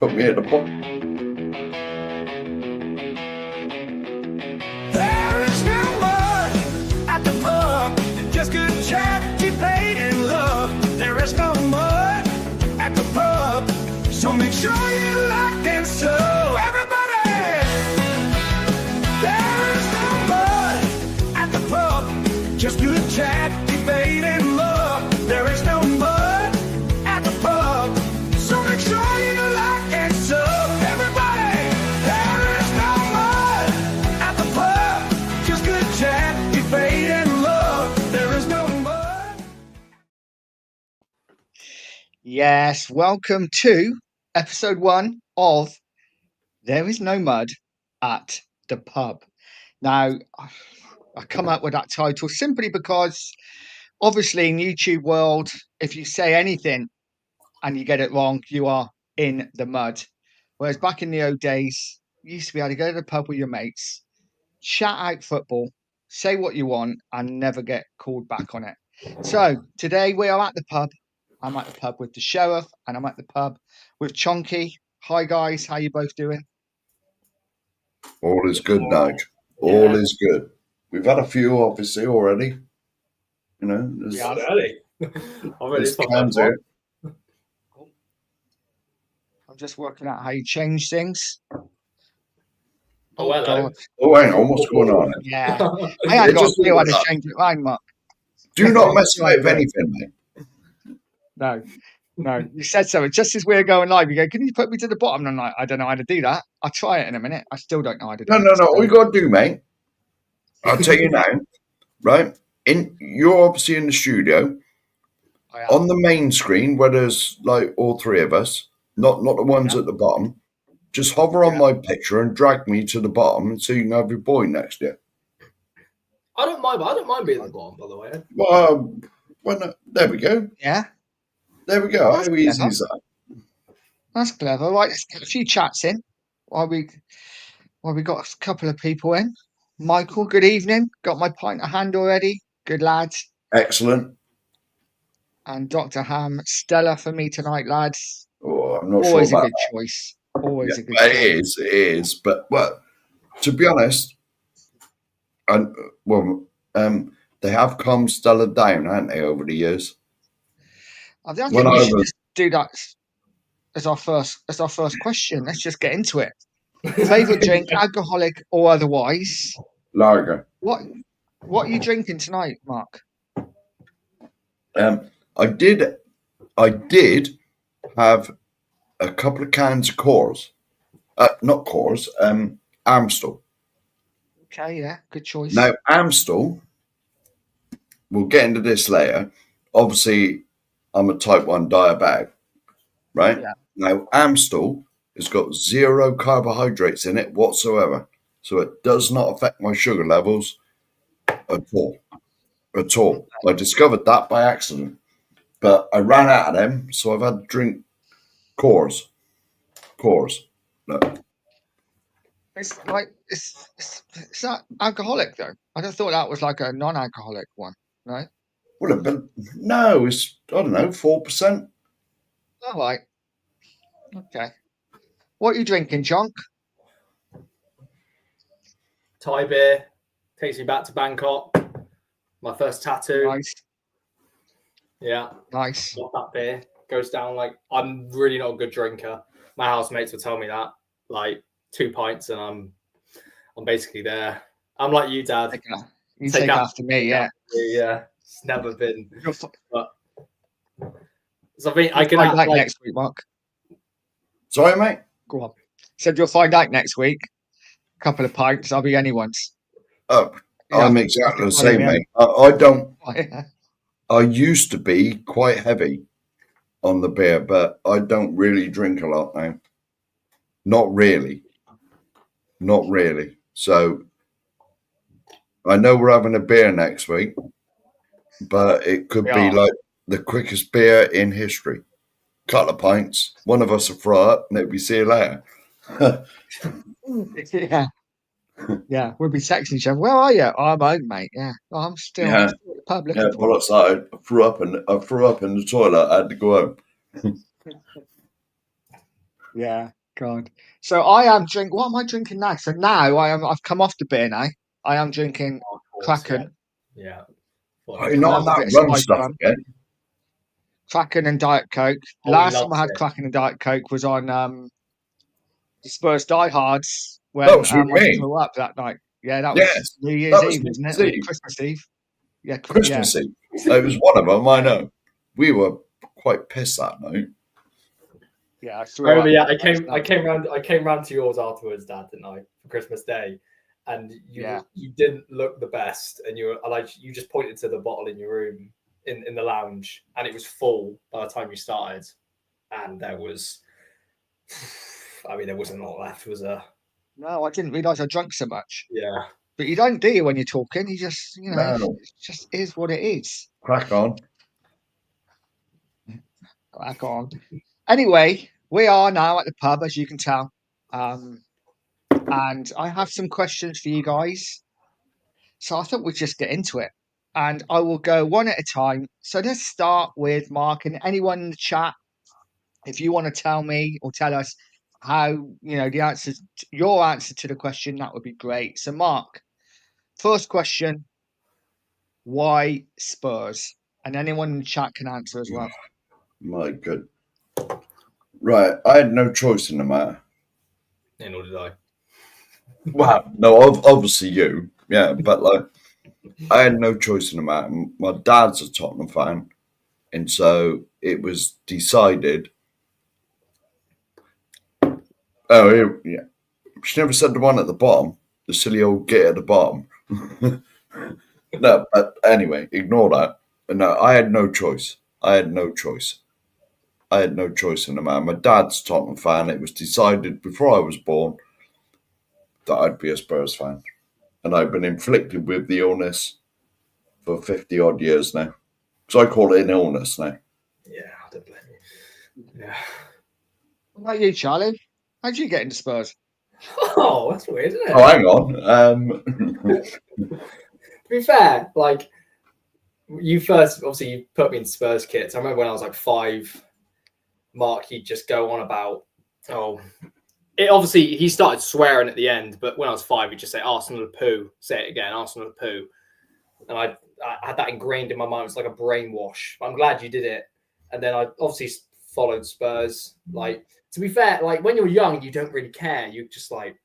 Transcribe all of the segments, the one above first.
Put me at the bottom. There is no mud at the pub, just good chat, keep playing love. There is no mud at the pub, so make sure you locked in. So everybody, there is no mud at the pub, just good chat, keep playing love. There is no mud at the pub, so make sure you locked in. So everybody, there is no mud at the pub, just good chat, keep playing love. There is no mud. Yes, welcome to episode 1 of There Is No Mud at the Pub. Now, I come up with that title simply because, obviously, in YouTube world, if you say anything and you get it wrong, you are in the mud. Whereas back in the old days, you used to be able to go to the pub with your mates, chat out football, say what you want, and never get called back on it. So today we are at the pub. I'm at the pub with the sheriff, and I'm at the pub with Chonky. Hi guys, how you both doing? All is good, Nige. All is good. We've had a few, obviously, already. You know, there's, Yeah. Early. there's cans here. I'm just working out how you change things. Oh, hello. God. Oh, hang on, what's going on? Yeah, I ain't got a clue how to change it right, Mark. Do not mess with anything, mate. No. You said so. Just as we were going live, you go, can you put me to the bottom? And I'm like, I don't know how to do that. I'll try it in a minute. I still don't know how to do it. No. All you got to do, mate, I'll tell you now, right? You're obviously in the studio. I am. On the main screen, where there's like all three of us, not the ones at the bottom, just hover on my picture and drag me to the bottom so you can have your boy next to you. I don't mind being at the bottom, by the way. Well, there we go. Yeah, There we go. That's How easy clever. is that? that's clever. Right, let's get a few chats in while we got a couple of people in. Michael, good evening. Got my pint of hand already. Good lads. Excellent. And Dr. Ham, Stella for me tonight, lads. Oh, I'm not Always sure a about good choice. Always a good that. choice. It is. But well, to be honest, they have calmed Stella down, haven't they, over the years? I think When we I should was- just do that as our first question. Let's just get into it. Favorite drink, alcoholic or otherwise? Lager. What are you drinking tonight, Mark? I did have a couple of cans of Coors. Not Coors, Amstel. Okay, yeah, good choice. Now, Amstel, we'll get into this later. Obviously, I'm a type 1 diabetic, right? Yeah. Now, Amstel has got 0 carbohydrates in it whatsoever. So it does not affect my sugar levels at all. At all. I discovered that by accident. But I ran out of them, so I've had to drink Coors. Look. It's like it's not alcoholic though. I just thought that was like a non-alcoholic one, right? Well, but no, it's, I don't know, 4%. All right. Okay. What are you drinking, Chonk? Thai beer takes me back to Bangkok. My first tattoo. Nice. Yeah, Nice. got that beer. Goes down like I'm really not a good drinker. My housemates would tell me that. Like 2 pints and I'm basically there. I'm like you, Dad. You take after me, yeah. Yeah. It's never been. You'll fi- But so I can find act out like next week, Mark. Sorry, mate? Go on. Said you'll find out next week. Couple of pints, I'll be anyone's. Oh, Yeah. I'm exactly the same, Yeah. mate. I don't. Yeah. I used to be quite heavy on the beer, but I don't really drink a lot now. Not really. So I know we're having a beer next week, but it could We be are. like the quickest beer in history. Couple of pints. One of us will throw up, and it'll be see you later. Yeah. Yeah, we'll be texting each other. Where are you? Oh, I'm home, mate. Yeah. Oh, I'm still Yeah. at the pub looking Yeah, for well, outside. I threw up in the toilet. I had to go home. Yeah, God. So I am drink. What am I drinking now? So now I've come off the beer now. I am drinking Of course, yeah, Kraken. yeah. Are Fun. you I not on love a that bit of run spiced stuff rum. again? Kraken and Diet Coke. Oh, he Last time I loves had it. Kraken and Diet Coke was on the Spurs diehards That when was with I me. threw up that night. Yeah, that was Yes, New Year's that was Eve, New wasn't it? Year's Or Eve, Christmas Eve? Yeah, yeah, Christmas Eve. It was one of them. I know. We were quite pissed that night. yeah. I I threw remember, up. yeah, That was I came round to yours afterwards, Dad, didn't I, for Christmas Day, and yeah. you didn't look the best, and you were like, you just pointed to the bottle in your room in the lounge, and it was full by the time you started, and there was, I mean, there wasn't a lot left, was there? No, I didn't realise I drank so much. Yeah. But you don't, do you, when you're talking? You just, it No, just is what it is. crack on. Back on. Anyway, we are now at the pub, as you can tell. Um, and I have some questions for you guys. So I thought we'd just get into it. And I will go one at a time. So let's start with Mark and anyone in the chat. If you want to tell me or tell us how, the answer, your answer to the question, that would be great. So, Mark, first question, why Spurs? And anyone in the chat can answer as well. My good. Right, I had no choice in the matter. Yeah, nor did I. Well, no, obviously you, yeah, but like I had no choice in the matter. My dad's a Tottenham fan, and so it was decided. Oh, yeah. She never said the one at the bottom, the silly old git at the bottom. No, but anyway, ignore that. No, I had no choice. I had no choice. I had no choice in the matter. My dad's a Tottenham fan. It was decided before I was born that I'd be a Spurs fan. And I've been inflicted with the illness for 50 odd years now. So I call it an illness now. Yeah, I don't blame you. Yeah. What about you, Charlie? How did you get into Spurs? Oh, that's weird, isn't it? Oh, hang on. To be fair, like, you first, obviously, you put me in Spurs kits. I remember when I was like 5, Mark, he'd just go on about, obviously, he started swearing at the end, but when I was 5, he'd just say, Arsenal of poo. Say it again, Arsenal of poo. And I had that ingrained in my mind. It's like a brainwash. I'm glad you did it. And then I obviously followed Spurs. Like, to be fair, like when you're young, you don't really care. You just like,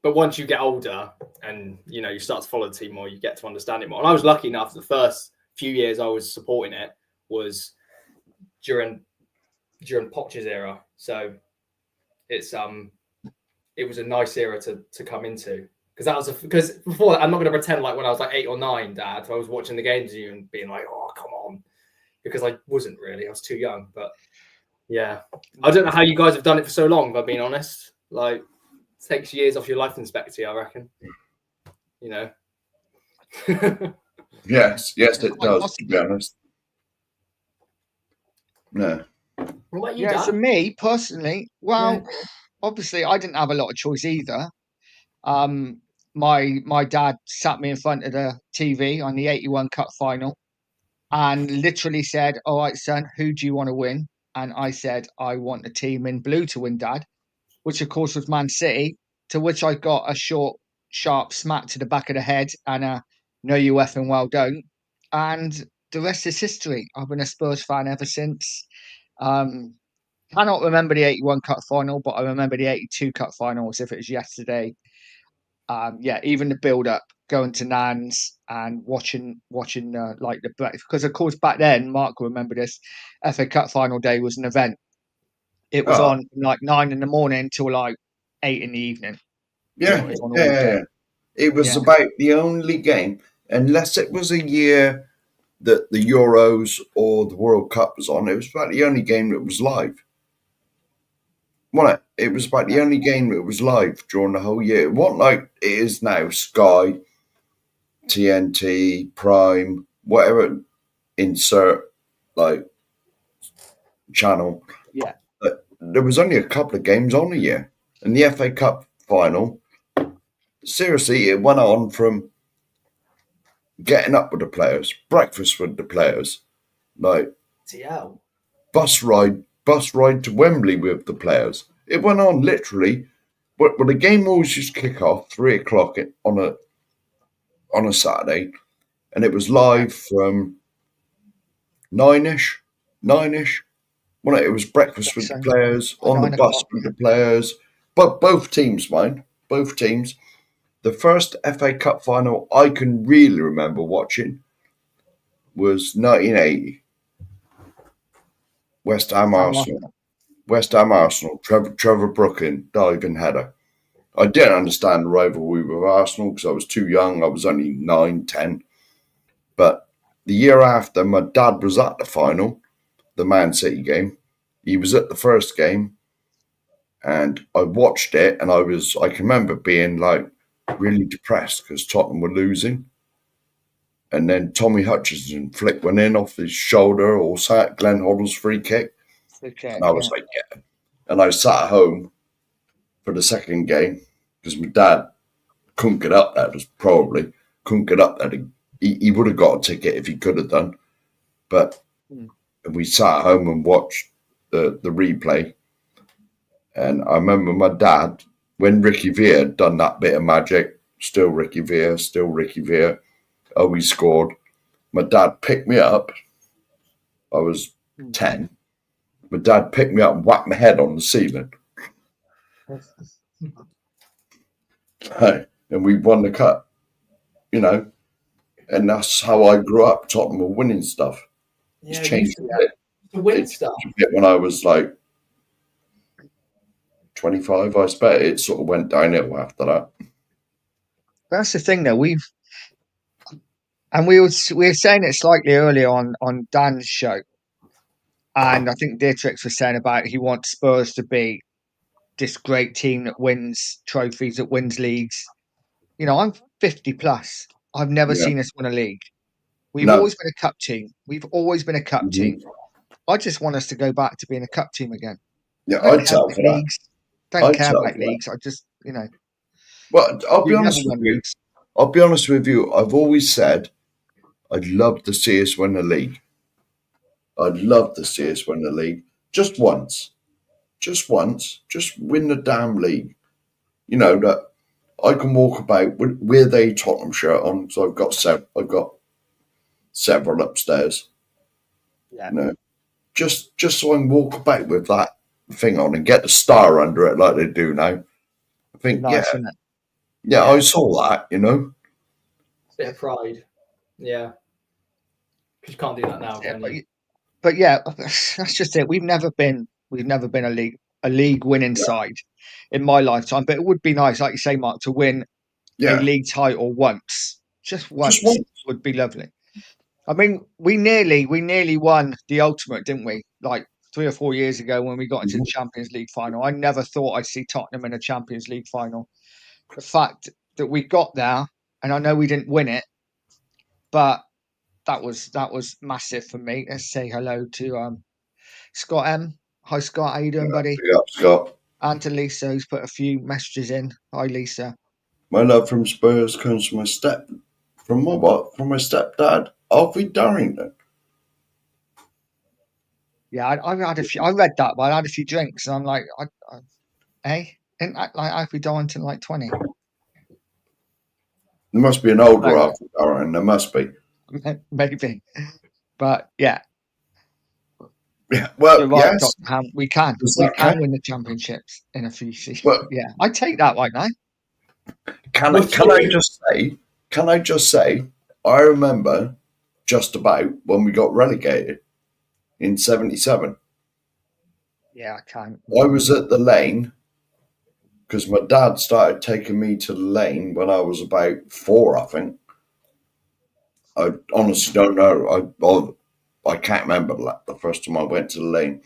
But once you get older and you start to follow the team more, you get to understand it more. And I was lucky enough. The first few years I was supporting it was during Poch's era. So it was a nice era to come into. Because before that, I'm not going to pretend like when I was like 8 or 9, Dad, I was watching the games with you and being like, oh, come on. Because I wasn't really. I was too young. But yeah, I don't know how you guys have done it for so long, if I'm being honest. Like, it takes years off your life expectancy, I reckon. Yes, it does, to be honest. No. What about you, Yeah, Dad? so me personally, well, obviously I didn't have a lot of choice either. My dad sat me in front of the TV on the 81 Cup final and literally said, all right, son, who do you want to win? And I said, I want a team in blue to win, Dad, which of course was Man City, to which I got a short, sharp smack to the back of the head and a no, you effing well don't. And the rest is history. I've been a Spurs fan ever since. Cannot remember the 81 Cup final, but I remember the 82 Cup final as if it was yesterday. Even the build up, going to Nan's and watching like the breakfast, because of course back then, Mark will remember this, FA Cup final day was an event. It was Oh, on from like 9 in the morning till like 8 in the evening. yeah, It was on all yeah. day. It was Yeah, about the only game, unless it was a year that the Euros or the World Cup was on, it was about the only game that was live. Wasn't it? It was about the only game that was live during the whole year. It wasn't like it is now, Sky, TNT, Prime, whatever, insert, like, channel. yeah, But there was only a couple of games on a year. And the FA Cup final, seriously, it went on from getting up with the players, breakfast with the players, like TL. bus ride to Wembley with the players. It went on literally. But the game always used to kick off 3 o'clock on a Saturday, and it was live from 9ish, 9ish. Well, it was breakfast with the So players, on the 9 bus o'clock. with the players, but both teams, mind, both teams. The first FA Cup final I can really remember watching was 1980, West Ham Arsenal. West Ham Arsenal, Trevor Brooklyn, diving header. I didn't understand the rivalry with Arsenal because I was too young. I was only 9, 10. But the year after, my dad was at the final, the Man City game. He was at the first game, and I watched it, and I can remember being like really depressed because Tottenham were losing. And then Tommy Hutchinson flicked one in off his shoulder, or sat Glenn Hoddle's free kick. Okay, And I was like, yeah. And I sat at home for the second game because my dad couldn't get up there, couldn't get up there. He would have got a ticket if he could have done. But we sat at home and watched the replay. And I remember my dad, when Ricky Villa had done that bit of magic, still Ricky Villa, oh, he scored. My dad picked me up. I was 10. My dad picked me up and whacked my head on the ceiling. Hey, and we won the cup, and that's how I grew up. Tottenham were winning stuff. It's changed a bit. To win stuff. When I was like 25, I expect it sort of went downhill after that. That's the thing, though. We were saying it slightly earlier on Dan's show, and I think Dietrich was saying about he wants Spurs to be this great team that wins trophies, that wins leagues. I'm 50 plus. I've never seen us win a league. We've always been a cup team. We've always been a cup team. I just want us to go back to being a cup team again. Yeah, I'd tell for that. Don't care about leagues. I just, Well, I'll be honest with you. I'll be honest with you. I've always said I'd love to see us win the league. I'd love to see us win the league just once. Just once. Just win the damn league. That I can walk about with a Tottenham shirt on. So I've got several upstairs. Yeah. Just so I can walk about with that thing on and get the star under it like they do now. I think, nice, yeah, I saw that, Bit of pride. Yeah. Because you can't do that now, can you? But yeah, that's just it. We've never been a league winning side in my lifetime. But it would be nice, like you say, Mark, to win a league title once. Just once would be lovely. I mean, we nearly won the ultimate, didn't we? Like 3 or 4 years ago when we got into the Champions League final. I never thought I'd see Tottenham in a Champions League final. The fact that we got there, and I know we didn't win it, but that was massive for me. Let's say hello to Scott M. Hi, Scott. How you doing, buddy? Yeah, Scott. And to Lisa, who's put a few messages in. Hi, Lisa. My love from Spurs comes from my stepdad, Alfie Darrington. Yeah, I had a few. I read that, but I had a few drinks, and I'm like, Isn't that like Alfie Darrington, like 20? There must be an older Alfie Darrington. There must be. Maybe, but yeah. Yeah, well, right, yes, we can win the championships in a few seasons. Well, yeah, I take that right now. Can I just say? I remember just about when we got relegated in '77. Yeah, I can. I was at the Lane because my dad started taking me to the Lane when I was about 4, I think. I honestly don't know. I can't remember the first time I went to the Lane.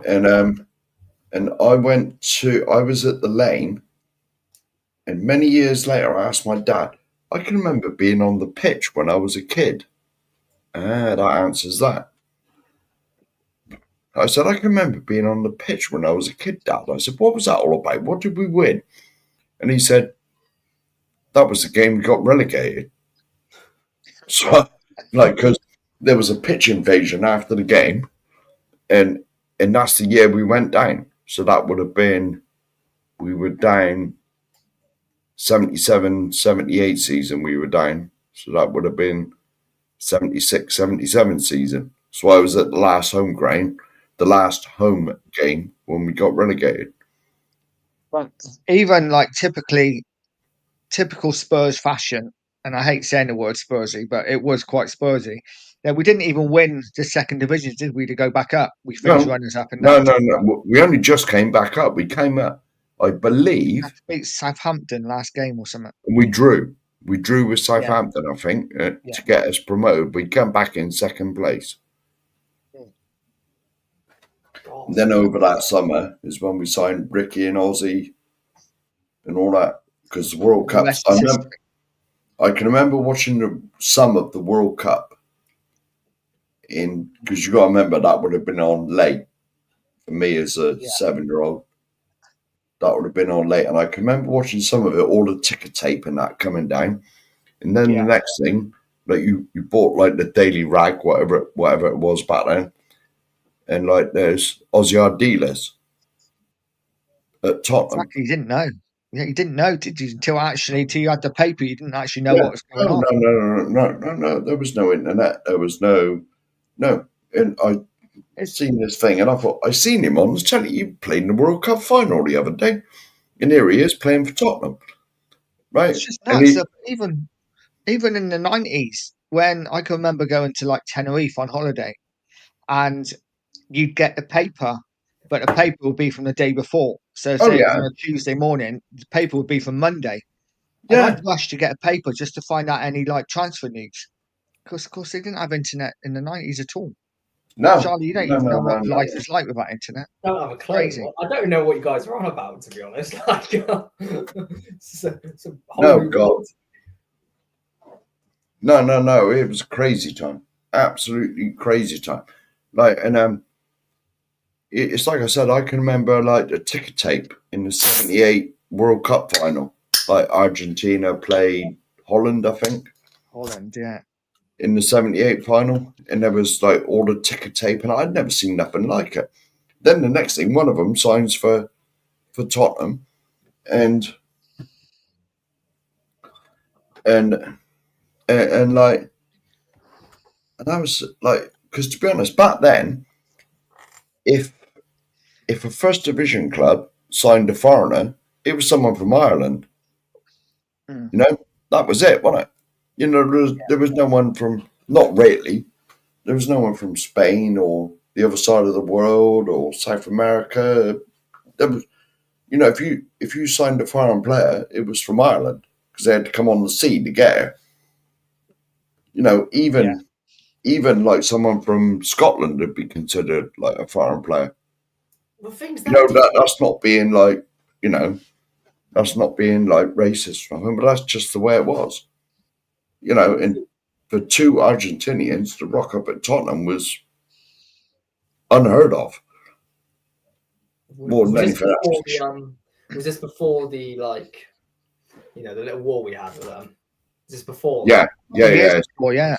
And I was at the Lane, and many years later I asked my dad, I can remember being on the pitch when I was a kid. That answers that. I said, I can remember being on the pitch when I was a kid, Dad. I said, what was that all about? What did we win? And he said, that was the game we got relegated. So, because there was a pitch invasion after the game, and that's the year we went down. So that would have been, we were down 77, 78 season, we were down. So that would have been 76, 77 season. So I was at the last home game when we got relegated. But even like typical Spurs fashion, and I hate saying the word Spursy, but it was quite Spursy. Yeah, we didn't even win the second division, did we, to go back up? We finished No, runners up in no, that. no, no. We only just came back up. We came up, I We believe, had to beat Southampton last game or something. and we drew. We drew with Yeah. Southampton, I think, Yeah. to get us promoted. We come back in second place. God. Then over that summer is when we signed Ricky and Ozzy and all that, because the World The Cup. rest is history. I can remember watching some of the World Cup because you got to remember that would have been on late for me as a 7-year-old. That would have been on late, and I can remember watching some of it, all the ticker tape and that coming down, and then the next thing, like you bought like the Daily Rag, whatever it was back then, and like there's Ozzy dealers at Tottenham. Exactly, you didn't know. Yeah, you didn't know, did you? Until you had the paper, you didn't actually know what was going on. No. There was no internet. There was no. And I seen this thing, and I thought I seen him on the telly. You played in the World Cup final the other day, and here he is playing for Tottenham, right? It's just nuts. Even in the 90s, when I can remember going to like Tenerife on holiday, and you'd get the paper, but the paper would be from the day before. So say it was on a Tuesday morning, the paper would be from Monday. And I'd rush to get a paper just to find out any like transfer news. Because of course they didn't have internet in the 90s at all. No, Charlie, you don't even know what life is like without internet. I don't have a clue. Crazy. I don't know what you guys are on about, to be honest. Like, it's a whole No, new God. world. No. It was a crazy time, absolutely crazy time. Like, and it's like I said, I can remember like the ticker tape in the '78 World Cup final. Like Argentina played Holland, I think. Holland, yeah. In the '78 final, and there was like all the ticker tape, and I'd never seen nothing like it. Then the next thing, one of them signs for Tottenham, and like, and I was like, because to be honest, back then, if a first division club signed a foreigner, it was someone from Ireland. You know, that was it, wasn't it? You know, there was no one from, not really, there was no one from Spain or the other side of the world or South America. There was, you know, if you signed a foreign player, it was from Ireland because they had to come on the sea to get her. You know, even like someone from Scotland would be considered like a foreign player. The things You know, that's not being like, you know, that's not being like racist from him, but that's just the way it was. You know, and for two Argentinians to rock up at Tottenham was unheard of. More than anything else. Was this before the, like, you know, the little war we had with them? Is this before? Yeah. Before, yeah.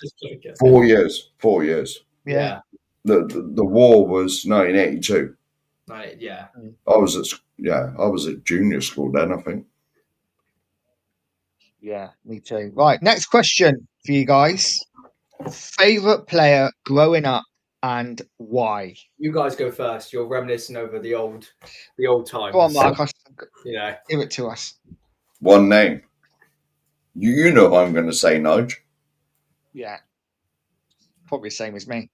4 years. Yeah. The war was 1982. Right, yeah. I was at junior school then, I think. Yeah, me too. Right, next question for you guys. Favorite player growing up and why? You guys go first. You're reminiscing over the old times. Go on, Mark. You know, give it to us. One name. You know what I'm going to say, Nige. Yeah. Probably the same as me.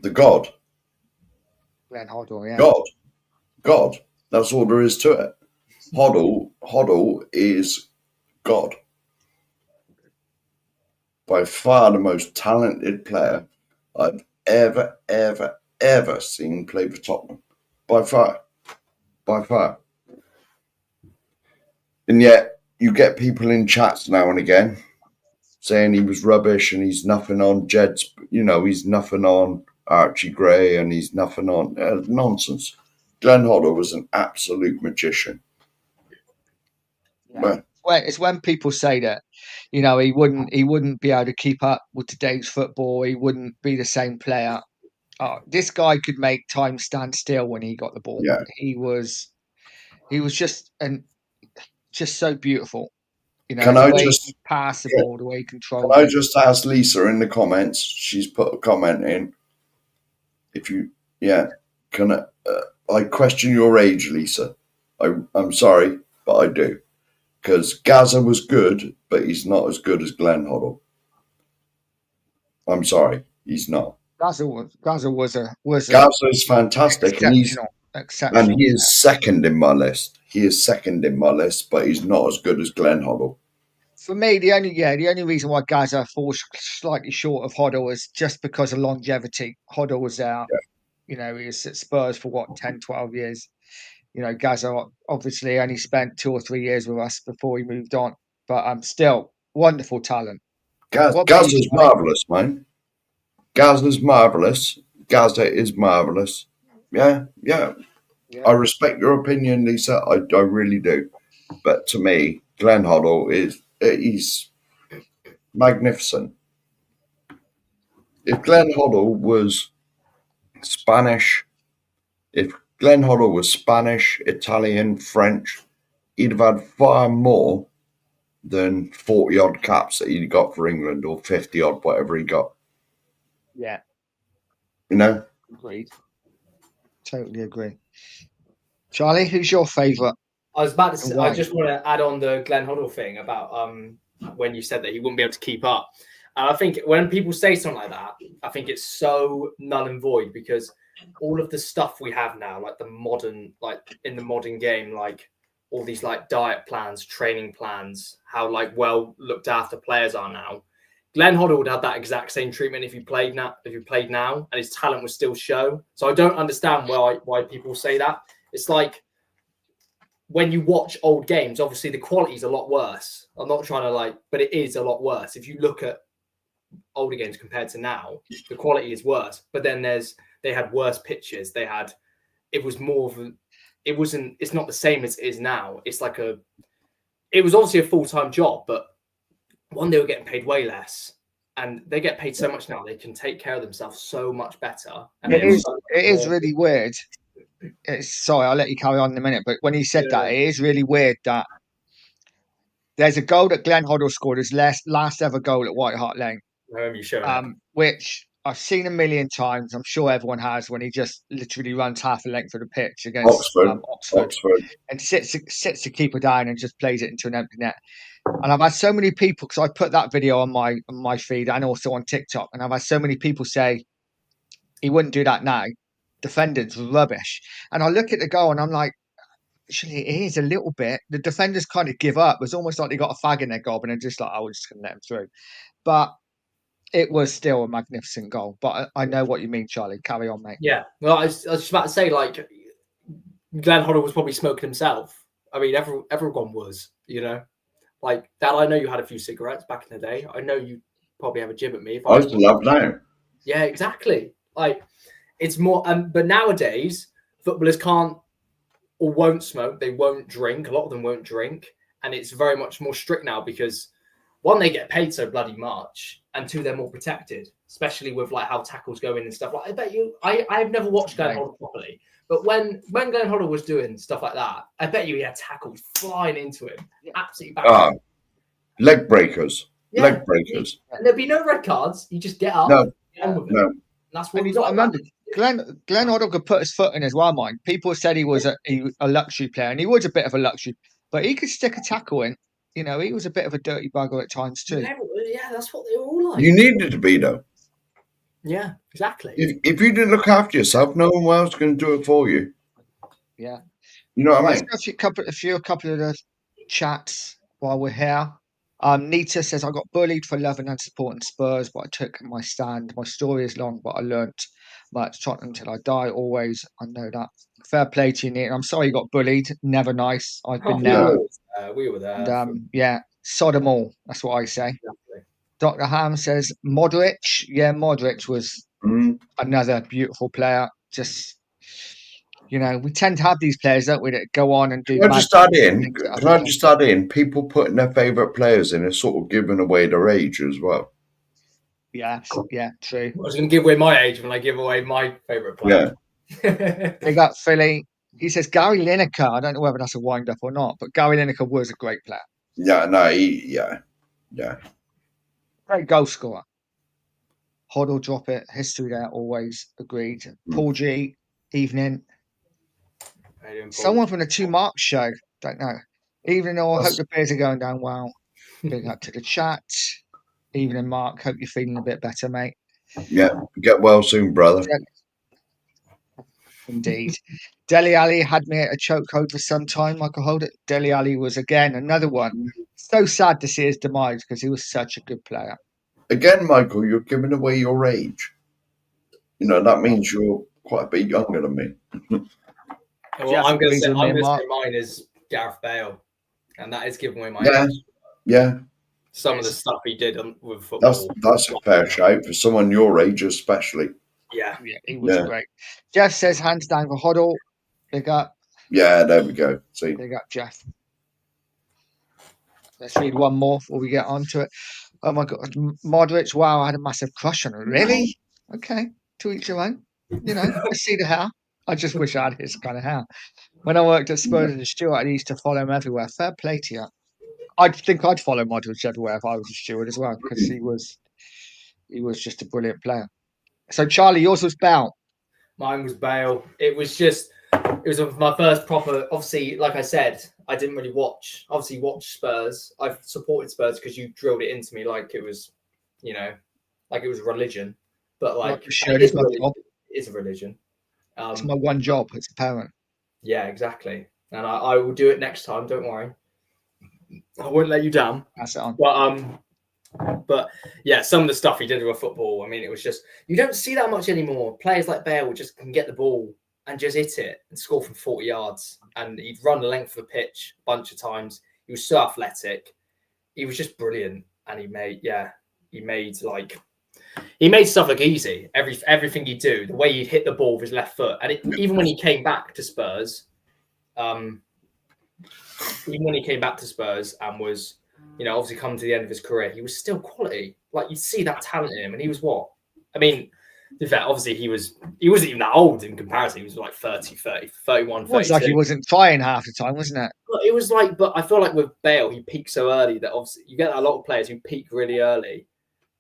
The God. Glenn Hoddle, yeah. God. That's all there is to it. Hoddle is God. By far the most talented player I've ever seen play for Tottenham. By far. And yet, you get people in chats now and again saying he was rubbish and he's nothing on Jed's, you know, he's nothing on Archie Gray and he's nothing on nonsense. Glenn Hoddle was an absolute magician. Yeah. Well, it's when people say that You know, he wouldn't be able to keep up with today's football. He wouldn't be the same player. Oh, this guy could make time stand still when he got the ball. Yeah. He was just so beautiful. You know, Can the I way just he passed the can ball, the way he can controlled I it. just ask Lisa in the comments? She's put a comment in. If you, yeah, can I question your age, Lisa? I'm sorry, but I do, because Gaza was good, but he's not as good as Glenn Hoddle. I'm sorry, he's not. Gaza was a Gaza is fantastic, and he exceptional. is second in my list. He is second in my list, but he's not as good as Glenn Hoddle. For me, the only reason why Gaza falls slightly short of Hoddle is just because of longevity. Hoddle was there, you know, he was at Spurs for what, 10, 12 years. You know, Gaza obviously only spent 2 or 3 years with us before he moved on. But still, wonderful talent. What about you, Gaza's Charlie? marvelous, man. Gaza's marvelous. Gaza is marvelous. Yeah, yeah. Yeah. I respect your opinion, Lisa. I really do. But to me, Glenn Hoddle he's magnificent. If Glenn Hoddle was Spanish, if Glenn Hoddle was Spanish, Italian, French, he'd have had far more than 40 odd caps that he got for England, or 50 odd, whatever he got. Yeah. You know? Agreed. Totally agree. Charlie, who's your favourite? I was about to And say, I why? just want to add on the Glenn Hoddle thing about when you said that he wouldn't be able to keep up. And I think when people say something like that, I think it's so null and void, because all of the stuff we have now, like in the modern game, like all these like diet plans, training plans, how like well looked after players are now. Glenn Hoddle would have that exact same treatment if he played now, and his talent would still show. So I don't understand why people say that. It's like, when you watch old games, obviously the quality is a lot worse. I'm not trying to but it is a lot worse. If you look at older games compared to now, the quality is worse. But then they had worse pitches. It was more of it's not the same as it is now. It was obviously a full-time job, but they were getting paid way less. And they get paid so much now, they can take care of themselves so much better. And It is really weird. Sorry, I'll let you carry on in a minute. But when he said that, it is really weird that there's a goal that Glenn Hoddle scored, his last ever goal at White Hart Lane, you showing which I've seen a million times. I'm sure everyone has, when he just literally runs half a length of the pitch against Oxford and sits the keeper down and just plays it into an empty net. And I've had so many people, because I put that video on my feed and also on TikTok, and I've had so many people say he wouldn't do that now. Defenders rubbish. And I look at the goal and I'm like, actually, it is a little bit. The defenders kind of give up. It was almost like they got a fag in their gob and they're just like, oh, we're just going to let him through. But it was still a magnificent goal. But I know what you mean, Charlie. Carry on, mate. Yeah. Well, I was just about to say, like, Glenn Hoddle was probably smoking himself. I mean, everyone was, you know. Like, Dad, I know you had a few cigarettes back in the day. I know you probably have a jib at me. I still love now. Yeah, exactly. Like, it's more. But nowadays, footballers can't or won't smoke. They won't drink. A lot of them won't drink, and it's very much more strict now because, one, they get paid so bloody much, and two, they're more protected, especially with like how tackles go in and stuff. Like, I bet you, I've never watched Glenn Hoddle properly, but when Glenn Hoddle was doing stuff like that, I bet you he had tackles flying into him, absolutely back. Leg breakers. Yeah. Leg breakers. And there'd be no red cards. You just get up. No. Get on with it. No. That's what you got to remember. Glenn Hoddle could put his foot in as well, mind. People said he was a luxury player, and he was a bit of a luxury, but he could stick a tackle in. You know, he was a bit of a dirty bugger at times too. Yeah, that's what they were all like. You needed to be, though. Yeah, exactly. If you didn't look after yourself, no one else was going to do it for you. Yeah. You know what I mean? Let's go a couple of the chats while we're here. Nita says, I got bullied for loving and supporting Spurs, but I took my stand. My story is long, but I learnt much. Tottenham until I die, always. I know that. Fair play to you, Nita. I'm sorry you got bullied. Never nice. I've been there. We were there. And, yeah, sod them all. That's what I say. Exactly. Dr. Ham says, Modric. Yeah, Modric was another beautiful player. Just You know, we tend to have these players, don't we, that go on and do Can I mad just add in? things at Can other I clubs. just add in? People putting their favourite players in is sort of giving away their age as well. Yeah, true. I was going to give away my age when I give away my favourite player. Big up Philly. He says Gary Lineker. I don't know whether that's a wind up or not, but Gary Lineker was a great player. Yeah. Great goal scorer. Hoddle, drop it. History there, always agreed. Paul G, evening. How you doing, Paul? Someone from the Two Marks show. Don't know. Evening all. Hope the beers are going down well. Big up to the chat. Evening, Mark. Hope you're feeling a bit better, mate. Yeah. Get well soon, brother. Indeed. Dele Alli had me at a chokehold for some time. I could hold it. Dele Alli was again another one. So sad to see his demise because he was such a good player. Again, Michael, you're giving away your age. You know, that means you're quite a bit younger than me. Well, I'm going to say mine is Gareth Bale, and that is giving away my age. Yeah. Some of the stuff he did with football. That's a fair shout for someone your age, especially. Yeah, he was great. Jeff says hands down for Hoddle. Big up. Yeah, there we go. See, big up, Jeff. Let's read one more before we get on to it. Oh my God, Modric! Wow, I had a massive crush on her. Really? Okay, to each your own. You know, I see the hair. I just wish I had his kind of hair. When I worked at Spurs as a steward, I used to follow him everywhere. Fair play to you. I think I'd follow Modric everywhere if I was a steward as well, because he was just a brilliant player. So Charlie, yours was Bale. Mine was Bale. It was my first proper. Obviously, like I said, I didn't really watch Spurs. I've supported Spurs because you drilled it into me like it was, like it was religion. But like, it's my job. It's a religion. It's my one job as a parent. Yeah, exactly. And I will do it next time. Don't worry. I won't let you down. Pass it on. But yeah, some of the stuff he did with football, I mean, it was just, you don't see that much anymore. Players like Bale just can get the ball and just hit it and score from 40 yards. And he'd run the length of the pitch a bunch of times. He was so athletic. He was just brilliant. And he made stuff look easy. Everything he'd do, the way he'd hit the ball with his left foot. And even when he came back to Spurs, and was, obviously come to the end of his career, he was still quality. Like, you see that talent in him, and he was what? I mean, in fact, obviously he wasn't even that old in comparison. He was like 30, 31, 32. It's like he wasn't trying half the time, wasn't it? But it was like, but I feel like with Bale, he peaked so early that obviously you get a lot of players who peak really early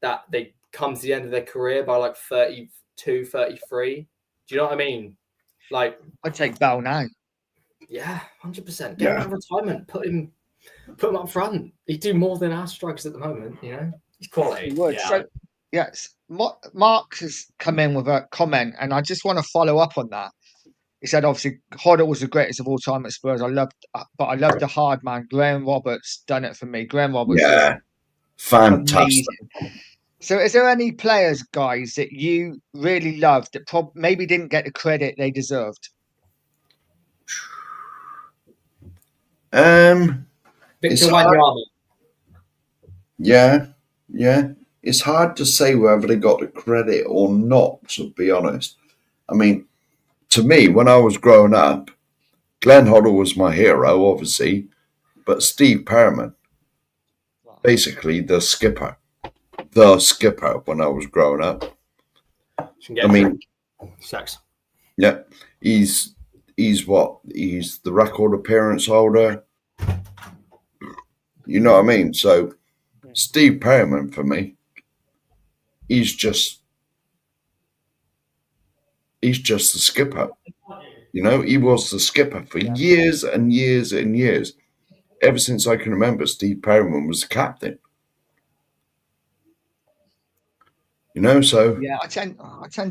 that they come to the end of their career by like 32, 33. Do you know what I mean? Like, I'd take Bale now. Yeah, 100%. Get him out of retirement. Put him up front. He'd do more than our strikers at the moment. He's quality. He would. Yeah. So, yes, Mark has come in with a comment, and I just want to follow up on that. He said, obviously, Hoddle was the greatest of all time at Spurs. I loved the hard man. Graham Roberts done it for me. Graham Roberts, fantastic. Amazing. So, is there any players, guys, that you really loved that maybe didn't get the credit they deserved? Victor Wanyama. Yeah. It's hard to say whether they got the credit or not, to be honest. I mean, to me, when I was growing up, Glenn Hoddle was my hero, obviously, but Steve Perryman, basically the skipper when I was growing up. I mean, sex. Yeah, he's what? He's the record appearance holder. You know what I mean? So, Steve Perryman, for me, he's just the skipper. He was the skipper for years and years and years. Ever since I can remember, Steve Perryman was the captain. So yeah, I tend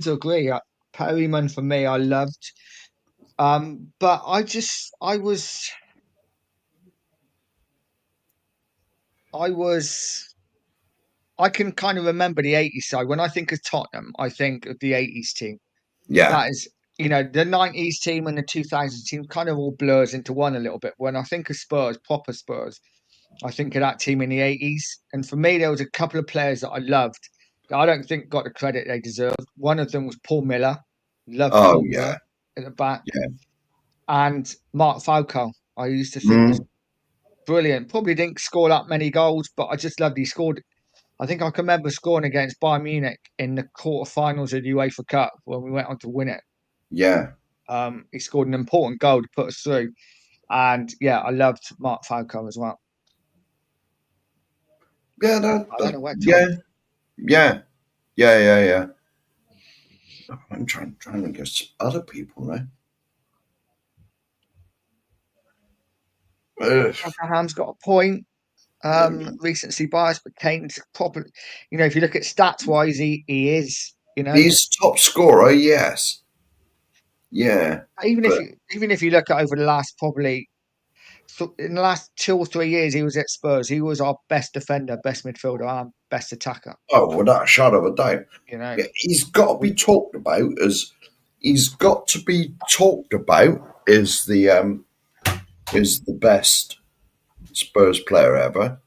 to agree. Perryman for me, I loved, but I can kind of remember the 80s side. When I think of Tottenham, I think of the 80s team. Yeah. That is, the 90s team and the 2000s team kind of all blurs into one a little bit. When I think of Spurs, proper Spurs, I think of that team in the 80s. And for me, there was a couple of players that I loved that I don't think got the credit they deserved. One of them was Paul Miller. Loved Paul Miller. at the back. Yeah. And Mark Falco, I used to think was brilliant. Probably didn't score that many goals, but I just loved he scored. I think I can remember scoring against Bayern Munich in the quarterfinals of the UEFA Cup when we went on to win it. Yeah. He scored an important goal to put us through. And yeah, I loved Mark Falco as well. Yeah. I don't know where Yeah. Yeah. Yeah. Yeah. Yeah. I'm trying to get some other people, right? Abraham's got a point. Recency bias, but Kane's probably, if you look at stats wise, he is, He's top scorer, yes. Yeah. even But if you look at over the last probably in the last 2 or 3 years he was at Spurs, he was our best defender, best midfielder, and best attacker. without a shadow of a doubt. Yeah, he's got to be talked about as the best Spurs player ever.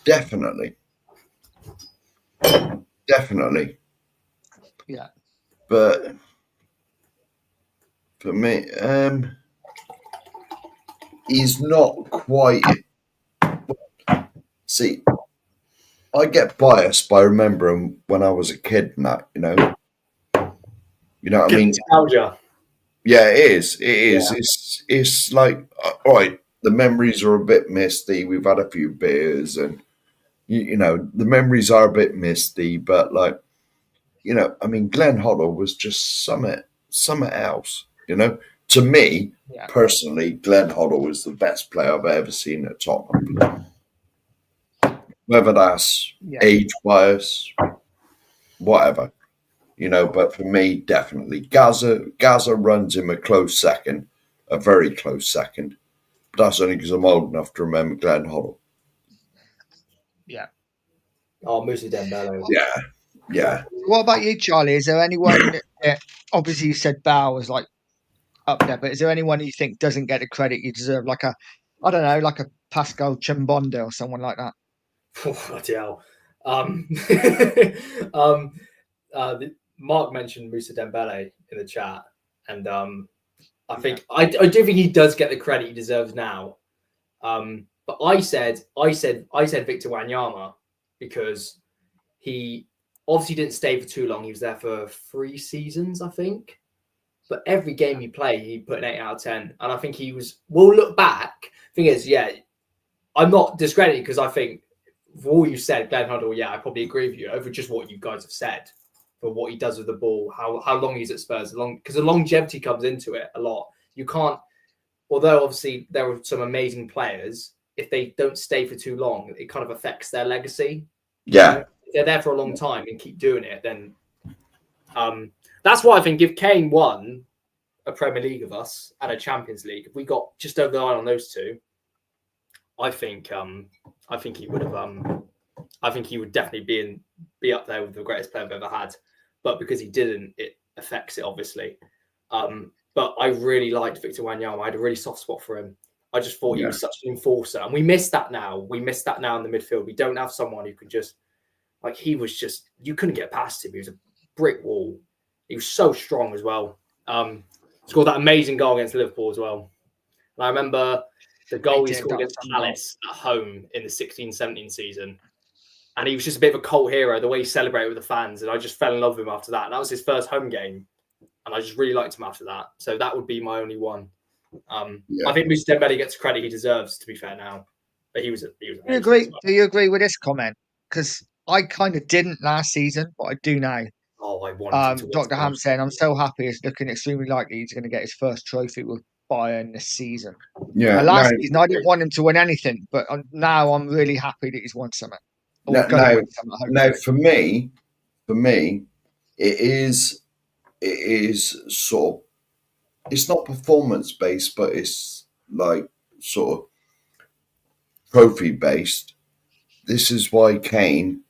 Definitely. Yeah. But for me, he's not quite. See, I get biased by remembering when I was a kid and that, You know what I mean? Nostalgia. Yeah, it is. It is. Yeah. It's like, all right, the memories are a bit misty. We've had a few beers and, the memories are a bit misty, but like, I mean, Glenn Hoddle was just something else, To me, personally, Glenn Hoddle was the best player I've ever seen at Tottenham. Whether that's age bias, whatever, but for me, definitely. Gaza runs him a very close second. But that's only because I'm old enough to remember Glenn Hoddle. Yeah. Oh, Moussa Dembele. Yeah. What about you, Charlie? Is there anyone, obviously you said Bow was like up there, but is there anyone you think doesn't get the credit you deserve? Like a Pascal Chimbonda or someone like that? Oh, bloody hell. Mark mentioned Moussa Dembele in the chat, and I think I do think he does get the credit he deserves now. But I said Victor Wanyama because he obviously didn't stay for too long. He was there for 3 seasons, I think. But every game he played, he put an 8 out of 10, and I think he was. We'll look back. Thing is, I'm not discrediting because I think for all you said, Glenn Hoddle, I probably agree with you over just what you guys have said for what he does with the ball, how long he's at Spurs, because the longevity comes into it a lot. You can't, although obviously there are some amazing players, if they don't stay for too long, it kind of affects their legacy. Yeah. If they're there for a long time and keep doing it, then that's why I think if Kane won a Premier League of us and a Champions League, if we got just over the line on those two, I think he would have. I think he would definitely be up there with the greatest player I've ever had. But because he didn't, it affects it obviously. But I really liked Victor Wanyama. I had a really soft spot for him. I just thought he was such an enforcer, and we miss that now. We miss that now in the midfield. We don't have someone who could just he was just you couldn't get past him. He was a brick wall. He was so strong as well. Scored that amazing goal against Liverpool as well. And I remember the goal he scored against Palace at home in the 16-17 season. And he was just a bit of a cult hero, the way he celebrated with the fans. And I just fell in love with him after that. And that was his first home game. And I just really liked him after that. So that would be my only one. I think Moussa Dembele gets credit he deserves, to be fair now. But he was amazing. Do you agree with this comment? Because I kind of didn't last season, but I do now. Oh, I wanted to. Dr. Ham saying, I'm so happy it's looking extremely likely he's going to get his first trophy with Bayern this season. Yeah. Last season, I didn't want him to win anything, but now I'm really happy that he's won something. No, for me, it is sort of, it's not performance based, but it's like sort of trophy based. This is why Kane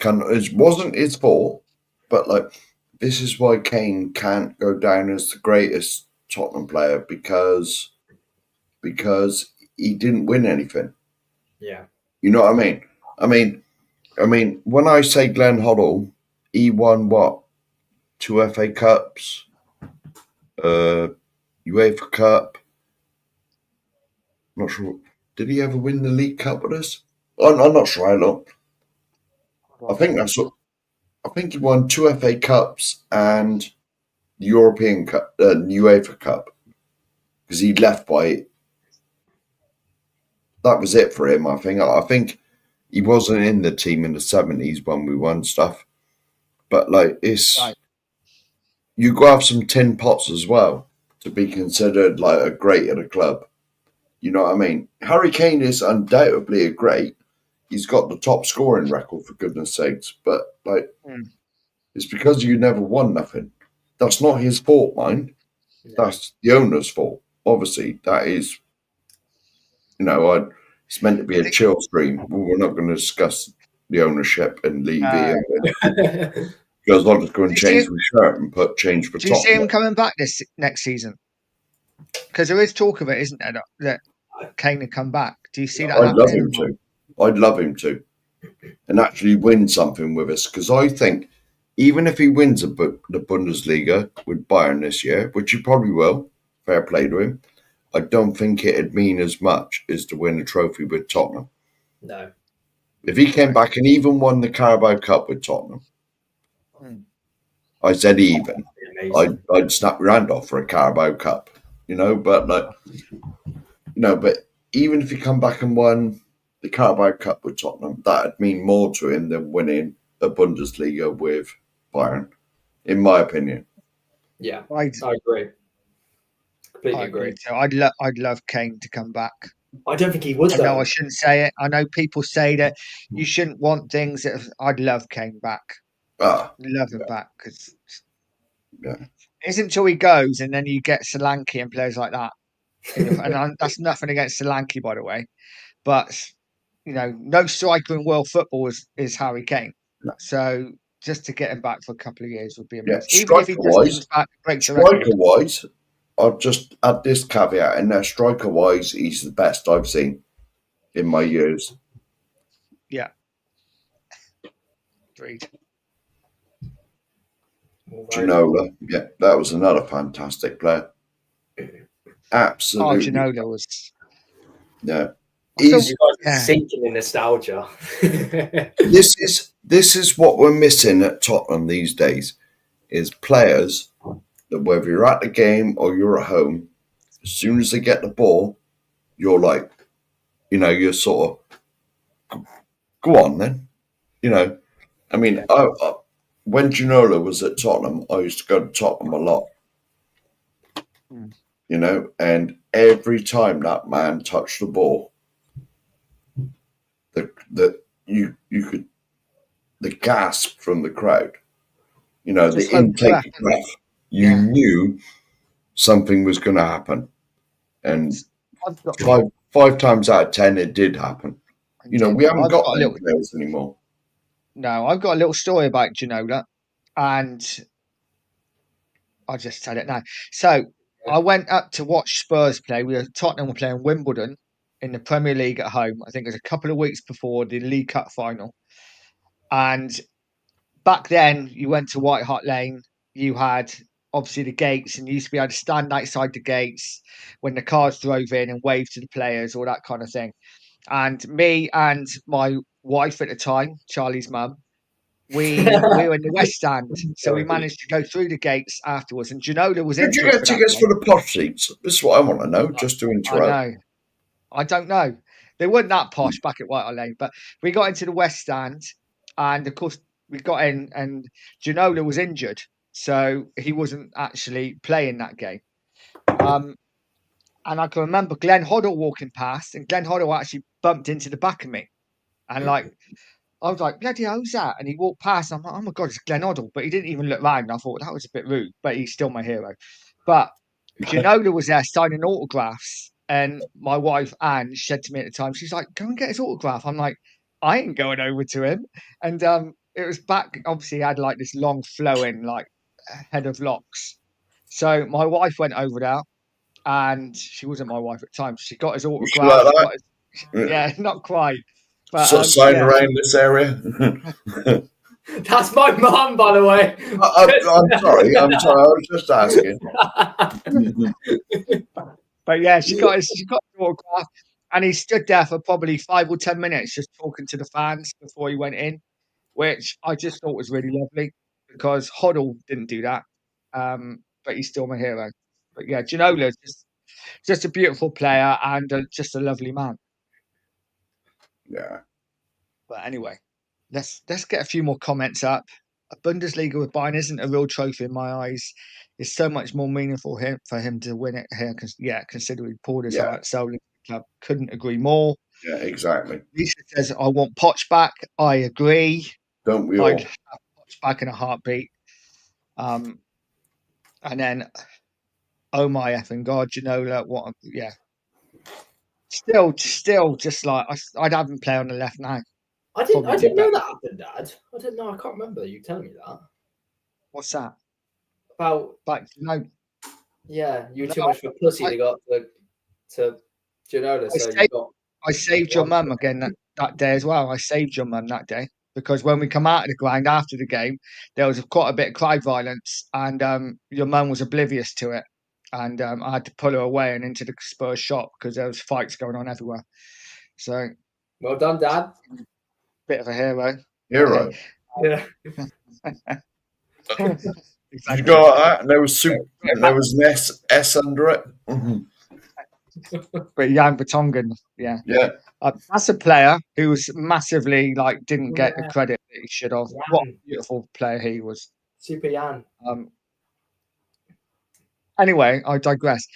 it wasn't his fault, but this is why Kane can't go down as the greatest Tottenham player because he didn't win anything. Yeah. You know what I mean? I mean, when I say Glenn Hoddle, he won what? 2 FA Cups, UEFA Cup. Not sure. Did he ever win the League Cup with us? I'm not sure how long. I think that's what. I think he won 2 FA Cups and the European Cup, UEFA Cup, because he left by. That was it for him. I think he wasn't in the team in the 70s when we won stuff. But like it's Right. you got to have some tin pots as well to be considered like a great at a club. You know what I mean? Harry Kane is undoubtedly a great. He's got the top scoring record for goodness sakes, but like Mm. it's because you never won nothing. That's not his fault, mind. That's the owner's fault. Obviously, that is. It's meant to be a chill stream. We're not going to discuss the ownership and Levy, Uh, because I'll just go and do you change see, my shirt and put change for do you see him Tottenham. coming back this next season? Because there is talk of it, isn't there, that Kane will come back. Do you see that I'd love happening? him to. I'd love him to, and actually win something with us. Because I think even if he wins the Bundesliga with Bayern this year, which he probably will, fair play to him, I don't think it'd mean as much as to win a trophy with Tottenham. No. If he came back and even won the Carabao Cup with Tottenham, Hmm. I said even, Amazing. I'd snap your hand off for a Carabao Cup, but but even if he come back and won the Carabao Cup with Tottenham, that'd mean more to him than winning a Bundesliga with Bayern, in my opinion. Yeah, I'd, I agree. Completely I agree. agree too. I'd love Kane to come back. I don't think he would I know though. I shouldn't say it. I know people say that you shouldn't want things that I'd love Kane back. Ah, Love him back because yeah, it isn't until he goes and then you get Solanke and players like that. That's nothing against Solanke, by the way. But no striker in world football is Harry Kane. no, So just to get him back for a couple of years would be yeah. amazing. Even if he just comes back and breaks the record. Striker wise, I'll just add this caveat in there. Striker wise, he's the best I've seen in my years. Yeah. Agreed. Ginola, yeah, that was another fantastic player. Absolutely, Ginola was. yeah. I feel, You guys are yeah. sinking in nostalgia. This is what we're missing at Tottenham these days is players that whether you're at the game or you're at home, as soon as they get the ball, you're like, you're sort of go on then, I mean, when Ginola was at Tottenham, I used to go to Tottenham a lot, Mm. And every time that man touched the ball, the you could the gasp from the crowd, Just the hope for intake that. of breath. You knew something was going to happen, and I've got, five times out of 10, it did happen. We haven't I've got got a them little. players anymore. No, I've got a little story about Ginola, and I'll just tell it now. So I went up to watch Spurs play. Tottenham were playing Wimbledon in the Premier League at home. I think it was a couple of weeks before the League Cup final. And back then, you went to White Hart Lane. You had obviously the gates, and you used to be able to stand outside the gates when the cars drove in and wave to the players, all that kind of thing. And me and my wife at the time, Charlie's mum, we were in the West Stand, so we managed to go through the gates afterwards. And Ginola was Did you injured get for that tickets for game. the posh seats? This is what I want to know, just to I interrupt. know. I don't know. They weren't that posh back at White Hart Lane, but we got into the West Stand, and of course we got in, and Ginola was injured, so he wasn't actually playing that game. And I can remember Glenn Hoddle walking past, and Glenn Hoddle actually bumped into the back of me, and I was like, bloody hell's that? And he walked past. I'm like, oh my God, it's Glenn Hoddle. But he didn't even look round. I thought that was a bit rude, but he's still my hero. But Ginola was there signing autographs. And my wife, Anne, said to me at the time, she's like, go and get his autograph. I'm like, I ain't going over to him. And it was back, obviously, he had like this long flowing, like head of locks. So my wife went over there, and she wasn't my wife at the time. She got his You should like autograph. Got his, that. yeah, not quite. But Sort of sign yeah, around this area. That's my mum, by the way. I'm sorry. I was just asking. But yeah, she got his autograph, and he stood there for probably 5 or 10 minutes just talking to the fans before he went in, which I just thought was really lovely because Hoddle didn't do that. But he's still my hero. But yeah, Ginola's just a beautiful player and just a lovely man. Yeah. But anyway, let's get a few more comments up. A Bundesliga with Bayern isn't a real trophy in my eyes. It's so much more meaningful for him to win it here. Considering he poured his heart, soul into the club. Couldn't agree more. Yeah, exactly. Lisa says, "I want Poch back." I agree. Don't we all? I'd have Poch back in a heartbeat. And then, oh my effing god, Ginola! Still, just like I'd have him play on the left now. I didn't know that happened, Dad. I didn't know. I can't remember you telling me that. What's that? About yeah, you were too much of a pussy to go up to Ginola, so you got. I saved your mum again that day as well. I saved your mum that day because when we come out of the ground after the game, there was quite a bit of crowd violence, and your mum was oblivious to it, and I had to pull her away and into the Spurs shop because there was fights going on everywhere. So, well done, Dad. Bit of a hero. Hero. Yeah. You got that? And there was an S under it. But Jan Vertonghen, yeah. That's a player who was massively didn't get the credit that he should have. What a beautiful player he was. Super Jan. Anyway, I digress.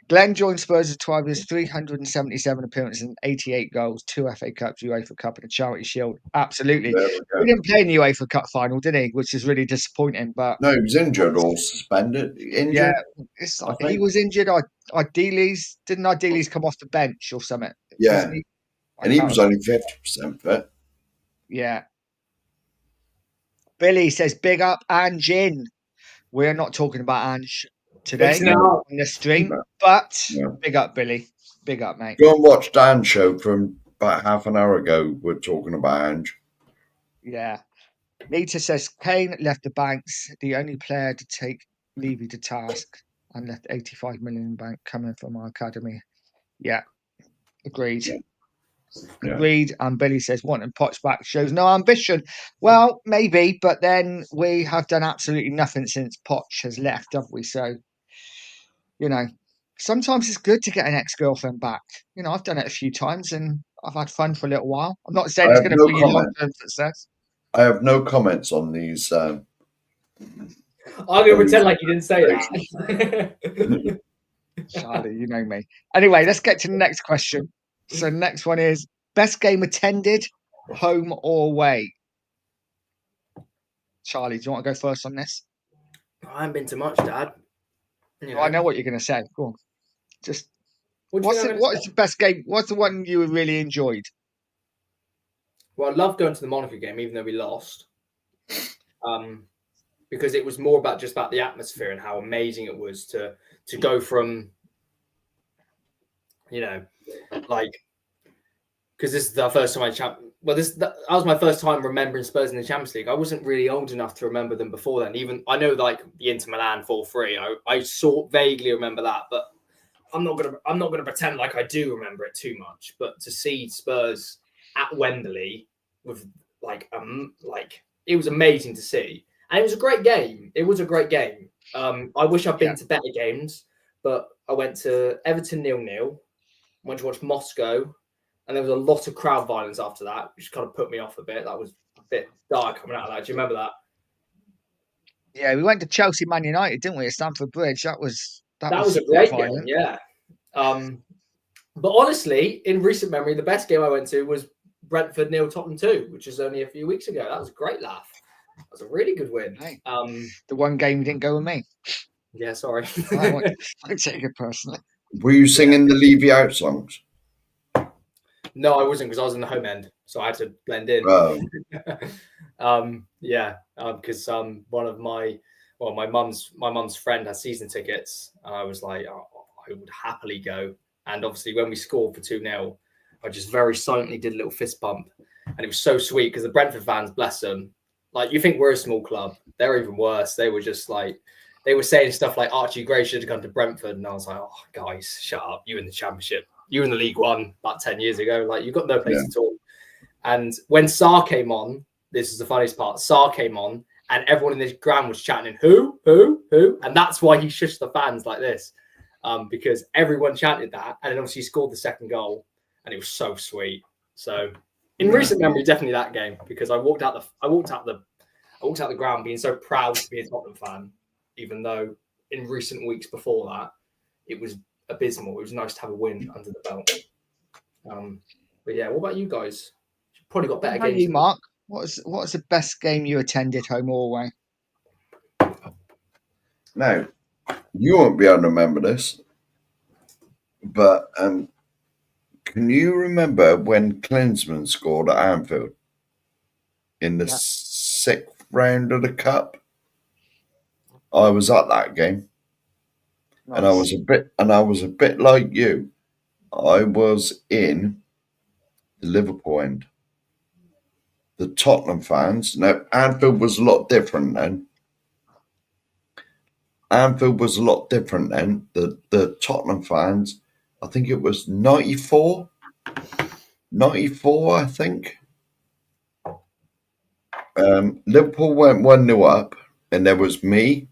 Glenn joined Spurs at 12 years, 377 appearances and 88 goals, 2 FA Cups, UEFA Cup, and a Charity Shield. Absolutely. He didn't play in the UEFA Cup final, did he? Which is really disappointing. But no, he was injured or suspended. Yeah, it's like he was injured. Didn't Ideali's come off the bench or something? Yeah, and he was only 50% fit. Yeah. Billy says, "Big up Anjin." We're not talking about Ange today on the stream, but big up, Billy. Big up, mate. Go and watch Dan's show from about half an hour ago. We're talking about Ange. Yeah. Nita says, Kane left the banks, the only player to take Levy to task, and left 85 million in bank coming from our academy. Yeah. Agreed. Yeah. Agreed. And Billy says, wanting Poch back shows no ambition. Well, maybe, but then we have done absolutely nothing since Poch has left, have we? So, sometimes it's good to get an ex-girlfriend back. I've done it a few times and I've had fun for a little while. I'm not saying it's going to bring you long-term success. I have no comments on these. I'm going to pretend like you didn't say that. Charlie, you know me. Anyway, let's get to the next question. So the next one is, best game attended, home or away? Charlie, do you want to go first on this? I haven't been to much, Dad. I know what you're going to say. Go on. Just what is the best game? What's the one you really enjoyed? Well, I love going to the Monaco game, even though we lost, because it was more about the atmosphere and how amazing it was to go from, because this is the first time that was my first time remembering Spurs in the Champions League. I wasn't really old enough to remember them before then. Even I know the Inter Milan 4-3. I sort vaguely remember that, but I'm not gonna pretend like I do remember it too much. But to see Spurs at Wembley with it was amazing to see, and it was a great game. I wish I'd been to better games, but I went to Everton 0-0. Went to watch Moscow, and there was a lot of crowd violence after that, which kind of put me off a bit. That was a bit dark coming out of that. Do you remember that? Yeah, we went to Chelsea Man United, didn't we, at Stamford Bridge? That was a great game, yeah. But honestly, in recent memory, the best game I went to was Brentford 0 Tottenham 2, which was only a few weeks ago. That was a great laugh. That was a really good win. Hey, the one game you didn't go with me. Yeah, sorry. I won't take it personally. Were you singing the Levy Out songs? No, I wasn't, because I was in the home end, so I had to blend in. Because one of my mum's friend had season tickets, and I was like, I would happily go. And obviously, when we scored for 2-0, I just very silently did a little fist bump, and it was so sweet because the Brentford fans, bless them, Like, you think we're a small club. They're even worse. They were just like, they were saying stuff like Archie Gray should have gone to Brentford. And I was like, oh, guys, shut up. You in the Championship. You in the League One about 10 years ago. Like, you've got no place at all. And when Sarr came on, this is the funniest part. Sarr came on and everyone in this ground was chanting, who? And that's why he shushed the fans like this. Because everyone chanted that. And then obviously he scored the second goal. And it was so sweet. So in recent memory, definitely that game, because I walked out the ground being so proud to be a Tottenham fan, even though in recent weeks before that it was abysmal. It was nice to have a win under the belt. But yeah, what about you guys? You've probably got better games. You, Mark? What's the best game you attended, home or away? Now, you won't be able to remember this, but can you remember when Klinsmann scored at Anfield in the 6th round of the Cup? I was at that game, nice. and I was a bit like you. I was in the Liverpool end. The Tottenham fans. Now, Anfield was a lot different then. The Tottenham fans, I think it was 94, I think. Liverpool went 1-0 up, and there was me,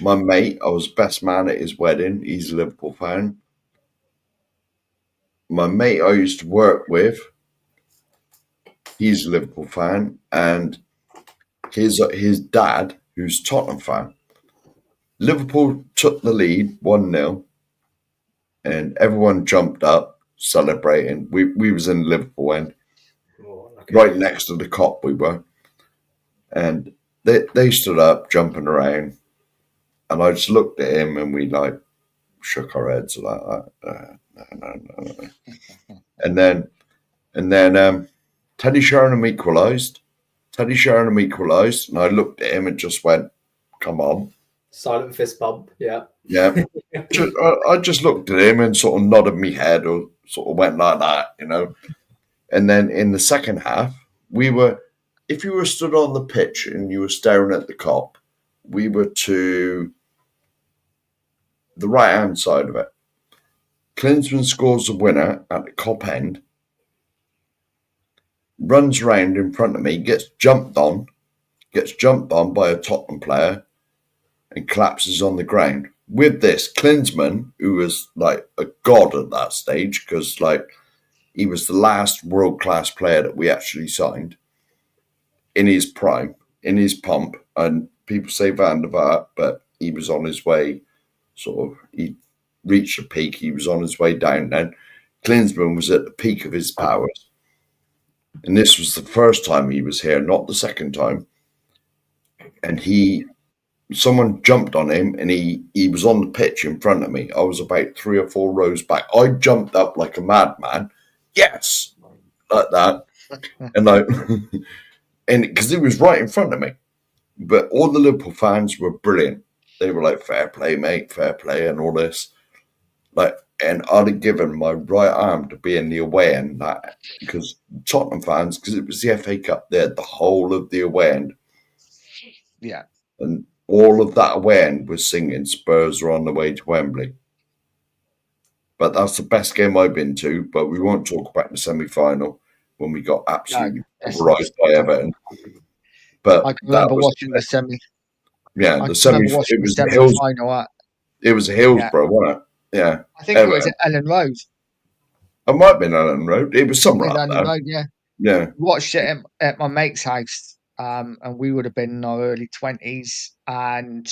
my mate. I was best man at his wedding. He's a Liverpool fan. My mate I used to work with, he's a Liverpool fan, and his dad, who's a Tottenham fan. Liverpool took the lead 1-0, and everyone jumped up celebrating. We was in Liverpool end, right next to the Kop we were, and they stood up jumping around, and I just looked at him and we like shook our heads like that. No. and then Teddy Sheringham equalised, and I looked at him and just went, "Come on." Silent fist bump, yeah. I just looked at him and sort of nodded my head or sort of went like that, you know. And then in the second half, if you were stood on the pitch and you were staring at the Kop, we were to the right-hand side of it. Klinsmann scores the winner at the Kop end, runs round in front of me, gets jumped on by a Tottenham player, and collapses on the ground. With this, Klinsmann, who was like a god at that stage, because like he was the last world-class player that we actually signed in his prime, in his pomp, and people say Van der Vaart, but he was on his way, he reached a peak, he was on his way down then. Klinsmann was at the peak of his powers. And this was the first time he was here, not the second time. And someone jumped on him and he was on the pitch in front of me. I was about 3 or 4 rows back. I jumped up like a madman. Yes, like that. And because he was right in front of me. But all the Liverpool fans were brilliant. They were like, fair play, mate, fair play, and all this. And I'd have given my right arm to be in the away end, that because Tottenham fans, because it was the FA Cup, they had the whole of the away end. Yeah. And all of that away end was singing Spurs are on the way to Wembley. But that's the best game I've been to, but we won't talk about the semi-final when we got absolutely pulverised by Everton. But I can remember watching the semi. Yeah, the semi. It was the Hillsborough. It was Hillsborough, wasn't it? Yeah. I think it was at Ellen Road. It might have been Ellen Road. It was somewhere like that. Road, yeah. Yeah. Watched it at my mate's house, and we would have been in our early 20s. And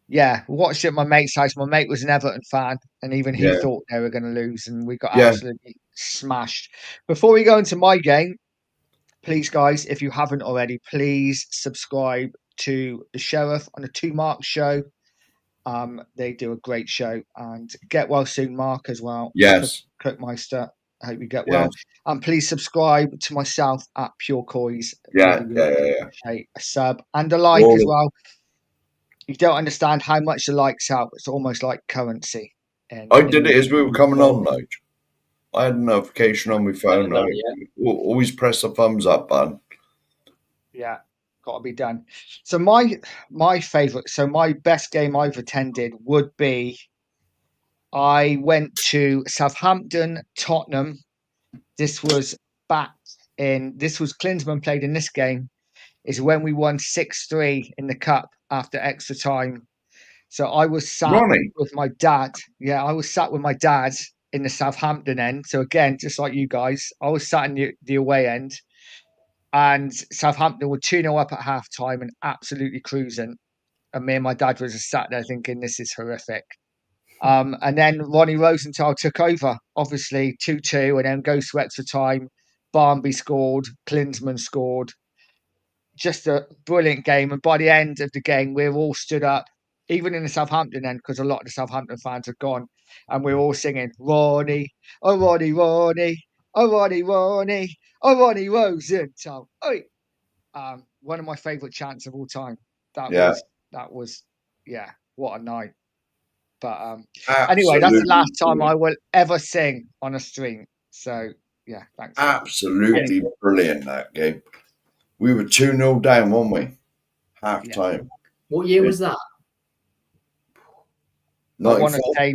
yeah, watched it at my mate's house. My mate was an Everton fan, and even he thought they were going to lose, and we got absolutely smashed. Before we go into my game, please, guys, if you haven't already, please subscribe to the Sheriff on the Two Mark Show. They do a great show, and get well soon, Mark, as well. Yes, Cookmeister. I hope you get well. And please subscribe to myself at Pure Coys. Yeah. A sub and a like as well. You don't understand how much the likes help. It's almost like currency. I did it as we were coming on, Nige. I had a notification on my phone. I always press the thumbs up button. Yeah, got to be done. So my favorite, so my best game I've attended would be I went to Southampton, Tottenham. This was this was Klinsmann played in this game. Is when we won 6-3 in the cup after extra time. So I was sat Ronnie. with my dad. Yeah, I was sat with my dad in the Southampton end. So again, just like you guys, I was sat in the away end. And Southampton were 2-0 up at half time and absolutely cruising. And me and my dad was just sat there thinking, this is horrific. And then Ronnie Rosenthal took over, obviously 2-2, and then goes to extra time. Barnby scored, Klinsmann scored. Just a brilliant game. And by the end of the game, we were all stood up, even in the Southampton end, because a lot of the Southampton fans had gone. And we were all singing, Ronnie, oh, Ronnie, Ronnie, oh, Ronnie, Ronnie, oh, Ronnie Rosenthal. Oh, one of my favourite chants of all time. That Yeah. was, yeah, what a night. But anyway, that's the Absolutely last time I brilliant. will ever sing on a stream. So yeah, thanks. Absolutely brilliant that game. We were 2-0 down, weren't we? Half Yeah. time. What year was that? I want to 94. say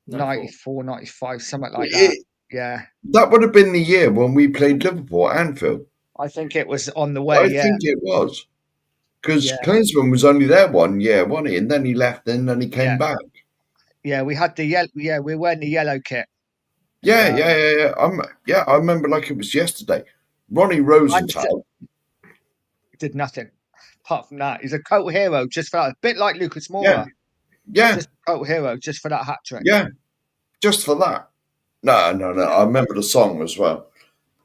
94, 95, something like that. It- Yeah, that would have been the year when we played Liverpool at Anfield. I think it was on the way. I Yeah, think it was. Because Yeah. Klinsmann was only there 1 year, wasn't he? And then he left and then he came Yeah. back. yeah, we had the yellow. Yeah, we were wearing the yellow kit. Yeah, yeah. I remember like it was yesterday. Ronnie Rosenthal. Did nothing apart from that. He's a cult hero just for that. A bit like Lucas Moura. Yeah, Just a cult hero just for that hat trick. yeah. Just for that. No. I remember the song as well.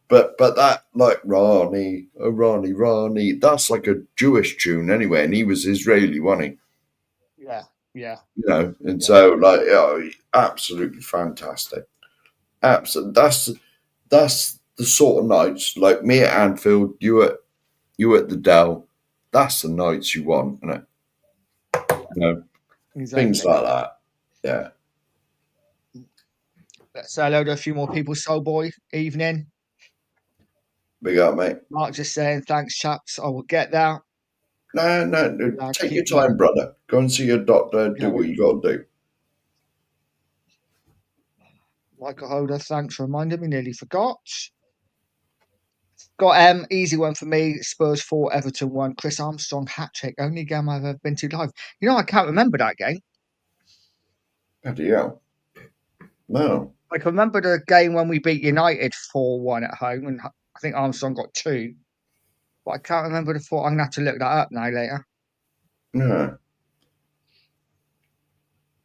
But that, like, Ronnie, oh, Ronnie, that's like a Jewish tune anyway, and he was Israeli, wasn't he? Yeah. You know, and so, like, absolutely fantastic. Absolutely. That's the sort of nights, like me at Anfield, you at the Dell, that's the nights you want, isn't it? You know, Exactly. things like that. Yeah. Let's say hello to a few more people. Soul Boy, evening. Big up, mate. Mark just saying, thanks, chaps. I will get there. No. Take your time, brother. Go and see your doctor. Do what you got to do. Michael Holder, thanks for reminding me. Nearly forgot. Got easy one for me. Spurs 4, Everton 1. Chris Armstrong hat trick. Only game I've ever been to live. You know, I can't remember that game. Bloody hell. No. I can remember the game when we beat United 4-1 at home, and I think Armstrong got 2. But I can't remember the 4. I'm going to have to look that up now later. No.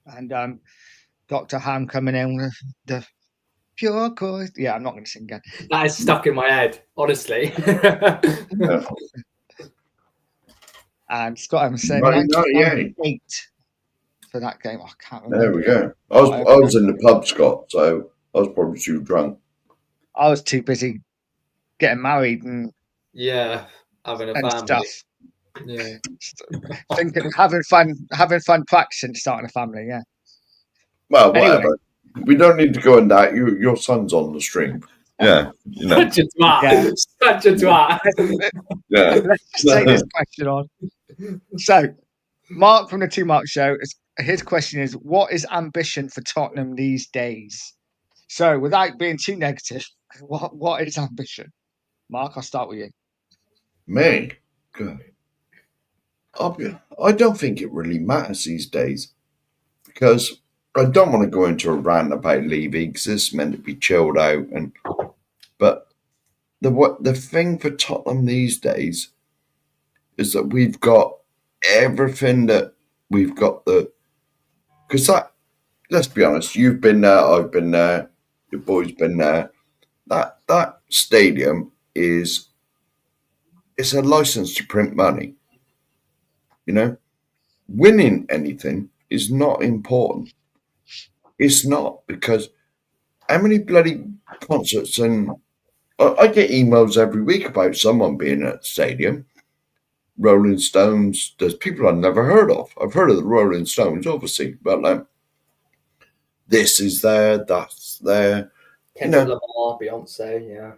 And Dr. Ham coming in with the pure chorus. Yeah, I'm not going to sing again. That is stuck in my head, honestly. Yeah. And Scott Evans saying 1998 for that game. I can't remember. There we go. I was in the pub, Scott, so I was probably too drunk. I was too busy getting married and having a family stuff. Yeah, thinking having fun practicing starting a family. Yeah. Well, Anyway. whatever. We don't need to go in that. Your son's on the stream. Yeah, you know. such a twat. Such a twat. Yeah. Let's just take this question on. So, Mark from the Two Mark Show, his question is, what is ambition for Tottenham these days? So, without being too negative, what is ambition? Mark, I'll start with you. Me? Good. I don't think it really matters these days because I don't want to go into a rant about leaving because it's meant to be chilled out. But the thing for Tottenham these days is that we've got everything that we've got because that, let's be honest, you've been there, I've been there, your boy's been there. That stadium it's a license to print money. You know, winning anything is not important. It's not, because how many bloody concerts, and I get emails every week about someone being at the stadium. Rolling Stones, there's people I've never heard of. I've heard of the Rolling Stones, obviously, but this is there, that's there. Kendrick Lamar, Beyonce,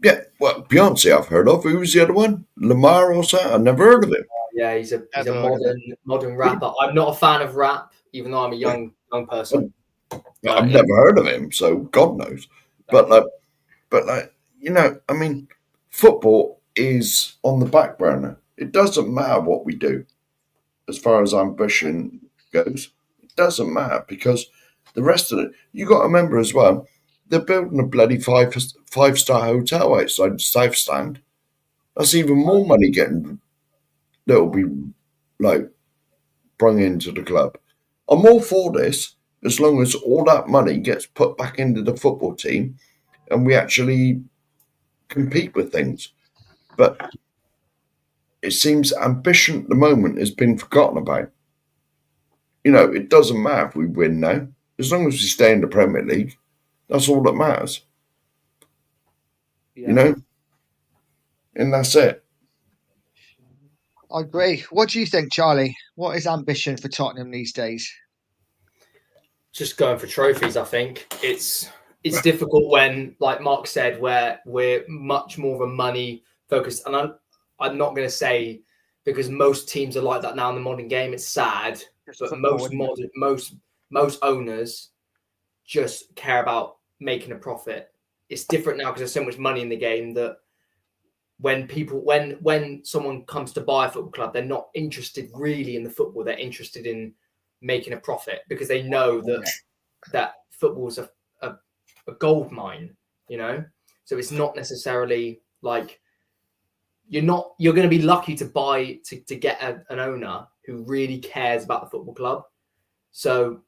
Yeah, well, Beyonce I've heard of. Who's the other one? Lamar or something? I've never heard of him. Yeah, he's a Never heard of modern rapper. I'm not a fan of rap, even though I'm a young person. I've never heard of him, so God knows. But like, I mean, football is on the back burner. It doesn't matter what we do as far as ambition goes. It doesn't matter because the rest of it, you got to remember as well, they're building a bloody five-star hotel outside the South Stand. That's even more money that'll be like brung into the club. I'm all for this as long as all that money gets put back into the football team and we actually compete with things. But it seems ambition at the moment has been forgotten about. It doesn't matter if we win now. As long as we stay in the Premier League, that's all that matters. Yeah. And that's it. I agree. What do you think, Charlie? What is ambition for Tottenham these days? Just going for trophies. I think it's difficult when, like Mark said, where we're much more of a money focused. And I'm not going to say because most teams are like that now in the modern game. It's sad, but most owners just care about making a profit. It's different now because there's so much money in the game that when someone comes to buy a football club, they're not interested really in the football. They're interested in making a profit because they know that football is a gold mine, So it's not necessarily like you're going to be lucky to buy to get an owner who really cares about the football club. So,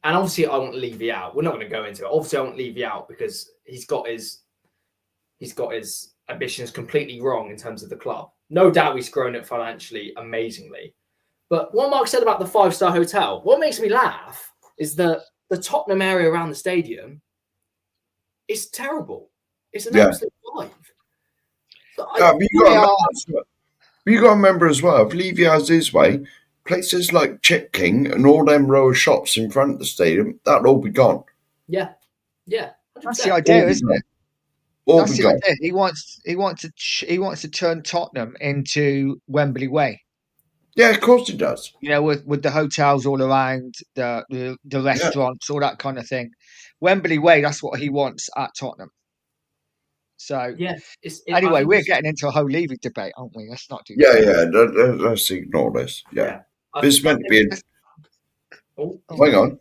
and obviously I want Levy out. We're not going to go into it. Obviously I want Levy out because he's got his ambitions completely wrong in terms of the club. No doubt he's grown it financially amazingly. But what Mark said about the five-star hotel, what makes me laugh is that the Tottenham area around the stadium is terrible. It's an absolute vibe. But you got to remember as well, if Levy has his way, places like Chip King and all them row of shops in front of the stadium, that'll all be gone. Yeah. 100%. That's the idea, isn't it? All That's be the gone. idea. He wants to turn Tottenham into Wembley Way. Yeah, of course he does. With the hotels all around, the restaurants, all that kind of thing. Wembley Way, that's what he wants at Tottenham. So anyway, we're getting into a whole Levy debate, aren't we? Let's not do that. Yeah. Let's ignore this. Yeah. This is meant to be. Hang on,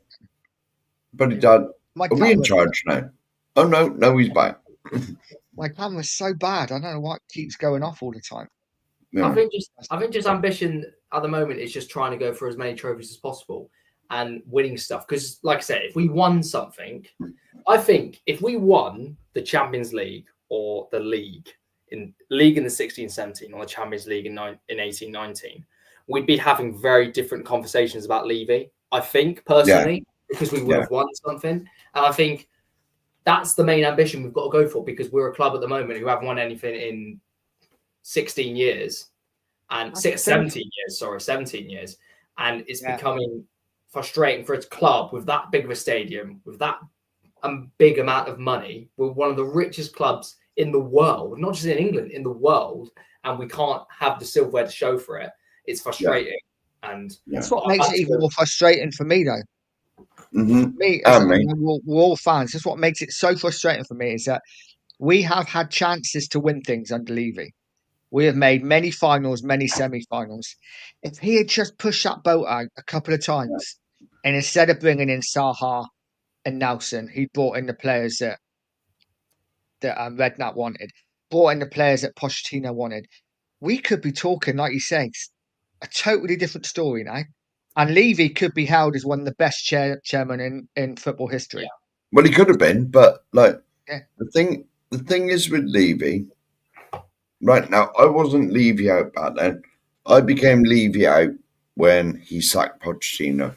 buddy, Dad. Are we in charge now? Oh no, he's back. My camera's so bad. I don't know why it keeps going off all the time. Yeah. I think just ambition at the moment is just trying to go for as many trophies as possible and winning stuff. Because, like I said, if we won something, I think if we won the Champions League or the league in the 16-17 or the Champions League in 18-19, we'd be having very different conversations about Levy. I think personally, because we would have won something, and I think that's the main ambition we've got to go for because we're a club at the moment who haven't won anything in 16 years and 17 years. And it's becoming frustrating for a club with that big of a stadium, with that big amount of money. We're one of the richest clubs in the world, not just in England, in the world. And we can't have the silverware to show for it. It's frustrating. And that's what makes it even more frustrating for me, though. Mm-hmm. We're all fans. That's what makes it so frustrating for me is that we have had chances to win things under Levy. We have made many finals, many semi-finals. If he had just pushed that boat out a couple of times, and instead of bringing in Saha and Nelson, he brought in the players that Redknapp wanted, brought in the players that Pochettino wanted, we could be talking, like you say, a totally different story now. And Levy could be held as one of the best chairmen in football history. Yeah. Well, he could have been, but the thing is with Levy. Right now, I wasn't Levy out back then. I became Levy out when he sacked Pochettino.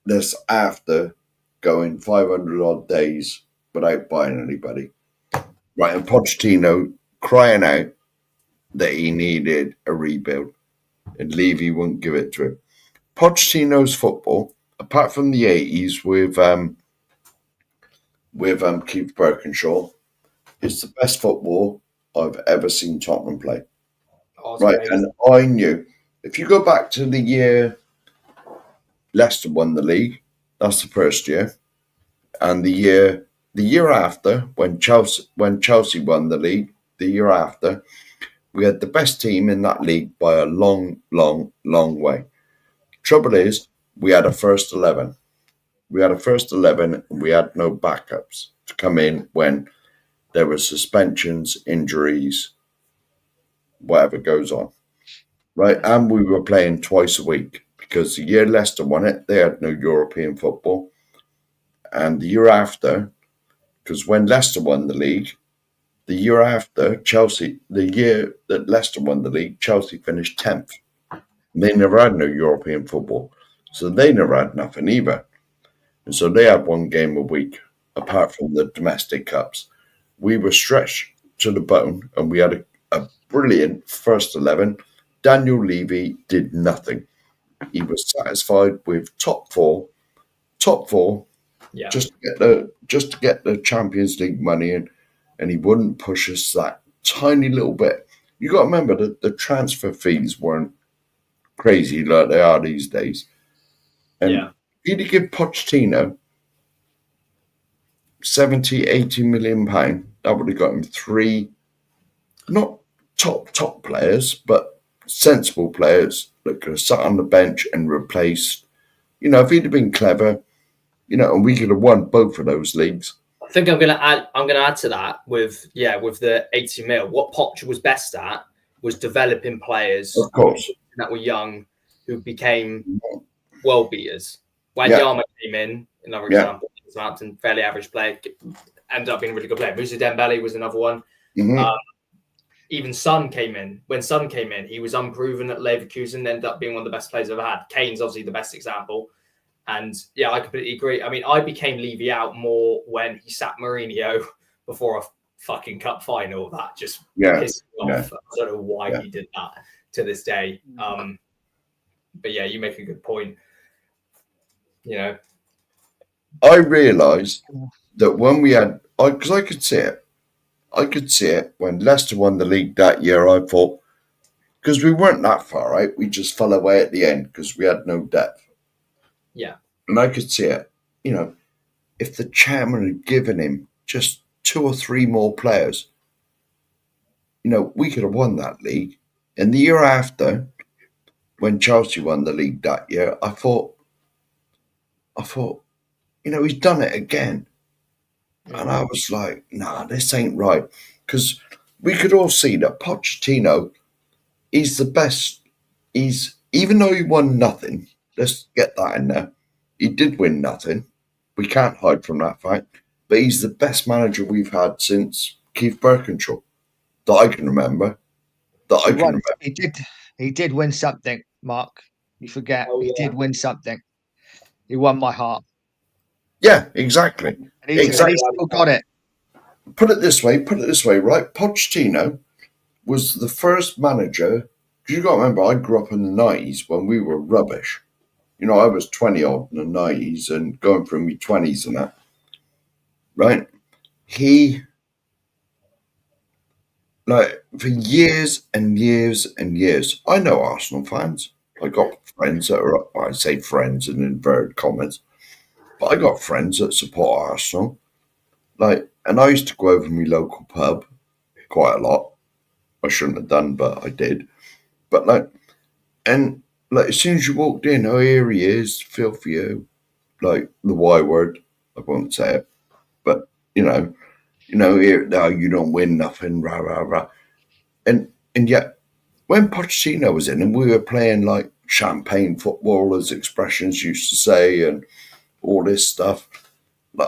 That's after going 500 odd days without buying anybody. Right, and Pochettino crying out that he needed a rebuild, and Levy wouldn't give it to him. Pochettino's football, apart from the 80s with Keith Birkinshaw, It's the best football I've ever seen Tottenham play. Oh, it's Right, amazing. and I knew if you go back to the year Leicester won the league, that's the first year, and the year after when Chelsea won the league, the year after we had the best team in that league by a long, long, long way. Trouble is, we had a first 11. We had a first 11 and we had no backups to come in when there were suspensions, injuries, whatever goes on. Right. And we were playing twice a week because the year Leicester won it, they had no European football. And the year after, because when Leicester won the league, the year after, the year that Leicester won the league, Chelsea finished 10th. They never had no European football. So they never had nothing either. And so they had one game a week, apart from the domestic cups. We were stretched to the bone and we had a brilliant first 11. Daniel Levy did nothing. He was satisfied with top four, Yeah. just to get the Champions League money in, and he wouldn't push us that tiny little bit. You got to remember that the transfer fees weren't crazy like they are these days. And Yeah. he'd give Pochettino 70, 80 million pound. That would have got him three, not top players, but sensible players that could have sat on the bench and replaced. If he'd have been clever, and we could have won both of those leagues. I think I'm gonna add to that with the 80 mil. What Poch was best at was developing players Of course. that were young who became world beaters. When Yeah. Yama came in, another Yeah. example, Southampton, fairly average player, ended up being a really good player. Musa Dembele was another one. Mhm. Even Son came in. When Son came in, he was unproven at Leverkusen, ended up being one of the best players I've ever had. Kane's obviously the best example. And yeah, I completely agree. I mean, I became Levy out more when he sat Mourinho before a fucking cup final. That just pissed me off. I don't know why he did that to this day. But yeah, you make a good point. I realised that when we had, because I could see it when Leicester won the league that year. I thought, because we weren't that far out, we just fell away at the end because we had no depth. Yeah. And I could see it. If the chairman had given him just 2 or 3 more players, we could have won that league. And the year after, when Chelsea won the league that year, I thought, he's done it again. And I was like, nah, this ain't right. Because we could all see that Pochettino, he's the best. Even though he won nothing, let's get that in there. He did win nothing. We can't hide from that fact. But he's the best manager we've had since Keith Birkinshaw that I can remember. He did win something, Mark. You forget. Oh, He yeah. did win something. He won my heart. Yeah, exactly. And he's still got it. Put it this way, right? Pochettino was the first manager. Because you got to remember, I grew up in the 90s when we were rubbish. I was 20 odd in the 90s and going through my 20s and that. Right? He, for years and years and years, I know Arsenal fans. I got friends that are, I say friends in inverted commas, but I got friends that support Arsenal. And I used to go over to my local pub quite a lot. I shouldn't have done, but I did. But as soon as you walked in, oh, here he is, feel for you. The Y word, I won't say it, but here, now you don't win nothing, rah rah rah. And yet, when Pochettino was in, and we were playing like champagne football, as expressions used to say, and all this stuff.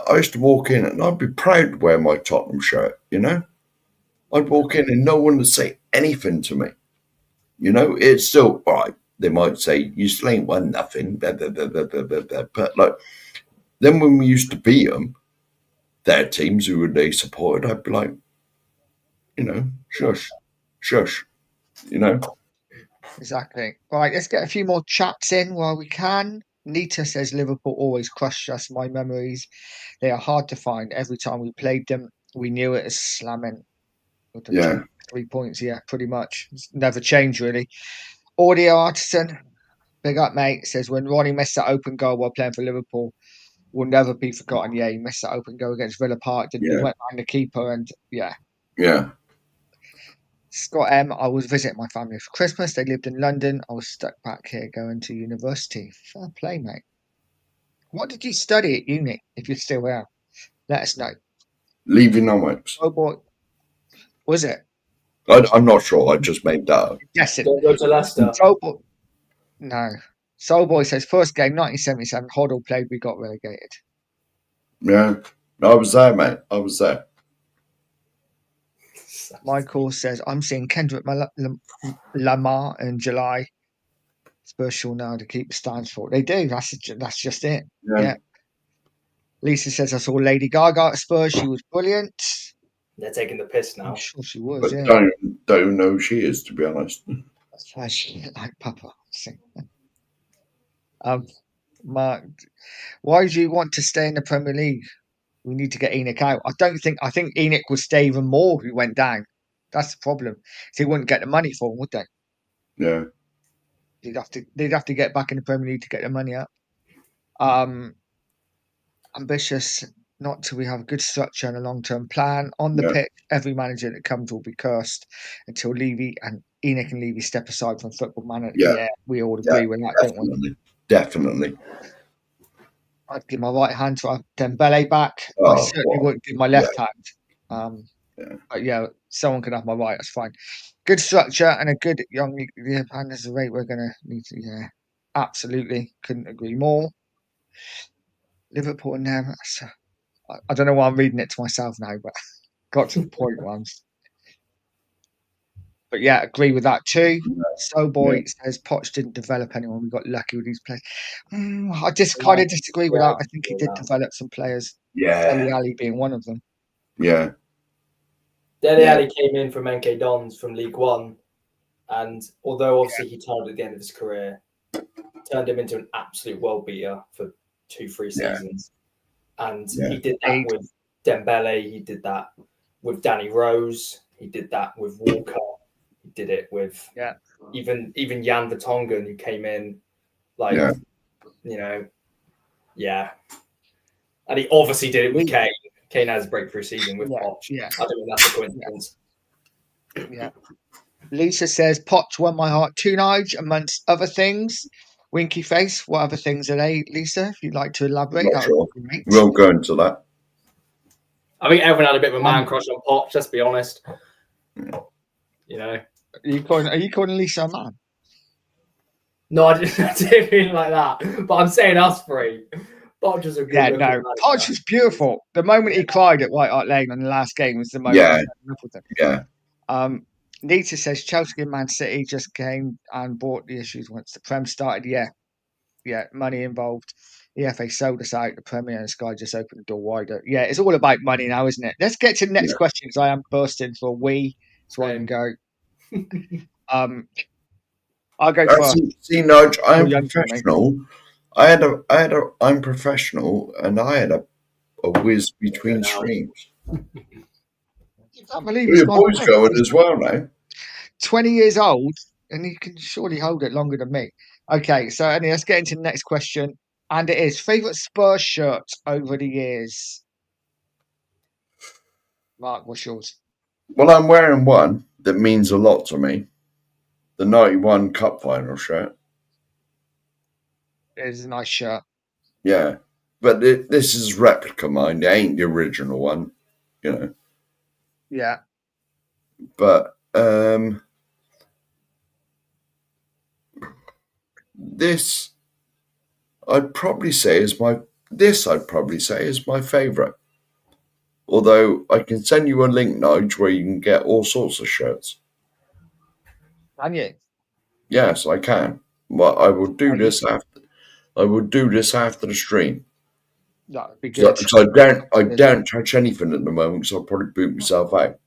I used to walk in and I'd be proud to wear my Tottenham shirt, I'd walk in and no one would say anything to me. It's still, all right, they might say, you still ain't won nothing, blah, blah, blah, blah, blah, blah, blah. But then when we used to beat them, their teams who they supported, I'd be like, shush, Exactly. Right, let's get a few more chats in while we can. Nita says Liverpool always crushed us. My memories, they are hard to find every time we played them. we knew it as slamming. Yeah. 3 points, yeah, pretty much. It's never changed, really. Audio Artisan, big up, mate, says when Ronnie missed that open goal while playing for Liverpool, will never be forgotten. Yeah, he missed that open goal against Villa Park, didn't he? Yeah. Went behind the keeper, and yeah. Yeah. Scott M, I was visiting my family for Christmas. They lived in London. I was stuck back here going to university. Fair play, mate. What did you study at uni, if you're still here? Let us know. Leavonomics. Oh, boy. Was it? I'm not sure. I just made that up. Yes, it. Don't go to Leicester. Soulboy. No. Soulboy says first game 1977. Hoddle played. We got relegated. Yeah. I was there, mate. I was there. Michael says I'm seeing Kendrick Lamar in July. Spurs sure now to keep the stands for. They do. That's just it. Yeah. Lisa says I saw Lady Gaga at Spurs. She was brilliant. They're taking the piss now. I'm sure she was. But Yeah. don't know who she is, to be honest. That's why she looked like Papa. Mark, why do you want to stay in the Premier League? We need to get Enoch out. I think Enoch would stay even more if he went down. That's the problem. So he wouldn't get the money for him, would they? Yeah. They'd have to get back in the Premier League to get the money up. Ambitious, not till we have a good structure and a long-term plan. On the pitch, every manager that comes will be cursed until Levy and Enoch and Levy step aside from football manager. Yeah, we all agree with that, don't we? Definitely. I'd give my right hand to Dembele back. Oh, I certainly wouldn't give my left hand. But yeah, someone can have my right. That's fine. Good structure and a good young man is the rate we're going to need to. Yeah, absolutely. Couldn't agree more. Liverpool and them. I don't know why I'm reading it to myself now, but got to the point once. But yeah, agree with that too. Boy says Poch didn't develop anyone. We got lucky with these players. I just kind of disagree with that. I think he did develop some players. Dele Alli being one of them. Yeah. Dele Alli came in from NK Dons from League One, and although obviously he turned at the end of his career, turned him into an absolute world beater for 2-3 seasons. And he did that with Dembele. He did that with Danny Rose. He did that with Walker. He did it with even Jan Vertonghen, who came in and he obviously did it with Kane. Kane has a breakthrough season with Poch. I don't think that's a coincidence. Yeah. Lisa says Poch won my heart too, Nige, amongst other things. Winky face. What other things are they, Lisa? If you'd like to elaborate, not sure. We won't go into that. I think everyone had a bit of a man crush on Poch. Let's be honest. You know, are you calling Lisa a man? No, I didn't mean like that. But I'm saying us three. Poch was a good. Yeah, no. Poch was beautiful. The moment he cried at White Hart Lane on the last game was the moment. Nita says Chelsea and Man City just came and bought the issues once the Prem started. Yeah, money involved. The FA sold us out. The Premier and Sky just opened the door wider. Yeah, it's all about money now, isn't it? Let's get to the next question because I am bursting for a wee, so I can go. I'll go first. See, Nudge, I'm professional. I'm professional, and I had a whiz between streams. I can't believe your boy's going as well now. 20 years old, and he can surely hold it longer than me. Okay, so anyway, let's get into the next question. And it is favourite Spurs shirt over the years. Mark, what's yours? Well, I'm wearing one that means a lot to me. The 91 Cup Final shirt. It is a nice shirt. Yeah, but this is replica mine. It ain't the original one, you know. Yeah. But this I'd probably say is my favourite. Although I can send you a link, Nige, where you can get all sorts of shirts. Can you? Yes, I can. But I will do this after. I will do this after the stream. That would be good. So I don't touch anything at the moment, so I'll probably boot myself out.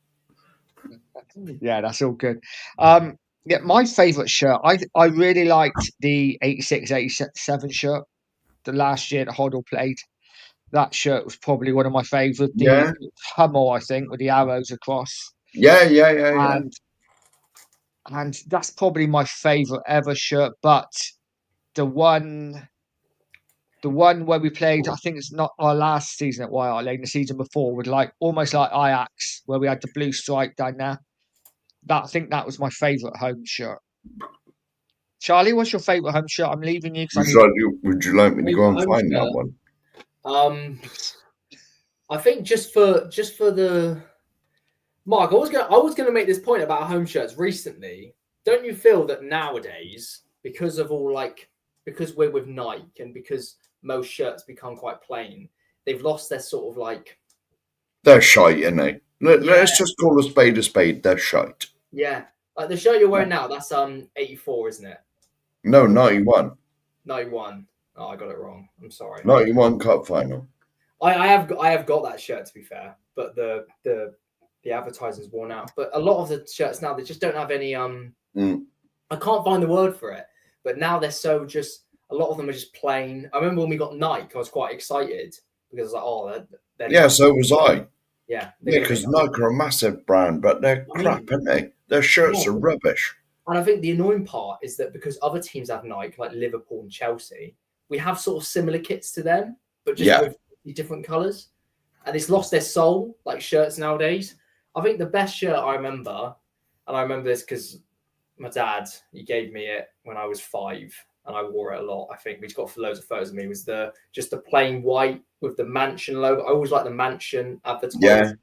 Yeah, that's all good. Yeah, my favourite shirt. I really liked the 86-87 shirt. The last year that Hoddle played. That shirt was probably one of my favourite. Yeah. The Hummel, I think, with the arrows across, Yeah, yeah, yeah, yeah. and that's probably my favourite ever shirt. But the one where we played, I think it's not our last season at White Hart Lane, the season before, with like almost like Ajax, where we had the blue stripe down there. I think that was my favourite home shirt. Charlie, what's your favourite home shirt? I'm leaving you because I need. Would you like me to go and Home find that shirt. one? I think just for the Mark, I was gonna make this point about home shirts recently. Don't you feel that nowadays, because of all because we're with Nike and because most shirts become quite plain, they've lost their sort of They're shite, ain't they? Let's Yeah. just call a spade a spade. They're shite. yeah, like the shirt you're wearing now. That's 84, isn't it? No, 91. 91. Oh, I got it wrong. I'm sorry. 91 cup final. I have got that shirt, to be fair, but the advertising's worn out. But a lot of the shirts now, they just don't have any I can't find the word for it, but now they're so just a lot of them are just plain. I remember when we got Nike, I was quite excited because I was like, they're Yeah, so was I. Yeah, Yeah, because Nike are a massive brand, but they're crap, aren't they? Their shirts are rubbish. And I think the annoying part is that because other teams have Nike, like Liverpool and Chelsea, we have sort of similar kits to them, but just with different colours. And it's lost their soul, like shirts nowadays. I think the best shirt I remember, and I remember this because my dad, he gave me it when I was 5, and I wore it a lot. I think he's got loads of photos of me. Was just the plain white with the Mansion logo. I always like the Mansion advertising. Yeah.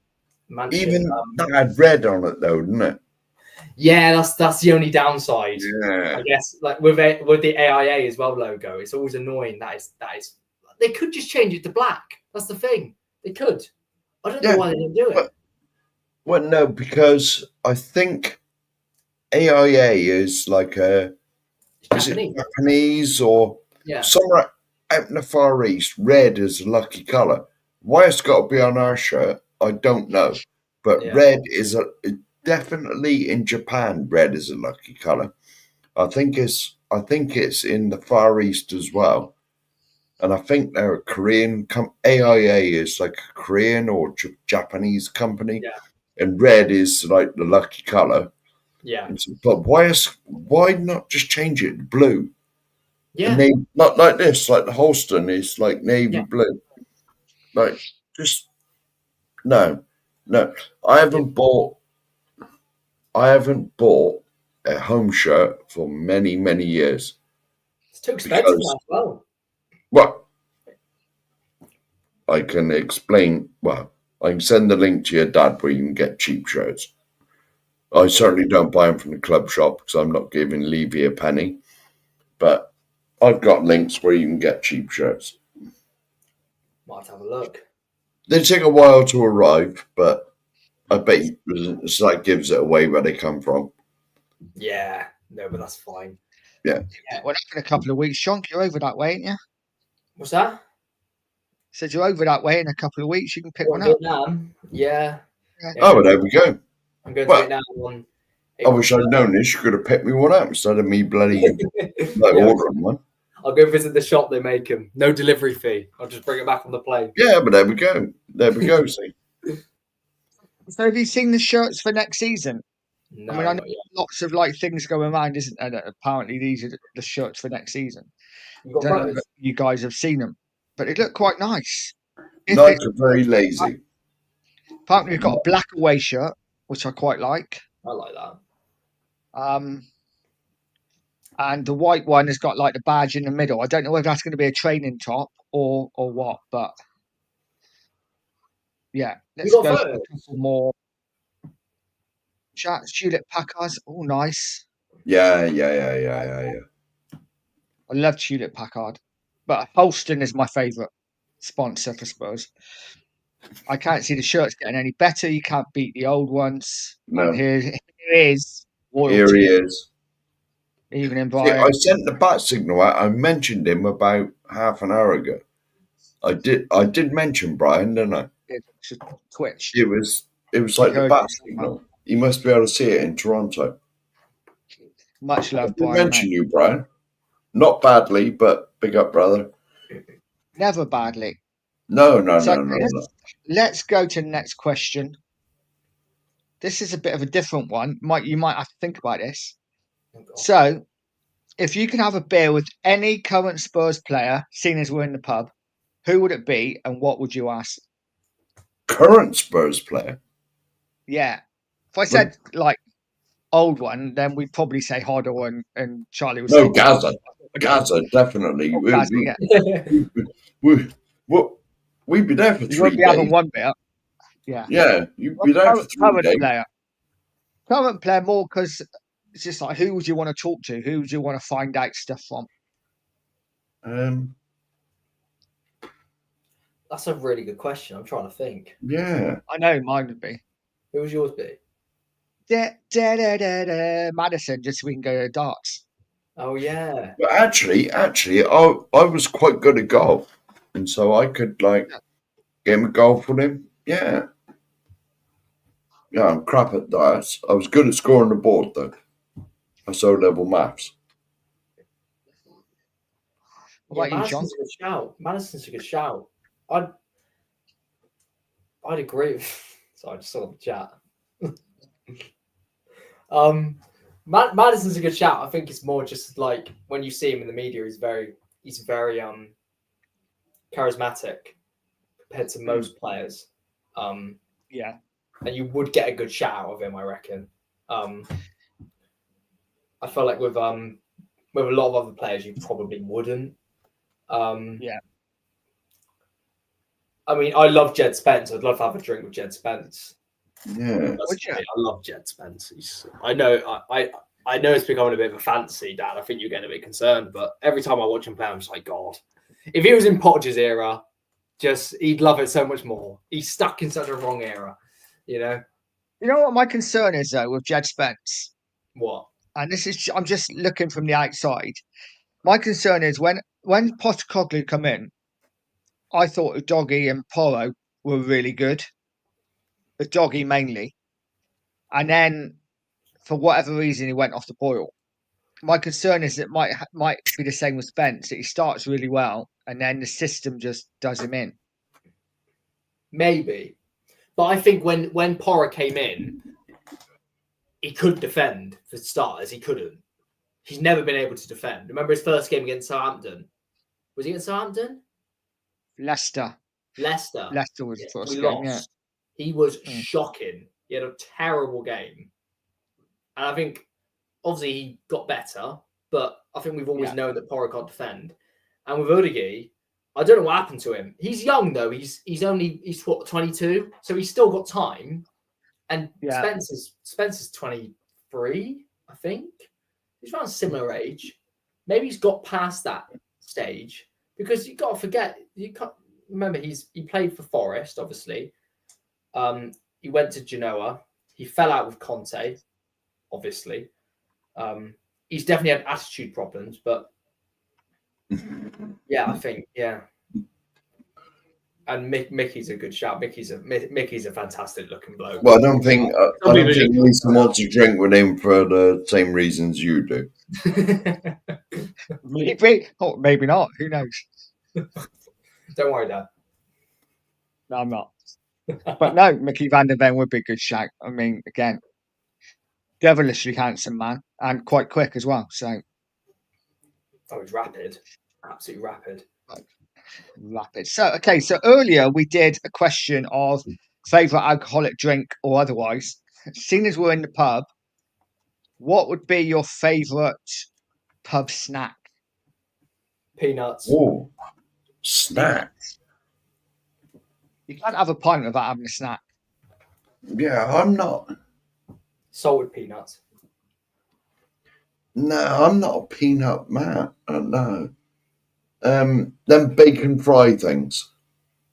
Mansion, Even that had red on it though, didn't it? Yeah, that's the only downside. Yeah. I guess like with the AIA as well logo, it's always annoying. That is they could just change it to black. That's the thing. They could. I don't know why they didn't do it. Well, no, because I think AIA is like Japanese or somewhere out in the Far East. Red is a lucky colour. Why it's got to be on our shirt, I don't know. But red is definitely in Japan. Red is a lucky colour. I think it's in the Far East as well. And I think they're a Korean AIA is like a Korean or Japanese company. Yeah. And red is like the lucky colour. Yeah. But why not just change it to blue? Yeah. Not like this, like the Holston is like navy blue. Like just no. I haven't bought a home shirt for many, many years. It's too expensive now as well. Well, I can explain. Well, I can send the link to your dad where you can get cheap shirts. I certainly don't buy them from the club shop because I'm not giving Levy a penny. But I've got links where you can get cheap shirts. Might have a look. They take a while to arrive, but I bet it's like gives it away where they come from. Yeah, no, but that's fine. Yeah. Well, in a couple of weeks, Shonk, you're over that way, ain't you? What's that? Said you're over that way in a couple of weeks. You can pick one up. Vietnam? Yeah. Oh, well, there we go. I'm going to Vietnam on. I wish I'd known this. You could have picked me one up instead of me bloody ordering one. I'll go visit the shop they make them. No delivery fee. I'll just bring it back on the plane. Yeah, but there we go. See. So have you seen the shirts for next season? No, I mean, I know lots of things going around, isn't there? That apparently these are the shirts for next season. I don't know if you guys have seen them, but they look quite nice. Nike are very lazy. Apparently, we've got a black away shirt, which I quite like. I like that. And the white one has got like the badge in the middle. I don't know whether that's going to be a training top or what, but yeah, let's go for a couple more. Hewlett Packards, all nice. Yeah. I love Hewlett Packard, but Holston is my favourite sponsor for Spurs. I can't see the shirts getting any better. You can't beat the old ones. No. And here is royalty. Here he is. Even in I sent the bat signal out. I mentioned him about half an hour ago. I did mention Brian, didn't I? Twitch. It was like the bat signal. You must be able to see it in Toronto. Much love, Brian. I mention you, Brian. Not badly, but big up, brother. Never badly. No, no, So no, no, no. let's go to the next question. This is a bit of a different one. You might have to think about this. Oh, God. So, if you can have a beer with any current Spurs player, seeing as we're in the pub, who would it be, and what would you ask? Current Spurs player. Yeah, if I said like old one, then we'd probably say Hoddle, and Charlie would say No, Gaza. Gaza. Gaza, definitely. Oh, Gaza, yeah. We, we, we'd be there for You wouldn't 3 be having days. one beer. Yeah. Yeah, you'd Well, be there for 3 days. Current player more because it's just like who would you want to talk to? Who would you want to find out stuff from? Um, That's a really good question. I'm trying to think. yeah. I know mine would be Who would yours be? Madison, just so we can go to darts. Oh yeah. But actually, I was quite good at golf, and so I could like game of golf with him. Yeah, yeah. I'm crap at that. I was good at scoring the board though. I saw level maths. What Yeah, about you, John? Madison's a good shout. Madison's a good shout. I'd agree. Sorry, I just saw the chat. Madison's a good shout. I think it's more just like when you see him in the media, he's very charismatic compared to most players. Yeah. And you would get a good shout out of him, I reckon. I feel like with a lot of other players, you probably wouldn't. Yeah. I mean, I love Jed Spence. I'd love to have a drink with Jed Spence. Yeah. I love Jed Spence. I know it's becoming a bit of a fantasy, Dad. I think you're getting a bit concerned, but every time I watch him play, I'm just like, God. If he was in Potter's era, he'd love it so much more. He's stuck in such a wrong era, you know? You know what my concern is though with Jed Spence? What? And this is I'm just looking from the outside. My concern is when Postecoglou come in, I thought Doggy and Porro were really good. The Doggy mainly. And then for whatever reason he went off the boil. My concern is it might be the same with Spence. That he starts really well and then the system just does him in. Maybe. But I think when Porro came in, he couldn't defend for starters. He couldn't. He's never been able to defend. Remember his first game against Southampton? Was he against Southampton? Leicester was the first We game, lost. yeah. He was shocking. He had a terrible game. And I think, obviously, he got better, but I think we've always known that Porro can't defend. And with Udigi, I don't know what happened to him. He's young, though. He's 22, so he's still got time. And Spencer's 23, I think. He's around a similar age. Maybe he's got past that stage because you've got to forget. You can't remember he played for Forest, obviously. He went to Genoa. He fell out with Conte, obviously. He's definitely had attitude problems, but yeah, I think And Mickey's a good shout. Mickey's a fantastic looking bloke. Well, I don't think Lisa wants to drink with him for the same reasons you do. Maybe, or maybe not. Who knows? Don't worry, Dad. No, I'm not. But no, Mickey Van der Ven would be a good shout. I mean, again, devilishly handsome man and quite quick as well. So, he's rapid, absolutely rapid. Rapid. So, okay. So earlier we did a question of favorite alcoholic drink or otherwise. Seeing as we're in the pub, what would be your favorite pub snack? Peanuts. Oh, snack. You can't have a pint without having a snack. Yeah, I'm not. Salted peanuts. No, I'm not a peanut man. No. Them bacon fry things,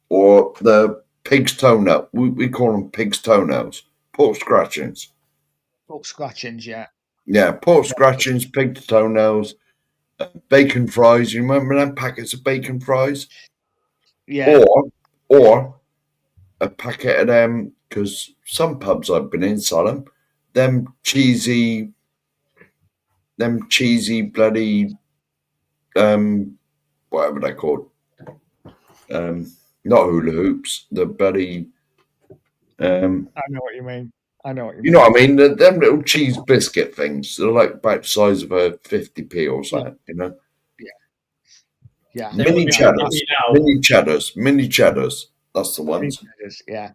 or the pig's toenail. We call them pig's toenails, pork scratchings. Pork scratchings, yeah. Yeah, pork scratchings, pig's toenails, bacon fries. You remember them packets of bacon fries? Yeah. Or a packet of them, because some pubs I've been in sell them cheesy bloody whatever they're called. Not hula hoops. The bloody. I know what you mean. I know what you You mean. know what I mean? Them little cheese biscuit things. They're like about the size of a 50p or something. You know. Yeah. They would Mini be No, 50 cheddars. now. Mini cheddars. That's the absolutely ones. matters, yeah.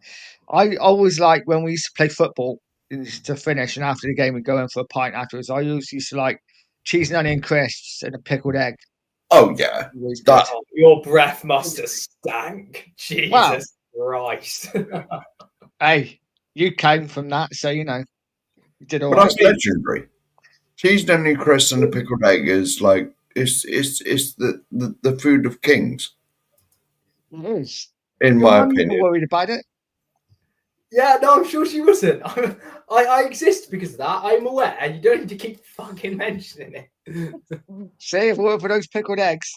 I always like when we used to play football to finish, and after the game we'd go in for a pint afterwards. I always used to like cheese and onion crisps and a pickled egg. Oh yeah, Always good. that. Oh, your breath must have stank. Wow. Jesus Christ. Hey, you came from that, so you know you did all But right. that's legendary. Cheese and onion crisps and the pickled egg is like it's the food of kings, It is. in Your my mum never opinion. worried about it. Yeah, no, I'm sure she wasn't. I exist because of that. I'm aware. You don't need to keep fucking mentioning it. See, if it weren't for those pickled eggs.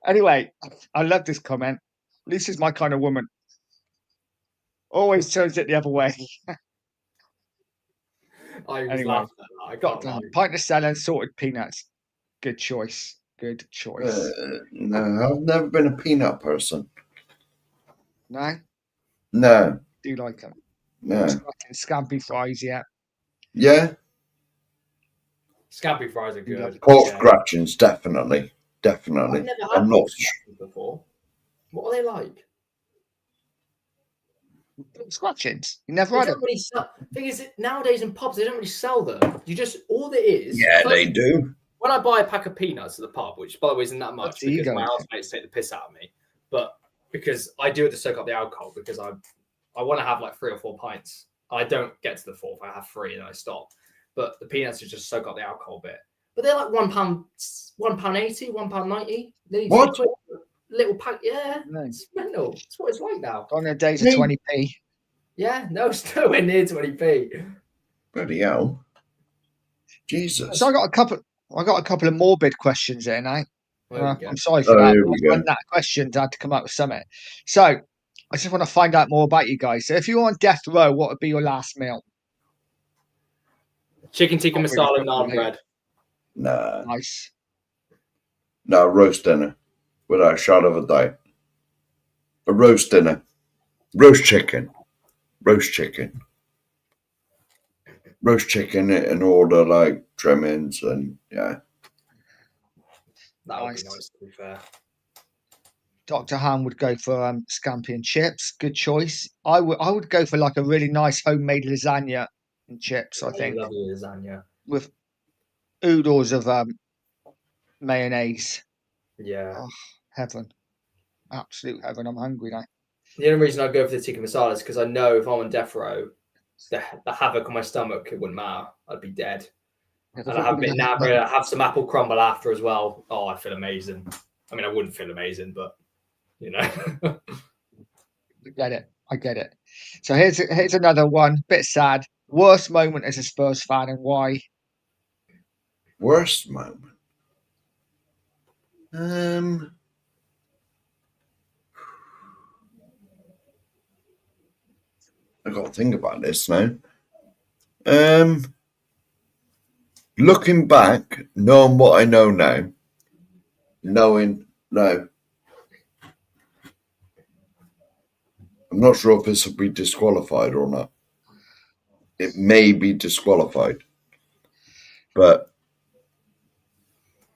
Anyway, I love this comment. Lisa's my kind of woman. Always turns it the other way. I was Anyway, laughing at that. I got can't lie. pint of salad, sorted peanuts. Good choice. Good choice. No, I've never been a peanut person. No, No, do like them. no, Fucking scampi fries, yeah. yeah. Scampi fries are You love good. Pork Yeah. scratchings, definitely. I've never had I'm not. pork scratchings before. What are they like? Scratchings. You never They had don't them. really sell. Thing is, nowadays in pubs they don't really sell them. You just all it is. Yeah, first- they do. When I buy a pack of peanuts at the pub, which by the way isn't that much That's the because ego, my isn't it? housemates take the piss out of me, but because I do it to soak up the alcohol because I want to have like 3 or 4 pints. I don't get to the fourth. I have 3 and I stop. But the peanuts just soak up the alcohol bit. But they're like £1, £1.80, £1.90. Nearly What? £2 little pack. Yeah, No. it's mental. It's what it's like now. Gone their days of Me. 20p. Yeah, no, it's nowhere near 20p. Bloody hell. Jesus. So I got a couple of morbid questions here now. There we go. I'm sorry for Oh, that. here I we was go. running out of questions. I had to come up with something. So I just want to find out more about you guys. So if you were on death row, what would be your last meal? Chicken tikka Not really masala football, naan mate. bread. Nah. Nice. No, roast dinner. Without a shot of a doubt. A roast dinner. Roast chicken. Roast chicken. Roast chicken in order like trimmings and yeah. That would Nice. be nice, to be fair. Dr. Han would go for scampi and chips. Good choice. I would go for like a really nice homemade lasagna and chips, I think, Lovely lasagna. with oodles of mayonnaise. Yeah. Oh, heaven. Absolute heaven. I'm hungry now. The only reason I go for the tikka masala is because I know if I'm on death row, the havoc on my stomach, it wouldn't matter. I'd be dead. And I have a bit nappy. I have some apple crumble after as well. Oh, I feel amazing. I mean, I wouldn't feel amazing, but you know. I get it. So here's another one. Bit sad. Worst moment as a Spurs fan and why? Worst moment. I got to think about this now. Looking back, knowing what I know now, knowing no, I'm not sure if this will be disqualified or not. It may be disqualified, but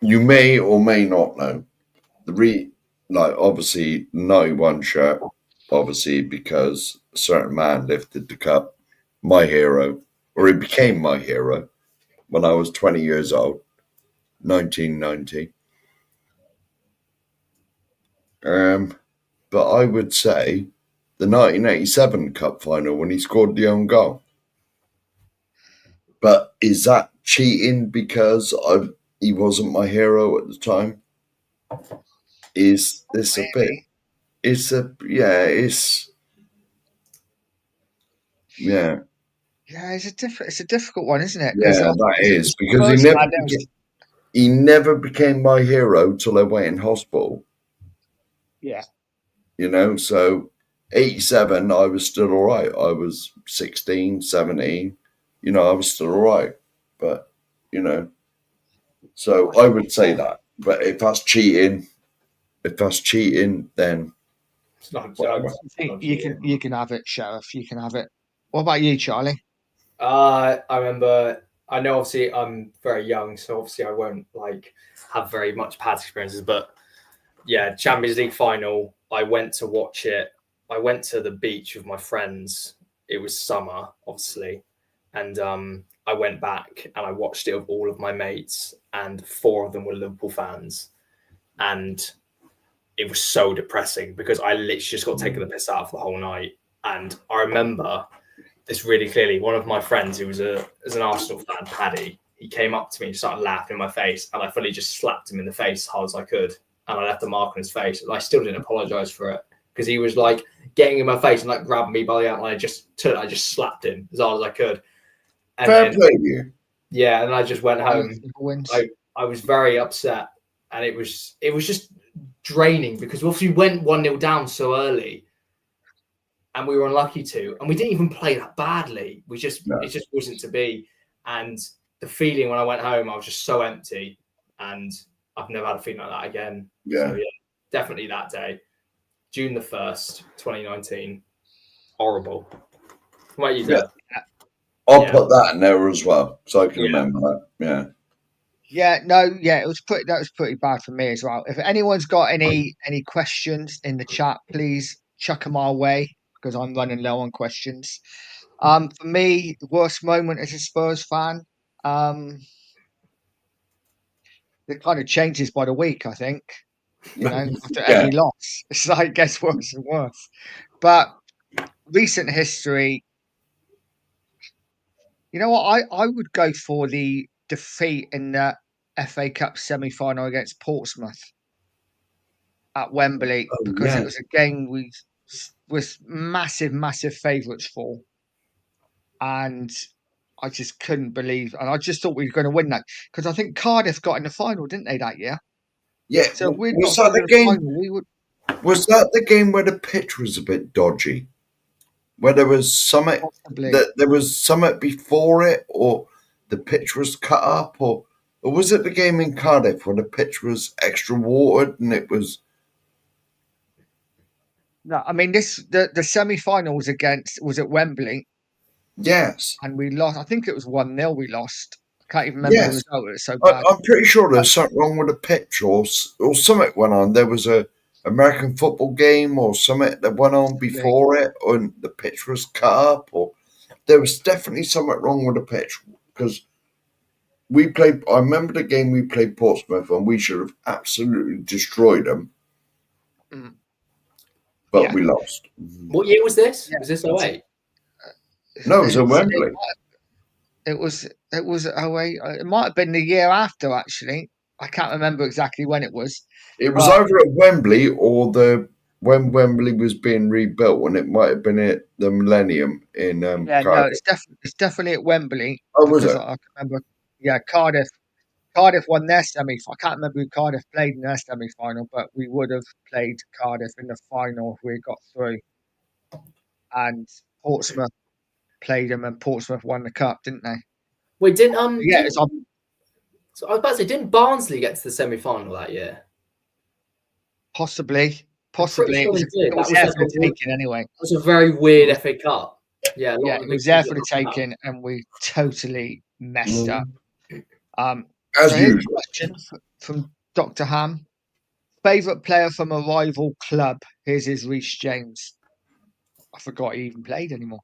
you may or may not know like obviously 91 shirt, obviously because a certain man lifted the cup, my hero, or he became my hero when I was 20 years old, 1990. But I would say the 1987 Cup final when he scored the own goal. But is that cheating because he wasn't my hero at the time? Is this a bit? It's a yeah. It's yeah. Yeah, it's a difficult one, isn't it? Yeah, that is because he never became my hero till I went in hospital. Yeah. You know, so 87, I was still all right. I was 16, 17. You know, I was still all right. But, you know, so I would say that. But if that's cheating, then It's not a Whatever. joke. You can have it, Sheriff. You can have it. What about you, Charlie? I remember. I know, obviously, I'm very young, so obviously I won't like have very much past experiences. But yeah, Champions League final. I went to watch it. I went to the beach with my friends. It was summer, obviously, and I went back and I watched it with all of my mates, and 4 of them were Liverpool fans, and it was so depressing because I literally just got taken the piss out for the whole night. And I remember this really clearly. One of my friends who was an Arsenal fan, Paddy, he came up to me and started laughing in my face, and I fully just slapped him in the face as hard as I could, and I left a mark on his face. And I still didn't apologise for it because he was like getting in my face and like grabbing me by the arm, and I just slapped him as hard as I could. And Fair then, play to you. yeah, and I just went home. Wins. I was very upset, and it was just draining because obviously we went 1-0 down so early, and we were unlucky to, and we didn't even play that badly. It just wasn't to be. And the feeling when I went home, I was just so empty, and I've never had a feeling like that again. Yeah. So yeah, definitely that day, June 1st, 2019. Horrible. What about you, Dad? I'll put that in there as well, so I can Yeah. remember that. Yeah. Yeah, no, yeah, that was pretty bad for me as well. If anyone's got any questions in the chat, please chuck them our way because I'm running low on questions. For me, the worst moment as a Spurs fan, it kind of changes by the week, I think. You know, after every loss, it's like it gets worse and worse. But recent history, you know what? I would go for the defeat in the FA Cup semi-final against Portsmouth at Wembley because it was a game we was massive favourites for, and I just couldn't believe, and I just thought we were going to win that because I think Cardiff got in the final, didn't they, that year? Yeah. So we was that the game? Final, we would. Was that the game where the pitch was a bit dodgy? Where there was something there was something before it, or the pitch was cut up, or was it the game in Cardiff where the pitch was extra watered and it was? No, I mean the semi-final was at Wembley. Yes. And we lost. I think it was 1-0 we lost. I can't even remember the result. It was so bad. I'm pretty sure there's something wrong with the pitch, or something went on. There was a American football game or something that went on before it, and the pitch was cut up, or there was definitely something wrong with the pitch because we played. I remember the game we played Portsmouth, and we should have absolutely destroyed them, but we lost. What year was this? Was this 08? No, it was at Wembley. It was 08. It might have been the year after, actually. I can't remember exactly when it was. It was either at Wembley or when Wembley was being rebuilt, and it might have been at the Millennium in Cardiff. No, it's definitely at Wembley. Oh, was it? I can remember. Yeah, Cardiff won their semi. I can't remember who Cardiff played in their semi-final, but we would have played Cardiff in the final if we got through. And Portsmouth played them, and Portsmouth won the cup, didn't they? Wait, didn't so I was about to say, didn't Barnsley get to the semi-final that year? Possibly. Sure It was there for the taking anyway. It was a very weird FA Cup. Yeah, it was there for the taking, and we totally messed up. As usual. Question from Dr. Ham. Favourite player from a rival club? Here's his Reece James. I forgot he even played anymore.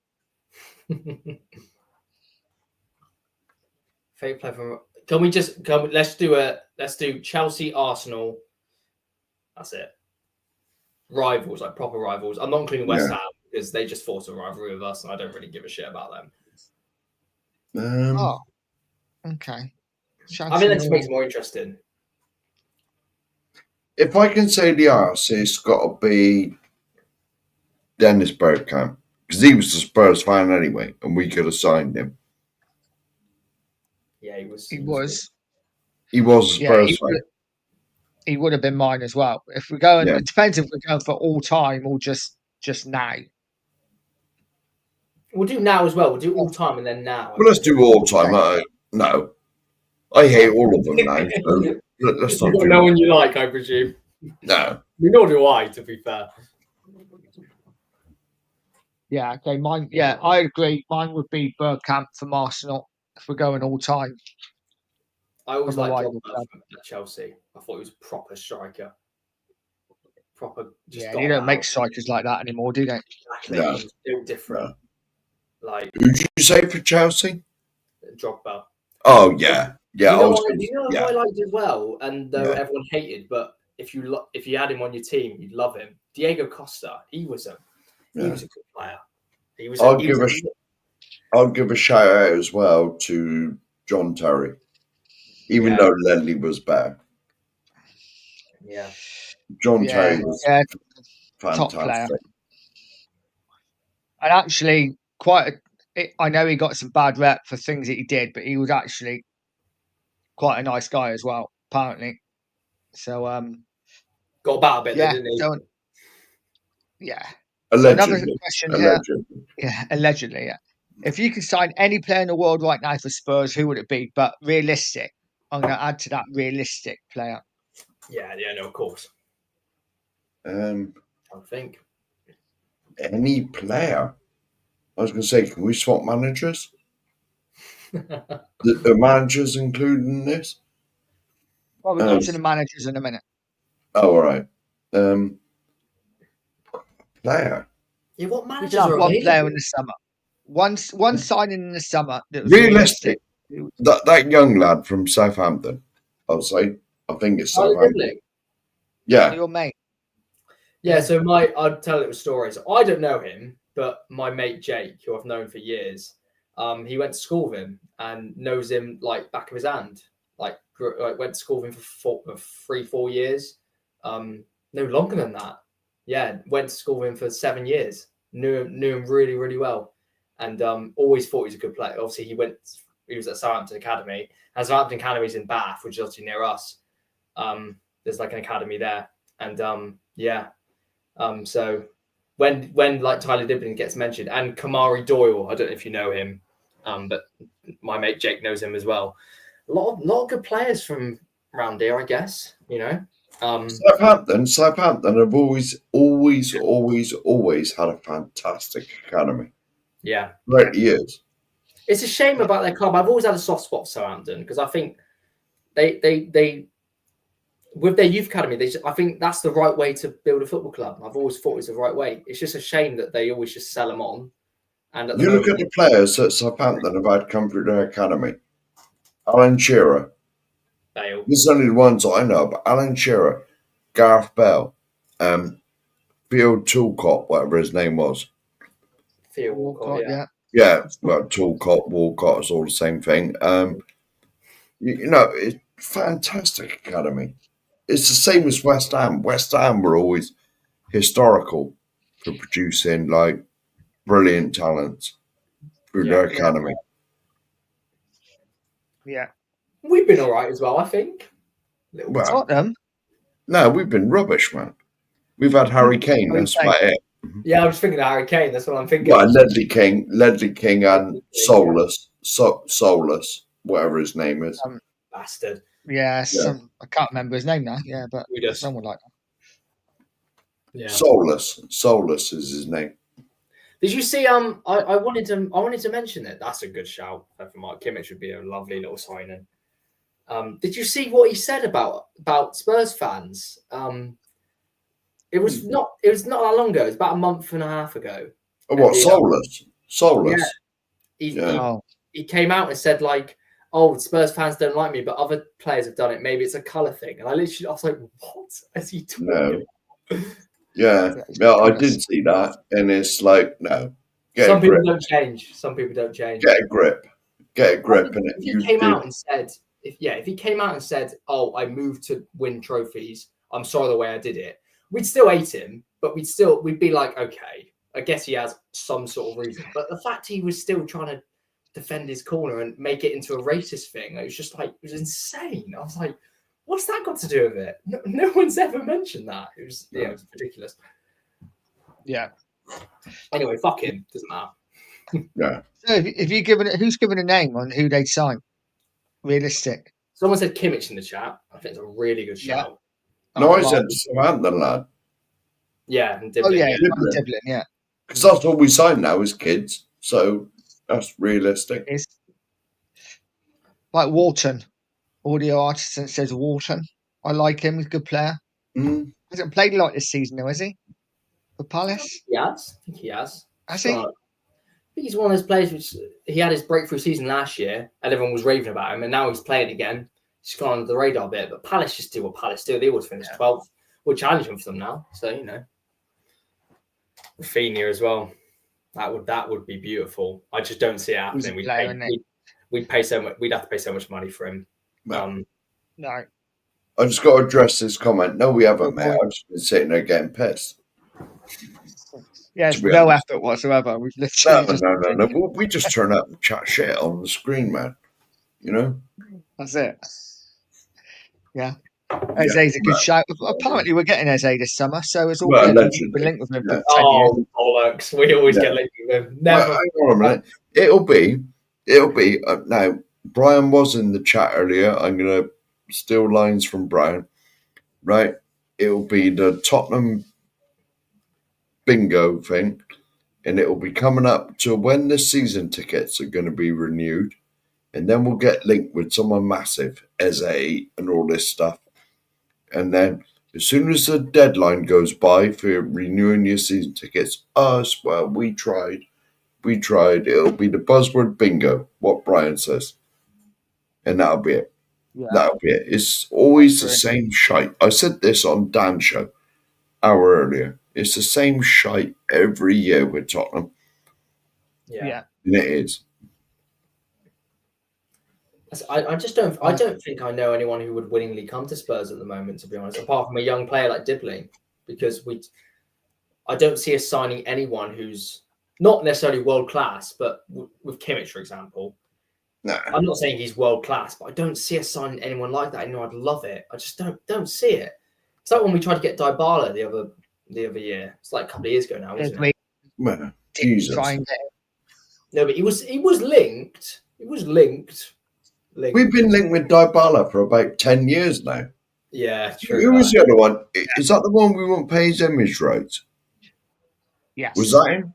Favourite player from... Let's do Chelsea, Arsenal. That's it. Rivals, like proper rivals. I'm not including West Ham because they just fought a rivalry with us, and I don't really give a shit about them. Okay. I mean, that just makes it more interesting. If I can say the arse, it's got to be Dennis Bergkamp because he was a Spurs fan anyway, and we could have signed him. Yeah, he was. He was a Spurs fan. He would have been mine as well. If we're going, it depends if we're going for all time or just now. We'll do now as well. We'll do all time and then now. Well, let's do all time. No, I hate all of them now. So let's not do no one you like, I presume. No. Nor do I, to be fair. Yeah, okay, mine. Yeah, I agree. Mine would be Bergkamp from Arsenal if we're going all time I always from a liked rival Drogba club. at Chelsea. I thought he was a proper striker. Proper, just Yeah, got you don't make about. strikers like that anymore, do they? Exactly. No, He was built different. no. Like Who did you say for Chelsea? Drogba. Oh yeah, yeah. You I know was what? going You to. know who Yeah, I liked as well, and though yeah. everyone hated, but if you had him on your team, you'd love him. Diego Costa. He was a Yeah. good player. He was. I'll He was. I'll give a shout out as well to John Terry, even Yeah. though Ledley was better. Yeah. John Yeah, Terry was yeah, top player. fantastic. And actually, I know he got some bad rep for things that he did, but he was actually quite a nice guy as well, apparently. So, Got about a bit, though, yeah, didn't he? don't, yeah. So another Allegedly, question here. allegedly. Yeah, allegedly, yeah. If you could sign any player in the world right now for Spurs, who would it be? But realistic. I'm going to add to that realistic player. Yeah. No, of course. Um, I think. any player. I was going to say, can we swap managers? The managers included in this? Well, we'll come to the managers in a minute. Oh, all right. Player. Yeah. What We managers can have are one player available? in the summer. One signing in the summer that was Realistic. realistic. That young lad from Southampton, I'll say. I think it's Charlie Southampton. Dibbling. Yeah. Your mate. Yeah, so I'd tell a little story. So I don't know him, but my mate Jake, who I've known for years, he went to school with him and knows him like back of his hand. Like went to school with him for 3-4 years. No longer than that. Yeah, went to school with him for 7 years. Knew him really, really well, and always thought he was a good player. Obviously, he was at Southampton Academy. And Southampton Academy is in Bath, which is obviously near us. There's like an academy there, and yeah. So when like Tyler Dibbling gets mentioned and Kamari Doyle, I don't know if you know him, but my mate Jake knows him as well. A lot of good players from around here, I guess. You know, Southampton have always had a fantastic academy. Yeah, Right, years. It's a shame about their club. I've always had a soft spot for Southampton because I think they with their youth academy, I think that's the right way to build a football club. I've always thought it's the right way. It's just a shame that they always just sell them on. And at the You look moment, at the players that Southampton have had come through their academy. Alan Shearer. Bale. These are only the ones I know, but Alan Shearer, Gareth Bell, Field Toolcott, whatever his name was. Theo Walcott, yeah. Yeah, well, Toolcott, Walcott, it's all the same thing. You know, it's fantastic academy. It's the same as West Ham. West Ham were always historical for producing like brilliant talents through their academy. Yeah. We've been all right as well, I think. Well, Tottenham. no, we've been rubbish, man. We've had Harry Kane. That's about it. Yeah, I was thinking of Harry Kane. That's what I'm thinking. Well, Ledley King, and Soulless, whatever his name is. Bastard. Yeah, I can't remember his name now. Yeah, but someone like that. Yeah. Soulless is his name. Did you see? I wanted to mention it. That's a good shout for Mark Kimmich. Would be a lovely little signing. Did you see what he said about Spurs fans? It was not that long ago. It was about a month and a half ago. Oh, what, Soulless? Yeah. He came out and said like, "Oh, Spurs fans don't like me, but other players have done it. Maybe it's a colour thing." And I was like, "What is he talking about?" Yeah, I did see that, and it's like, no. Some people don't change. Some people don't change. Get a grip. And if he came out and said, if he came out and said, "Oh, I moved to win trophies. I'm sorry the way I did it," we'd still hate him, but we'd be like, okay, I guess he has some sort of reason. But the fact he was still trying to defend his corner and make it into a racist thing, it was just like, it was insane. I was like, what's that got to do with it? No one's ever mentioned that. It was ridiculous. Yeah. Anyway, fuck him. Doesn't matter. Yeah. So who's given a name on who they'd sign? Realistic. Someone said Kimmich in the chat. I think it's a really good shout. No, I said Southampton lad. Yeah, and Dibbling. Oh yeah, Dibbling, yeah. Because that's all we sign now is kids. So that's realistic. Is like Walton, audio artist, and says Walton. I like him. He's a good player. Mm. Hasn't played a lot this season, though, has he? For Palace, He has. I think he has. has So, he? I think he's one of those players which he had his breakthrough season last year, and everyone was raving about him, and now he's playing again. He's gone under the radar a bit, but Palace just do what Palace do. They always finish 12th. We're challenging for them now, so Rafinha as well. That would be beautiful. I just don't see it He's a happening. player, isn't he? We'd pay so much. We'd have to pay so much money for him. No. No. I just got to address this comment. No, we haven't, mate. point. I've just been sitting there getting pissed. Yeah, it's To be no honest. effort whatsoever. We've No, literally just no. We just turn up and chat shit on the screen, man. You know? That's it. Yeah. Eze's a good shout. Apparently, we're getting Eze this summer, so it's all Well, good. allegedly. We've been linked with him Yeah. for 10 years. Oh, bollocks! We always Yeah. get linked with him. Well, Never. hang on a minute. It'll be. Now, Brian was in the chat earlier. I'm going to steal lines from Brian. Right? It'll be the Tottenham bingo thing, and it'll be coming up to when the season tickets are going to be renewed, and then we'll get linked with someone massive, Eze, and all this stuff. And then as soon as the deadline goes by for renewing your season tickets, we tried. It'll be the buzzword bingo, what Brian says. And that'll be it. Yeah. That'll be it. It's always the same shite. I said this on Dan's show hour earlier. It's the same shite every year with Tottenham. Yeah. And it is. I just don't. I don't think I know anyone who would willingly come to Spurs at the moment, to be honest, apart from a young player like Dibbling, because I don't see us signing anyone who's not necessarily world class, but with Kimmich, for example. Nah. I'm not saying he's world class, but I don't see us signing anyone like that. I know I'd love it. I just don't see it. It's like when we tried to get Dybala the other year. It's like a couple of years ago now, isn't it? Man, Jesus. No, but he was linked. He was linked. We've been linked with Dybala for about 10 years now. Yeah, true. Who was the other one? Is that the one we won't pay his image rights? Yes. Was that him?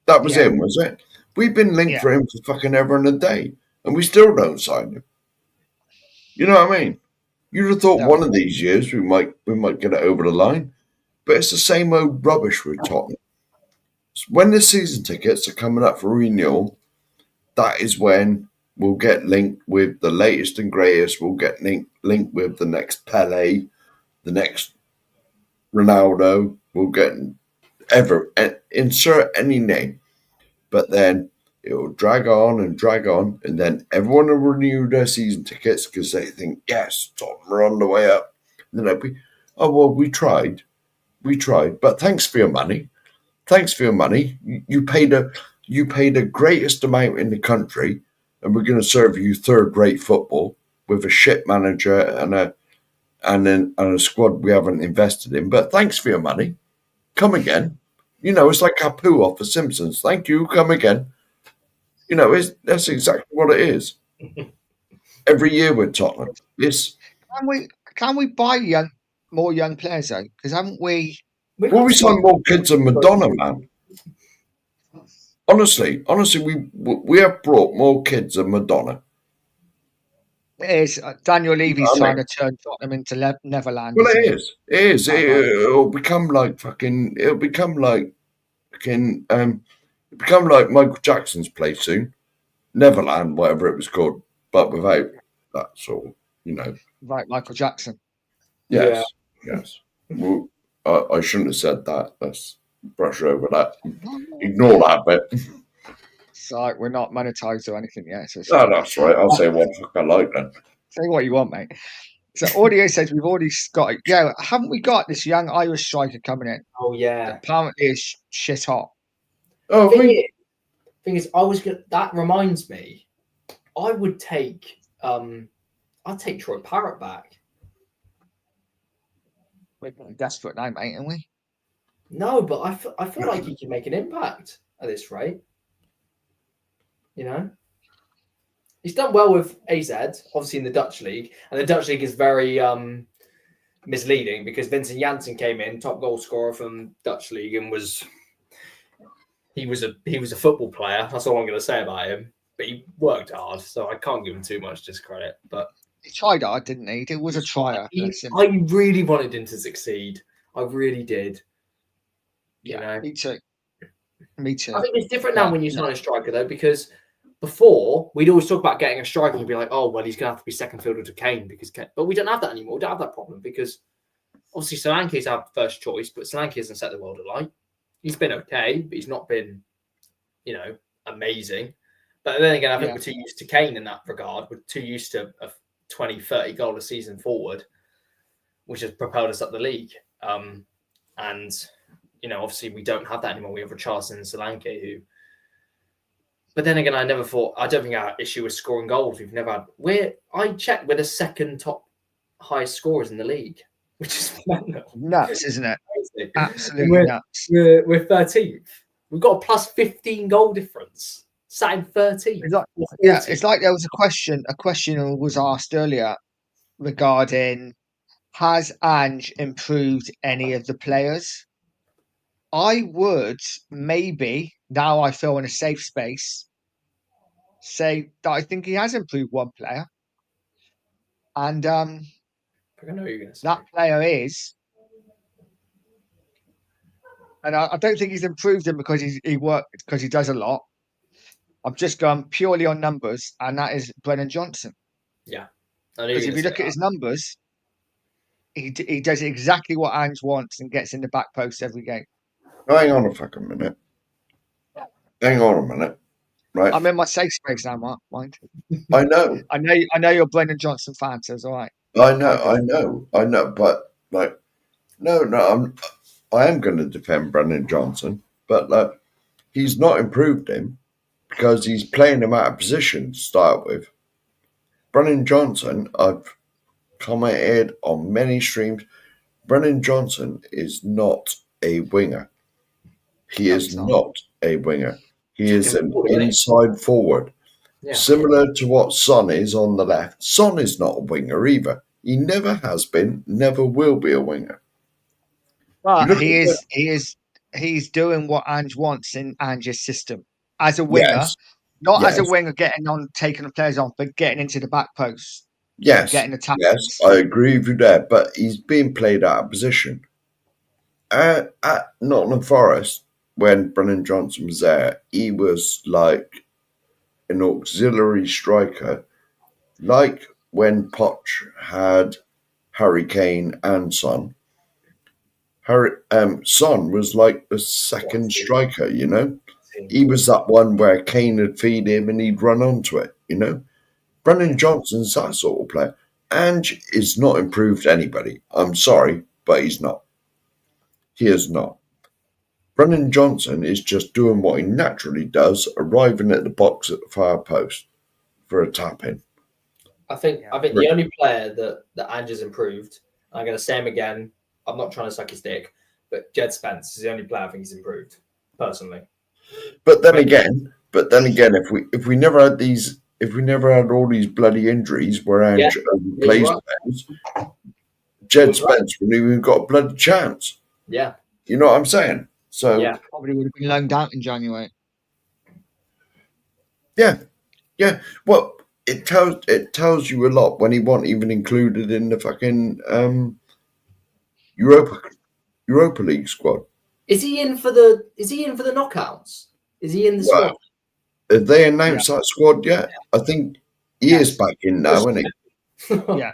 That was Yeah. him, was it? We've been linked Yeah. for him for fucking ever and a day, and we still don't sign him. You know what I mean? You'd have thought No. one of these years we might get it over the line, but it's the same old rubbish with Tottenham. When the season tickets are coming up for renewal, that is when we'll get linked with the latest and greatest. We'll get linked with the next Pele, the next Ronaldo. We'll get insert any name. But then it will drag on, and then everyone will renew their season tickets because they think, yes, Tottenham are on the way up. And then they'll be, oh, well, we tried, but thanks for your money. You paid the greatest amount in the country, and we're going to serve you third-rate football with a shit manager and a squad we haven't invested in. But thanks for your money. Come again. It's like Apu off The Simpsons. Thank you. Come again. That's exactly what it is. Every year with Tottenham. Can we buy more young players though? Because haven't we? Well, we signed more kids than Madonna, man. Honestly, we have brought more kids than Madonna. It is Daniel Levy's I trying mean- to turn Tottenham into Neverland. Well, isn't it he? is. It is. It'll become like Michael Jackson's place soon, Neverland, whatever it was called, but without that sort of, Right, Michael Jackson. Yes, yes. Well, I shouldn't have said that. Let's brush over that. Ignore that bit. It's like we're not monetized or anything yet. So No, that's right. I'll say what the fuck I like then. say what you want, mate. So audio says we've already got it. Yeah, haven't we got this young Irish striker coming in? Oh yeah. That apparently is shit hot. Oh, Thing is, that reminds me, I would take I'd take Troy Parrott back. We're getting desperate now, mate, aren't we? No, but I feel like he can make an impact at this rate. He's done well with AZ, obviously in the Dutch league, and the Dutch league is very misleading because Vincent Janssen came in, top goal scorer from Dutch league, and was he was a football player. That's all I'm going to say about him. But he worked hard, so I can't give him too much discredit. But He tried hard, didn't he? He was a trier. I really wanted him to succeed. I really did. You know, me too. Me too. I think it's different now when you sign a striker though, because before we'd always talk about getting a striker and be like, oh well, he's going to have to be second fielder to Kane but we don't have that anymore. We don't have that problem because obviously Solanke's our first choice, but Solanke hasn't set the world alight. He's been okay, but he's not been, amazing. But then again, I think we're too used to Kane in that regard. We're too used to a 20, 30 goal a season forward, which has propelled us up the league. Obviously we don't have that anymore. We have Richarlison and Solanke who. But then again, I don't think our issue is scoring goals. We've never had. I checked, we're the second top highest scorers in the league, which is nuts, isn't it? Crazy. Absolutely nuts. We're 13th. We've got a plus 15 goal difference. Sat in 13th. It's like there was a question was asked earlier regarding has Ange improved any of the players? I would maybe, now I feel in a safe space, say that I think he has improved one player. And I know what you're going to say. That player is, and I don't think he's improved him because because he does a lot. I'm just going purely on numbers, and that is Brennan Johnson. Yeah. Because if you look at his numbers, he does exactly what Ange wants and gets in the back post every game. Hang on a fucking minute. Hang on a minute. Right. I'm in my safe space now, Mark. Mind. I know. I know you're a Brennan Johnson fan, so it's all right. I know. But I am going to defend Brennan Johnson, but he's not improved him because he's playing him out of position to start with. Brennan Johnson, I've commented on many streams. Brennan Johnson is not a winger. He is not a winger. He is an inside forward. Yeah. Similar to what Son is on the left. Son is not a winger either. He never has been, never will be a winger. But he's doing what Ange wants in Ange's system. As a winger, not as a winger getting on, taking the players on, but getting into the back post. Yes. Getting the tackles. Yes, I agree with you there, but he's being played out of position. At Nottingham Forest, when Brennan Johnson was there, he was like an auxiliary striker, like when Poch had Harry Kane and Son. Son was like the second striker, He was that one where Kane would feed him and he'd run onto it, Brennan Johnson's that sort of player. Ange is not improved anybody. I'm sorry, but he's not. He is not. Brennan Johnson is just doing what he naturally does, arriving at the box at the far post for a tap in. I think the only player that Ange has improved, I'm going to say him again, I'm not trying to suck his dick, but Jed Spence is the only player I think he's improved, personally. But then again, if we never had all these bloody injuries where Ange plays players, Jed Spence wouldn't even got a bloody chance. Yeah. You know what I'm saying? So probably would have been loaned out in January. Yeah. Well, it tells you a lot when he wasn't even included in the fucking Europa League squad. Is he in for the knockouts? Is he in the squad? Have they announced that squad yet? I think he is back in now, isn't he? Yeah.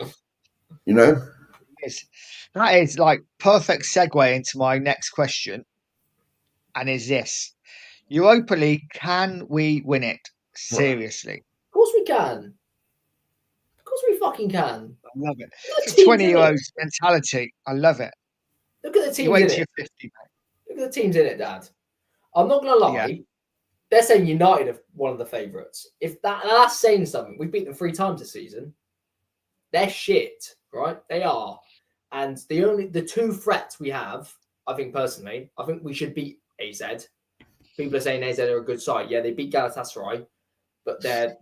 That is like perfect segue into my next question. And is this Europa League, can we win it? Seriously. Of course we can. Of course we fucking can. I love it. It's a 20-year-old mentality. I love it. Look at the teams in it. 50, Look at the teams in it, Dad. I'm not going to lie. Yeah. They're saying United are one of the favourites. If that's saying something, we've beaten them 3 times this season. They're shit, right? They are. And the 2 threats we have, I think personally, I think we should beat AZ. People are saying AZ are a good side. Yeah, they beat Galatasaray, but they're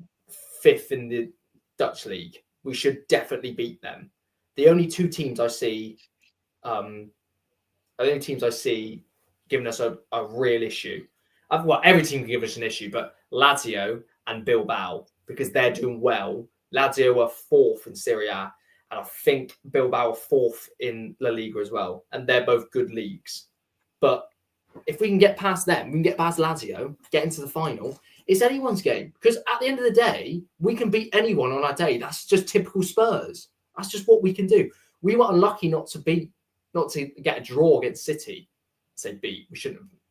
5th in the Dutch league. We should definitely beat them. The only 2 teams I see, giving us a real issue. every team can give us an issue, but Lazio and Bilbao, because they're doing well. Lazio are 4th in Serie A, and I think Bilbao are 4th in La Liga as well, and they're both good leagues. But if we can get past them, we can get past Lazio, get into the final. It's anyone's game, because at the end of the day, we can beat anyone on our day. That's just typical Spurs. That's just what we can do. We were unlucky not to get a draw against City. Say beat.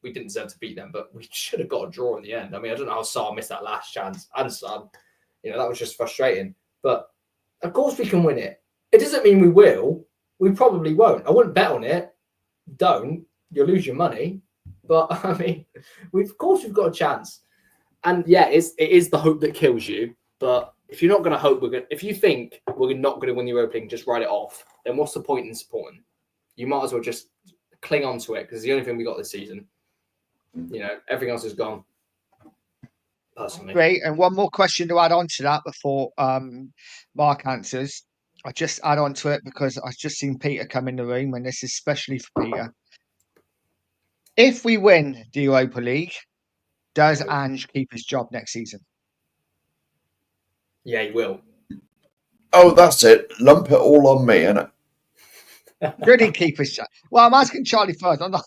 We didn't deserve to beat them, but we should have got a draw in the end. I mean, I don't know how Sarr missed that last chance, and Son, that was just frustrating. But of course we can win it. It doesn't mean we will. We probably won't. I wouldn't bet on it. Don't. You'll lose your money. But I mean, of course we've got a chance. And yeah, it is the hope that kills you. But if you're not going to hope if you think we're not going to win the Europa League, just write it off. Then what's the point in supporting? You might as well just cling on to it because it's the only thing we got this season. Everything else is gone. Personally. Great. And one more question to add on to that before Mark answers. I just add on to it because I've just seen Peter come in the room, and this is especially for Peter. If we win the Europa League, does Ange keep his job next season? Yeah, he will. Oh, that's it. Lump it all on me, innit? Should he keep his job? Well, I'm asking Charlie first. I'm not.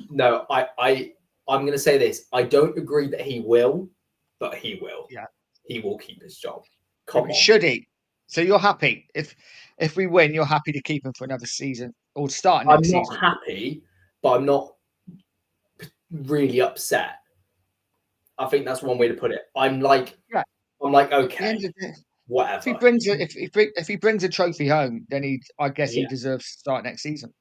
No, I'm going to say this. I don't agree that he will, but he will. Yeah, he will keep his job. Come on. Should he? So you're happy if we win, you're happy to keep him for another season or start next season? I'm not happy, but I'm not really upset. I think that's one way to put it. I'm like, okay, whatever. If he brings a trophy home, then he deserves to start next season.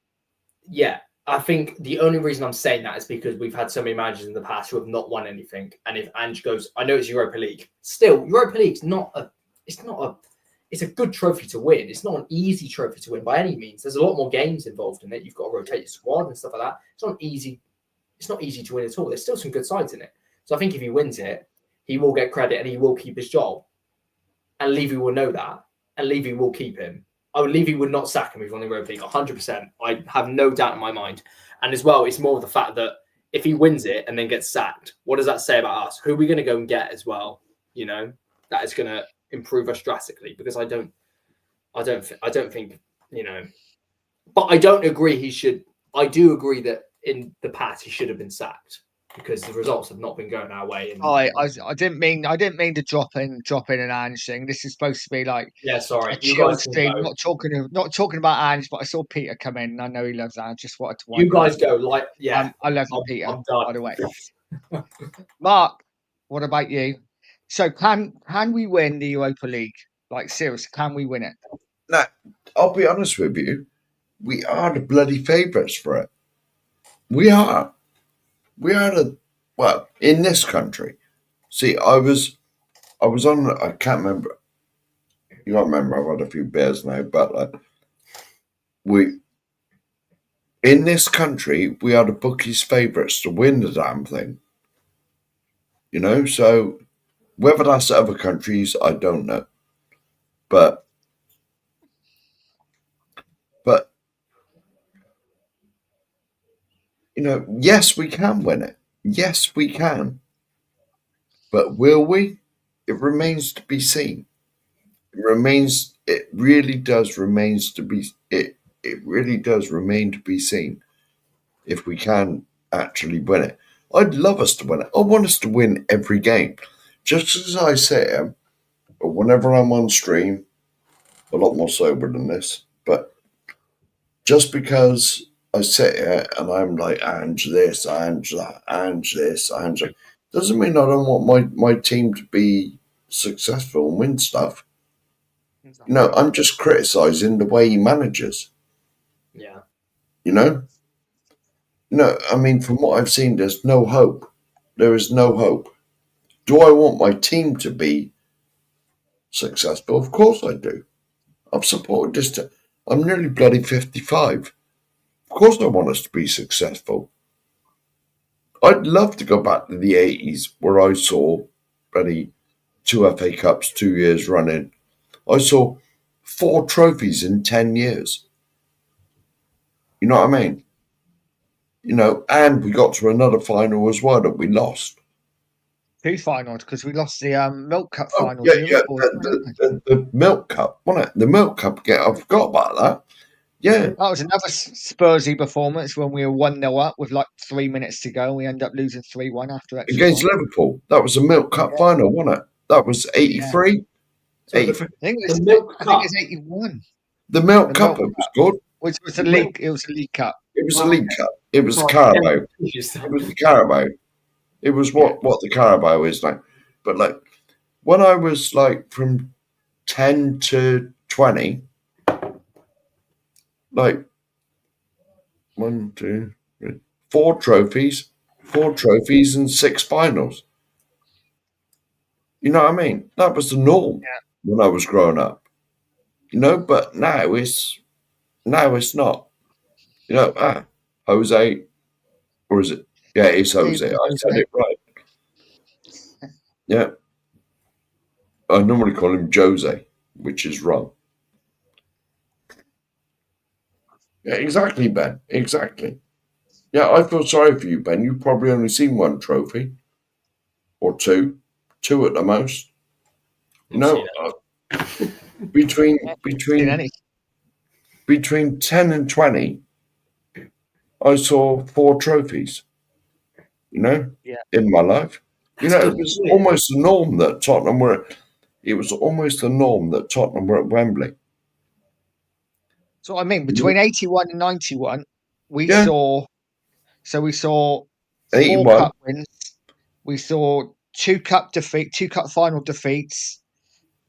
Yeah, I think the only reason I'm saying that is because we've had so many managers in the past who have not won anything. And if Ange goes, I know it's Europa League. Still, Europa League's it's a good trophy to win. It's not an easy trophy to win by any means. There's a lot more games involved in it. You've got to rotate your squad and stuff like that. It's not easy to win at all. There's still some good sides in it. So I think if he wins it, he will get credit and he will keep his job. And Levy will know that. And Levy will keep him. Levy would not sack him if he won the Europa League, 100%. I have no doubt in my mind. And as well, it's more of the fact that if he wins it and then gets sacked, what does that say about us? Who are we going to go and get as well? That is going to improve us drastically because I don't think, but I don't agree he should. I do agree that in the past he should have been sacked because the results have not been going our way. I didn't mean to drop in an Ange thing. This is supposed to be like sorry, a chill stream. Not talking about Ange, but I saw Peter come in. And I know he loves Ange. Just wanted to. You guys go I love you, Peter. By the way, Mark, what about you? So can we win the Europa League? Like seriously, can we win it? Now, I'll be honest with you. We are the bloody favourites for it. We are. We are in this country. See, I was on. I can't remember. You don't remember? I've had a few beers now, but in this country, we are the bookies' favourites to win the damn thing. So. Whether that's other countries, I don't know. But yes, we can win it. Yes, we can. But will we? It remains to be seen. It really does remain to be seen if we can actually win it. I'd love us to win it. I want us to win every game. Just as I say, whenever I'm on stream, a lot more sober than this, but just because I sit here and I'm like, Ange this, Ange that, Ange this, Ange that, doesn't mean I don't want my team to be successful and win stuff. Exactly. I'm just criticising the way he manages. Yeah. I mean, from what I've seen, there's no hope. There is no hope. Do I want my team to be successful? Of course I do. I've supported this. I'm nearly bloody 55. Of course I want us to be successful. I'd love to go back to the 80s where I saw bloody 2 FA Cups 2 years running. I saw 4 trophies in 10 years. You know what I mean? and we got to another final as well that we lost. 2 finals because we lost the Milk Cup Oh, finals. yeah, The yeah, Liverpool, the Milk Cup, wasn't it? The Milk Cup, I forgot about that. Yeah, that was another Spursy performance when we were 1-0 up with like 3 minutes to go. And we end up losing 3-1 after extra against time. Liverpool. That was a Milk Cup final, wasn't it? That was 83. So 83. I think the Milk I think Cup. it's 81. The Milk The Cup, Milk it was good. Which was a The league. Milk- It was a League Cup. It was a Well, League Cup. It was the Right, Carabao. yeah. It was the Carabao. It was what the Carabao is like. But like when I was like from 10 to 20, like 1, 2, 3, 4 trophies and 6 finals. You know what I mean? That was the norm when I was growing up. But now it's not. Jose, or is it? Yeah, it's Jose. I said it right. Yeah. I normally call him Jose, which is wrong. Yeah, exactly, Ben. Exactly. Yeah, I feel sorry for you, Ben. You've probably only seen 1 trophy or 2 at the most. Between Seen any. between 10 and 20, I saw 4 trophies. In my life. It was almost the norm that Tottenham were. It was almost the norm that Tottenham were at Wembley. So I mean, between 81 and 91, we Yeah. saw. So we saw 4 81. cup wins. We saw 2 cup final defeats.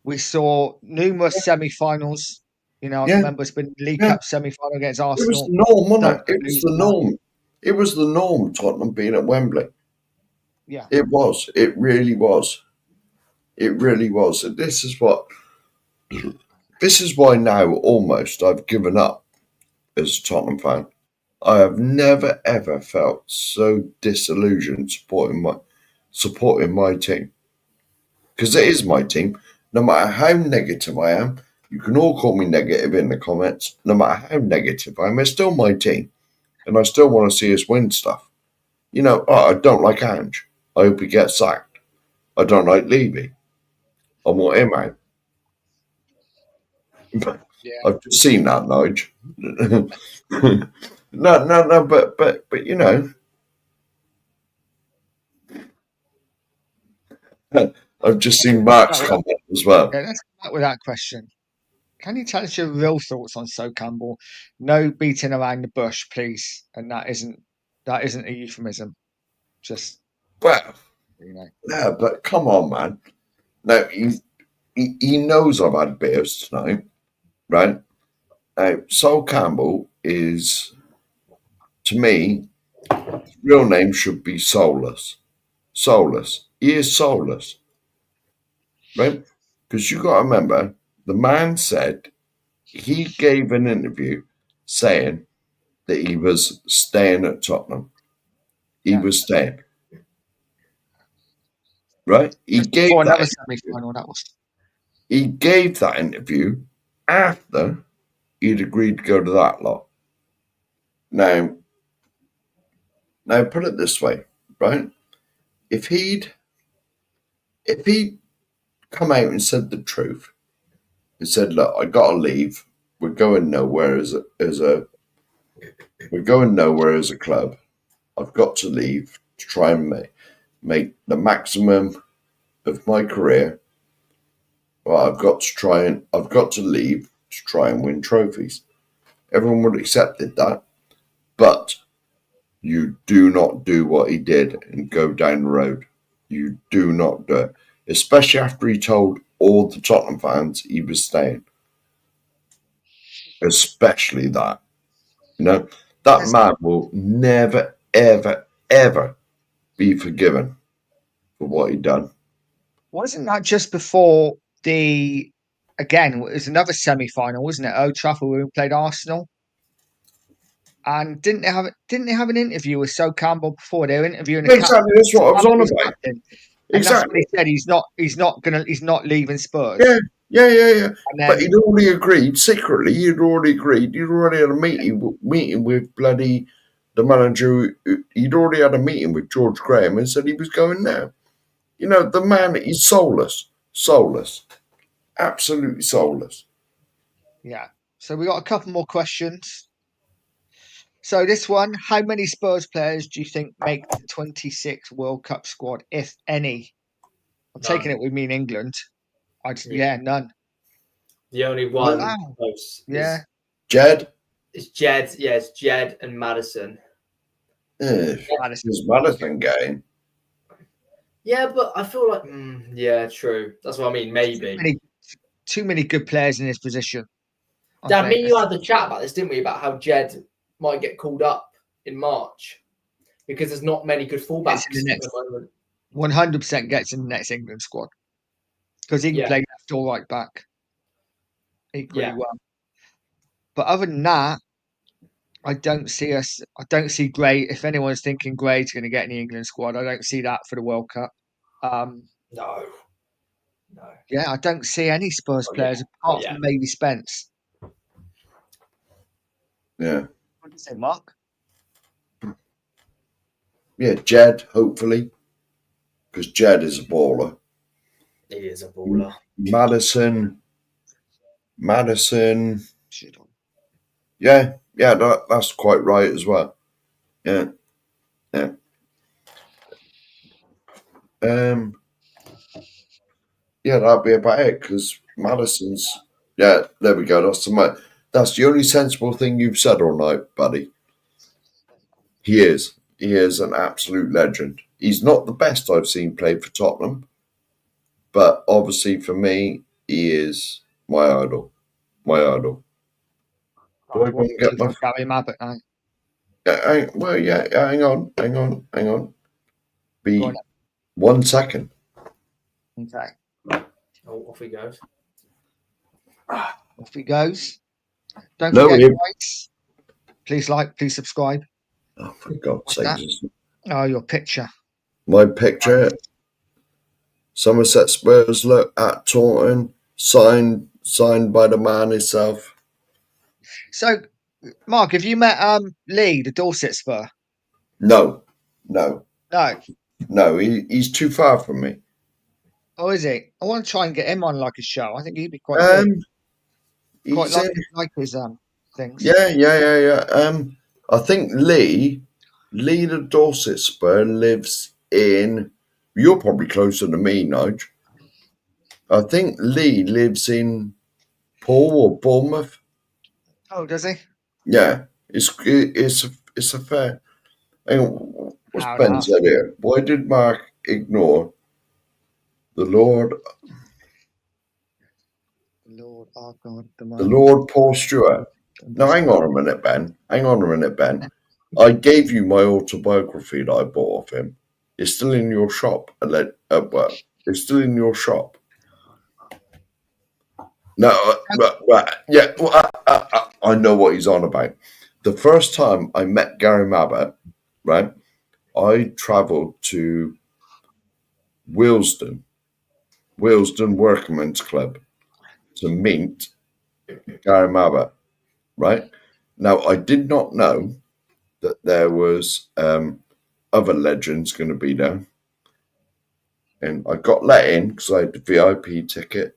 We saw numerous semi-finals. I Yeah. remember it's been League Yeah. Cup semi-final against It was Arsenal. the norm, wasn't it? Stoke It was losing the that. norm. It was the norm, Tottenham being at Wembley. Yeah. It was. It really was. It really was. And this is why now almost I've given up as a Tottenham fan. I have never ever felt so disillusioned supporting my team. Because it is my team. No matter how negative I am, you can all call me negative in the comments. No matter how negative I am, it's still my team. And I still want to see us win stuff. I don't like Ange. I hope he gets sacked. I don't like Levy. I want him out. Yeah. I've just seen that, Nige. No, but I've just seen Mark's comment as well. Yeah, let's come back with that question. Can you tell us your real thoughts on So Campbell? No beating around the bush, please. And that isn't a euphemism. Just Well, yeah, but come on, man. Now he knows I've had beers tonight, right? Sol Campbell is, to me, his real name should be Soulless. Soulless. He is soulless, right? Because you got to remember, the man said he gave an interview saying that he was staying at Tottenham. He was staying. Right? He gave for another that semi-final. That was. He gave that interview after he'd agreed to go to that lot. Now put it this way, right? If he'd come out and said the truth and said, "Look, I gotta leave. We're going nowhere we're going nowhere as a club. I've got to leave to try and make the maximum of my career. Well, I've got to leave to try and win trophies." Everyone would have accepted that. But you do not do what he did and go down the road. You do not do it. Especially after he told all the Tottenham fans he was staying. Especially that. That man will never, ever, ever be forgiven for what he done. Wasn't that just before it was another semi-final, wasn't it? Old Trafford, where we played Arsenal. And didn't they have an interview with So Campbell before? They were interviewing the Exactly, captain. that's what I was on about. Captain. And Exactly. that's what he said. He's not leaving Spurs. Yeah. And then, But he'd already agreed secretly. He'd already had a meeting with bloody the manager, he'd already had a meeting with George Graham and said he was going there. You know, the man is soulless. Soulless. Absolutely soulless. Yeah. So we got a couple more questions. So this one, how many Spurs players do you think make the 26 World Cup squad, if any? I'm None. taking it we mean England. Yeah. None. The only one Wow. close Yeah. Jed? is Jed. Yeah, it's Jed and Madison. Madison. This Madison game. Yeah, but I feel like, yeah, true. That's what I mean. Maybe. Too many good players in this position. Dad, me and you had the chat about this, didn't we? About how Jed might get called up in March because there's not many good fullbacks at the moment. 100% gets in the next England squad because he can play left or right back equally well. But other than that, I don't see Gray. If anyone's thinking Gray's going to get in the England squad, I don't see that for the World Cup. No. Yeah, I don't see any Spurs players apart from maybe Spence. Yeah. What do you say, Mark? Yeah, Jed, hopefully. Because Jed is a baller. He is a baller. Madison. Yeah, that's quite right as well. Yeah. Yeah, that'd be about it because Madison's. Yeah, there we go. That's the only sensible thing you've said all night, buddy. He is. He is an absolute legend. He's not the best I've seen play for Tottenham, but obviously for me, he is my idol. My idol. Do I go and get my Gary Mabbott now? well, yeah. Hang on. Be 1 second. Okay. Oh, off he goes. Off he goes. Don't forget, guys. Please like, please subscribe. Oh, for God's sake! Oh, your picture. My picture. Somerset Spurs look at Taunton, signed by the man himself. So, Mark, have you met Lee, the Dorset Spur? No. He's too far from me. Oh, is he? I want to try and get him on like a show. I think he'd be quite good. Quite like his things. Yeah. I think Lee the Dorset Spur lives in. You're probably closer to me, Nige. I think Lee lives in Paul or Bournemouth. Oh, does he? Yeah, it's a fair. Hang on, what's Ben said here? Why did Mark ignore the Lord? Our God, the Lord Paul Stewart. Now, hang on a minute, Ben. I gave you my autobiography that I bought off him. It's still in your shop. It's still in your shop. No, yeah, I know what he's on about. The first time I met Gary Mabbott, right, I travelled to Willesden Workmen's Club to meet Gary Mabbott, right? Now, I did not know that there was other legends going to be there. And I got let in because I had the VIP ticket.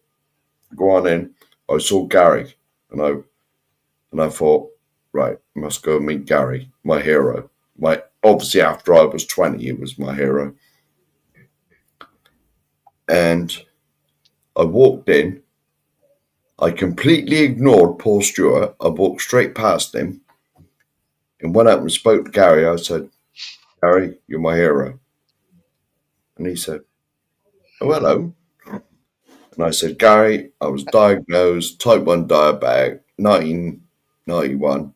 Go on in. I saw Gary, and I thought, right, I must go and meet Gary, my hero. Obviously after I was 20, he was my hero. And I walked in. I completely ignored Paul Stewart. I walked straight past him and went up and spoke to Gary. I said, Gary, you're my hero. And he said, oh, hello. And I said, Gary, I was diagnosed type 1 diabetic, 1991.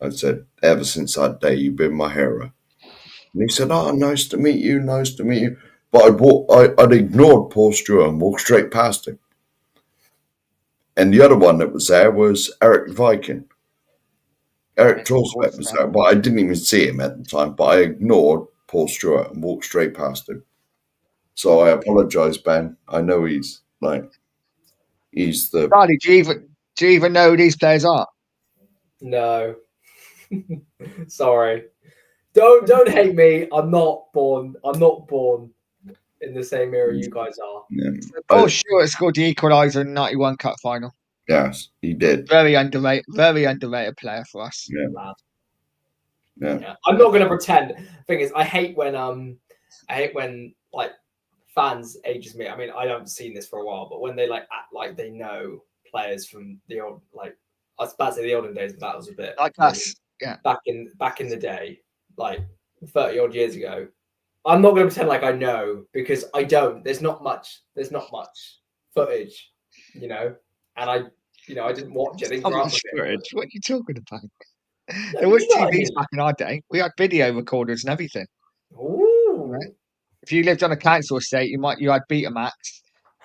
I said, ever since that day, you've been my hero. And he said, oh, nice to meet you. But I'd ignored Paul Stewart and walked straight past him. And the other one that was there was Eric Viking. Eric Torsbeck was there, but I didn't even see him at the time. But I ignored Paul Stewart and walked straight past him. So I apologise, Ben. I know he's the. Charlie, do you even know who these players are? No. Sorry. Don't hate me. I'm not born in the same era you guys are. Yeah. Oh, sure, scored the equaliser in the '91 Cup final. Yes, he did. Very underrated player for us. Yeah. Lad. Yeah. Yeah. I'm not gonna pretend. Thing is, I hate when like fans ages me. I mean, I haven't seen this for a while, but when they like act like they know players from the old, like I was about to say the olden days, but that was a bit Like us. Yeah. back in the day, like 30 odd years ago. I'm not going to pretend like I know because I don't. There's not much footage, and I didn't watch it. I didn't How grow up much with it. footage? What are you talking about? No, There was you know what I TVs mean. back in our day. We had video recorders and everything. Ooh. Right? If you lived on a council estate, you had Betamax.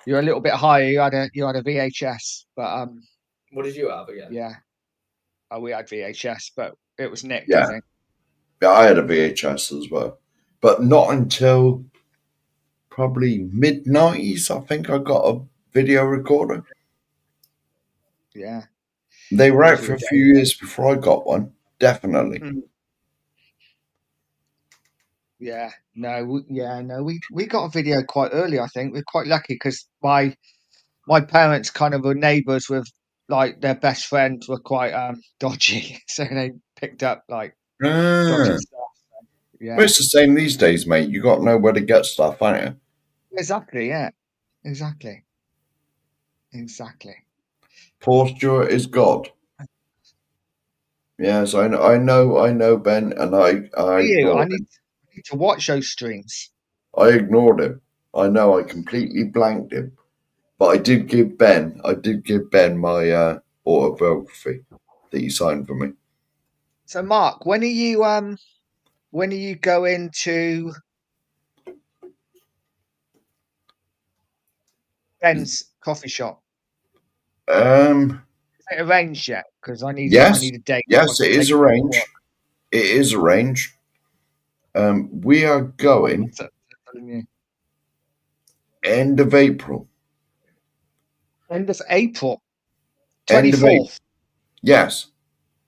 You're a little bit higher. You had a VHS, but What did you have again? yeah, we had VHS, but it was nicked. Yeah. I think. Yeah, I had a VHS as well, but not until probably mid-90s. I think I got a video recorder. Yeah, They were out those for were a the few years before I got one. Definitely. days. Yeah, no, we got a video quite early. I think we're quite lucky because my parents kind of were neighbours with like their best friends were quite dodgy, so they picked up like dodgy Ah, stuff. but Yeah, it's the same these days, mate. You got to know where to get stuff, haven't you? exactly. Yeah, exactly. Poor Stuart is God. Yes, I know Ben, and I For you, ignored him. I need to watch those streams. I ignored him. I know I completely blanked him, but I did give Ben my autobiography that he signed for me. So, Mark, when are you going to Ben's coffee shop? Um, Is it arranged yet? Because I yes, need a date. I yes, can it take is it to work. arranged. It is arranged. We are going So- telling you. end of April. End of April, End of April. 24th. Yes,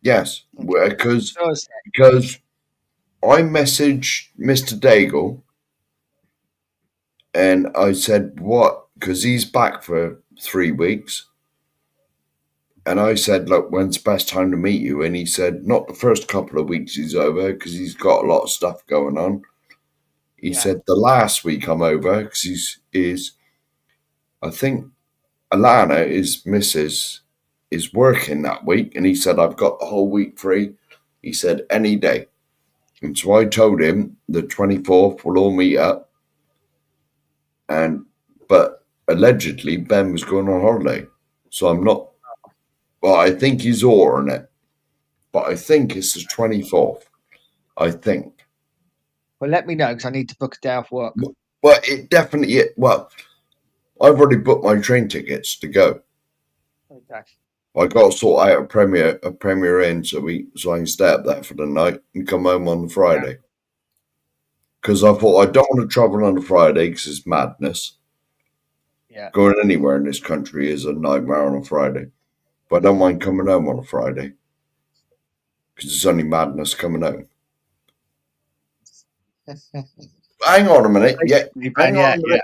yes, Okay. Thursday. because I messaged Mr. Daigle and I said what because he's back for 3 weeks, and I said, look, when's the best time to meet you? And he said not the first couple of weeks he's over because he's got a lot of stuff going on. He Yeah. said the last week I'm over because I think Alana, his missus, is working that week, and he said I've got the whole week free. He said any day. And so I told him the 24th we'll all meet up. But allegedly Ben was going on holiday. So I'm not, well, I think he's ordering it. But I think it's the 24th. I think. Well, let me know because I need to book a day off work. Well, well, I've already booked my train tickets to go. Okay. I got to sort out a Premier Inn so I can stay up there for the night and come home on the Friday. Because I thought I don't want to travel on a Friday because it's madness. Yeah. Going anywhere in this country is a nightmare on a Friday. But I don't mind coming home on a Friday because it's only madness coming home. Hang on a minute. Yeah, hang on a minute.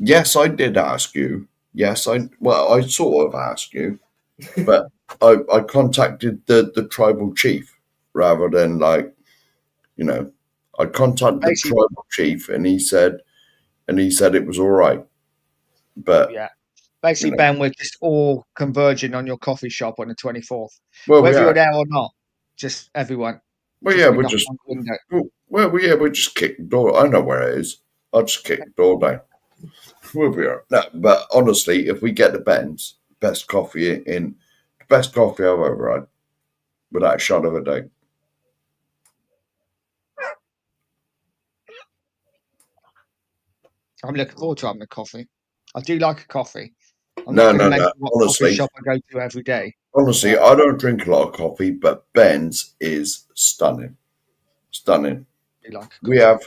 Yes, I did ask you. Yes, I sort of asked you, but I contacted the tribal chief rather than I contacted the Basically, tribal chief and he said it was all right. But yeah. Basically, Ben, we're just all converging on your coffee shop on the 24th. well, Whether we you're are. there or not, just everyone. Well, Just yeah, be we knocking just on the window. we just kick the door. I know where it is. I'll just kick the door down. We'll be all right. No, but honestly, if we get the best coffee the best coffee I've ever had, without a shot of a doubt. I'm looking forward to having a coffee. I do like a coffee. I'm No, not going to no, no. mention what coffee shop I go to every day. Honestly, I don't drink a lot of coffee, but Ben's is stunning. Stunning. I do like a We coffee.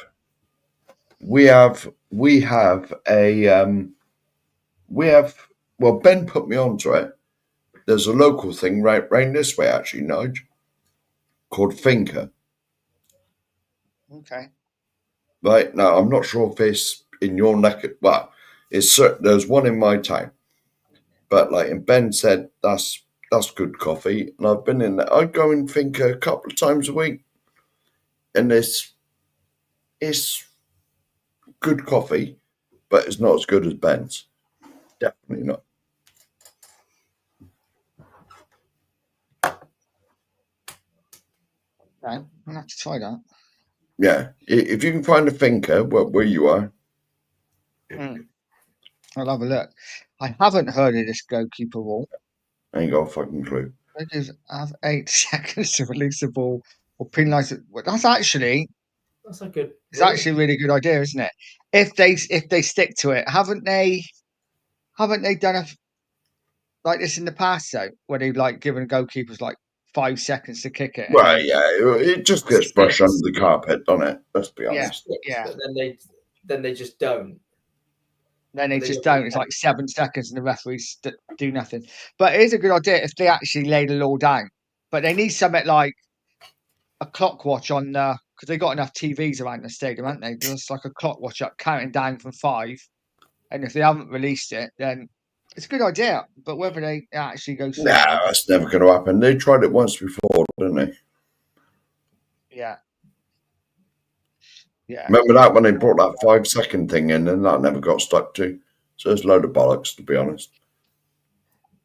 have well, Ben put me onto it. There's a local thing right this way, actually, Nige, called Finca. Okay. Right now, I'm not sure if it's in your neck. Well, it's certain. There's one in my town, but like, and Ben said that's good coffee, and I've been in there. I go and think a couple of times a week, and it's good coffee, but it's not as good as Ben's. Definitely not. Okay. I'll have to try that. Yeah, if you can find a thinker where you are, I'll have a look. I haven't heard of this goalkeeper rule. I ain't got a fucking clue. Judges have 8 seconds to release the ball or penalise it. Well, that's actually That's a good. it's actually a really good idea, isn't it? If they stick to it, haven't they done like this in the past though, where they've like given goalkeepers like 5 seconds to kick it? And Well, then, yeah, it just gets brushed under the carpet, doesn't it? Let's be yeah, honest. yeah. But then they just don't. Then they They just don't. don't. It's like 7 seconds, and the referees do nothing. But it is a good idea if they actually lay the law down. But they need something like a clock watch on because they got enough TVs around the stadium, haven't they? There's like a clock watch up counting down from 5, and if they haven't released it, then it's a good idea. But whether they actually go through, Nah, that's never going to happen. They tried it once before, didn't they? yeah, yeah, Remember that when they brought that 5 second thing in, and that never got stuck to. So it's a load of bollocks, to be honest.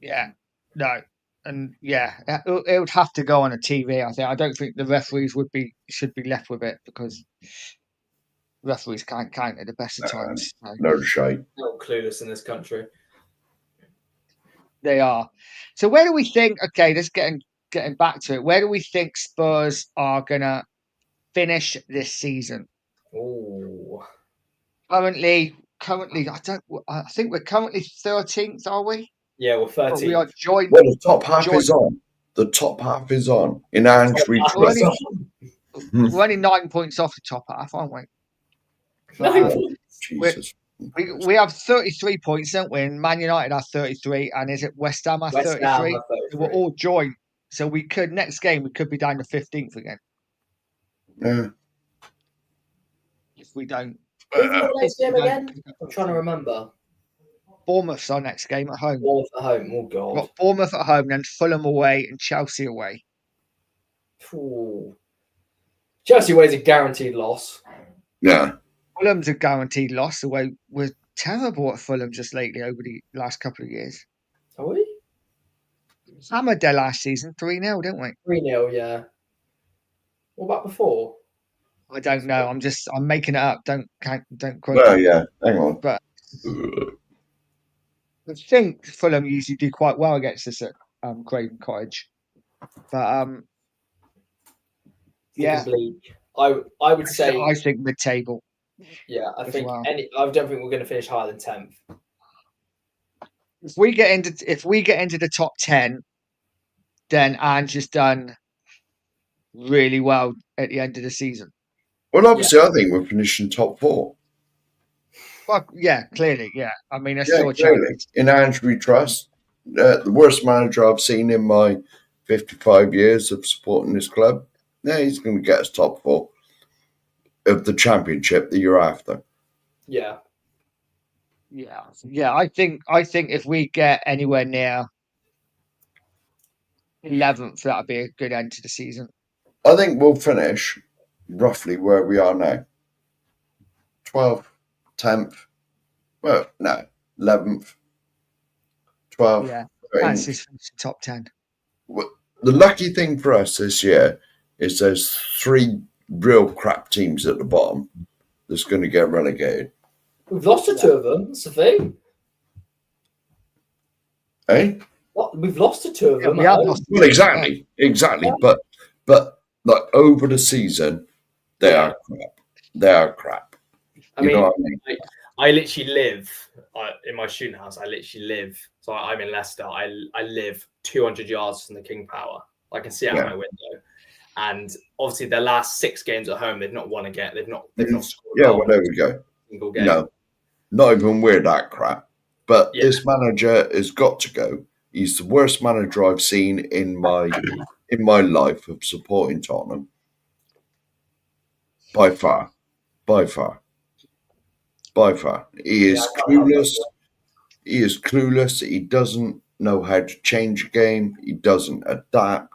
yeah, no, and yeah, it would have to go on a TV. I think. I don't think the referees should be left with it because referees can't count at the best of times. So. No shite. They're all clueless in this country. They are. So where do we think? Okay, let's getting back to it. Where do we think Spurs are gonna finish this season? Oh, Currently, I think we're currently 13th, are we? yeah. Well, But 13. we are joined. Well, the top half Join- is on. The top half is on. In Ange, we Well, trust. We're only 9 points off the top half, aren't we? But, No, Jesus. we have 33 points, don't we? And Man United are 33, and is it West Ham are West 33? Ham are So we're 33. all joined. So we could next game we could be down to 15th again Yeah. if we don't. Who's our next game again? I'm trying to remember. Bournemouth's our next game at home. Bournemouth at home. Oh We've god. got Bournemouth at home, then Fulham away and Chelsea away. Ooh. Chelsea away is a guaranteed loss. Yeah. Fulham's a guaranteed loss. The way we're terrible at Fulham just lately over the last couple of years. Are we? Hammered their last season 3-0, didn't we? 3-0, yeah. What about before? I don't know. I'm making it up. Don't quote Well, me. yeah. Hang on. But I think Fulham usually do quite well against us at Craven Cottage. But yeah, Bleak. I would say I think mid-table. yeah. I as think well. I don't think we're going to finish higher than 10th. If we get into the top 10, then Ange has done really well at the end of the season. Well, obviously, I think we're finishing top 4. Well, yeah, clearly, yeah. I mean, there's Yeah, still a clearly. chance. In Ange, we trust. The worst manager I've seen in my 55 years of supporting this club. Yeah, he's going to get us top 4 of the championship the year after. Yeah. Yeah. I think if we get anywhere near 11th, that'd be a good end to the season. I think we'll finish roughly where we are now. 12th, 10th. Well, no, 11th, 12th. Yeah, 13th. Fancy's finishing top 10. The lucky thing for us this year is there's 3 real crap teams at the bottom that's going to get relegated. We've lost to 2 of them. That's the thing. Eh? What? We've lost to 2 of Yeah, them. we at have home. lost. Well, exactly. Yeah. But like over the season, they are crap. They are crap. I You mean, know what I mean? I literally live in my student house. I literally live. So I'm in Leicester. I live 200 yards from the King Power. I can see out my window. And obviously, their last 6 games at home, they've not won again. They've not scored. Yeah, well, there we go. Single game. No, not even we're that crap. But this manager has got to go. He's the worst manager I've seen in my life of supporting Tottenham. by far, by far, by far. He is clueless. He is clueless. He doesn't know how to change a game. He doesn't adapt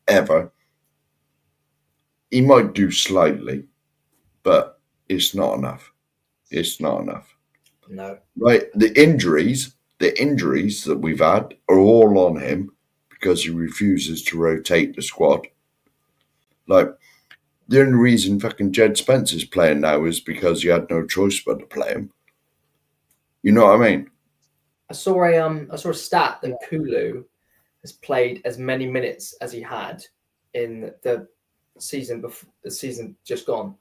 ever. He might do slightly, but it's not enough. It's not enough. No. Right? The injuries that we've had are all on him because he refuses to rotate the squad. Like, the only reason fucking Jed Spencer's playing now is because he had no choice but to play him. You know what I mean? I saw a stat that Kulu has played as many minutes as he had in the season before the season just gone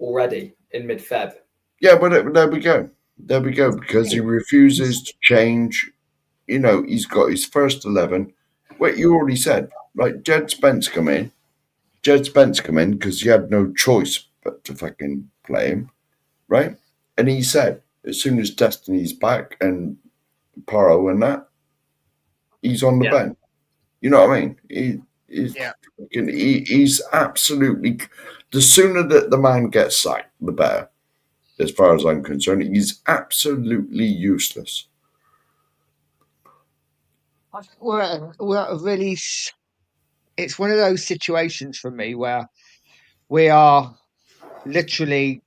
already in mid-Feb. Yeah, but there we go. There we go. Because he refuses to change. You know, he's got his first 11. Well, you already said, right? Jed Spence come in because he had no choice but to fucking play him, right? And he said, as soon as Destiny's back and Paro and that, he's on the bench. You know what I mean? He's absolutely. The sooner that the man gets sacked, the better. As far as I'm concerned, he's absolutely useless. We're at a really. It's one of those situations for me where we are literally